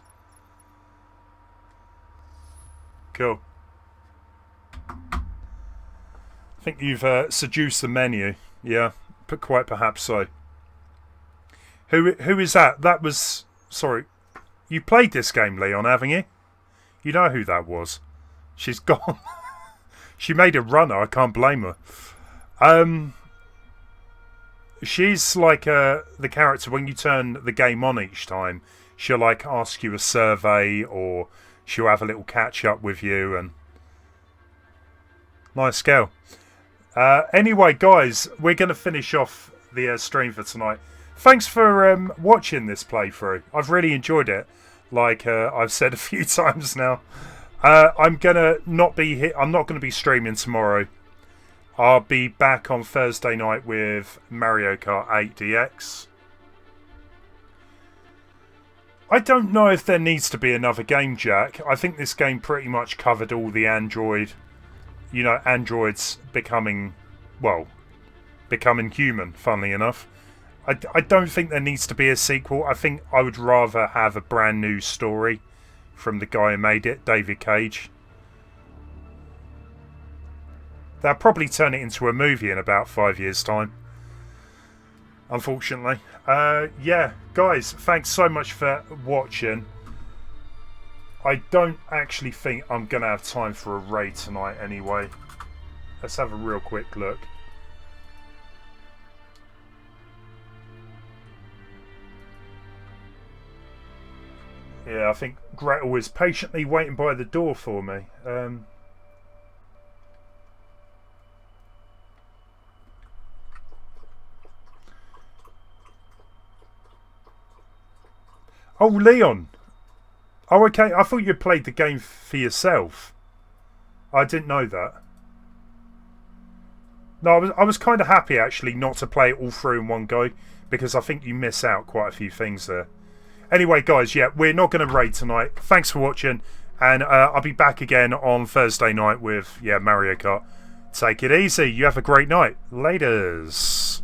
Cool. I think you've seduced the menu. Yeah, but quite perhaps so. Who is that? That was... Sorry. You played this game, Leon, haven't you? You know who that was. She's gone. She made a runner. I can't blame her. She's like the character when you turn the game on each time. She'll like ask you a survey or she'll have a little catch up with you and nice girl. Anyway, guys, we're going to finish off the stream for tonight. Thanks for watching this playthrough. I've really enjoyed it. Like I've said a few times now. I'm not going to be streaming tomorrow. I'll be back on Thursday night with Mario Kart 8 DX. I don't know if there needs to be another game, Jack. I think this game pretty much covered all the androids becoming human, funnily enough. I don't think there needs to be a sequel. I think I would rather have a brand new story from the guy who made it, David Cage. They'll probably turn it into a movie in about 5 years' time, unfortunately. Yeah, guys, thanks so much for watching. I don't actually think I'm going to have time for a raid tonight anyway. Let's have a real quick look. Yeah, I think Gretel is patiently waiting by the door for me. Oh, Leon. Oh, okay. I thought you played the game for yourself. I didn't know that. No, I was kind of happy actually not to play it all through in one go, because I think you miss out quite a few things there. Anyway, guys, yeah, we're not going to raid tonight. Thanks for watching, and I'll be back again on Thursday night with, yeah, Mario Kart. Take it easy. You have a great night. Laters.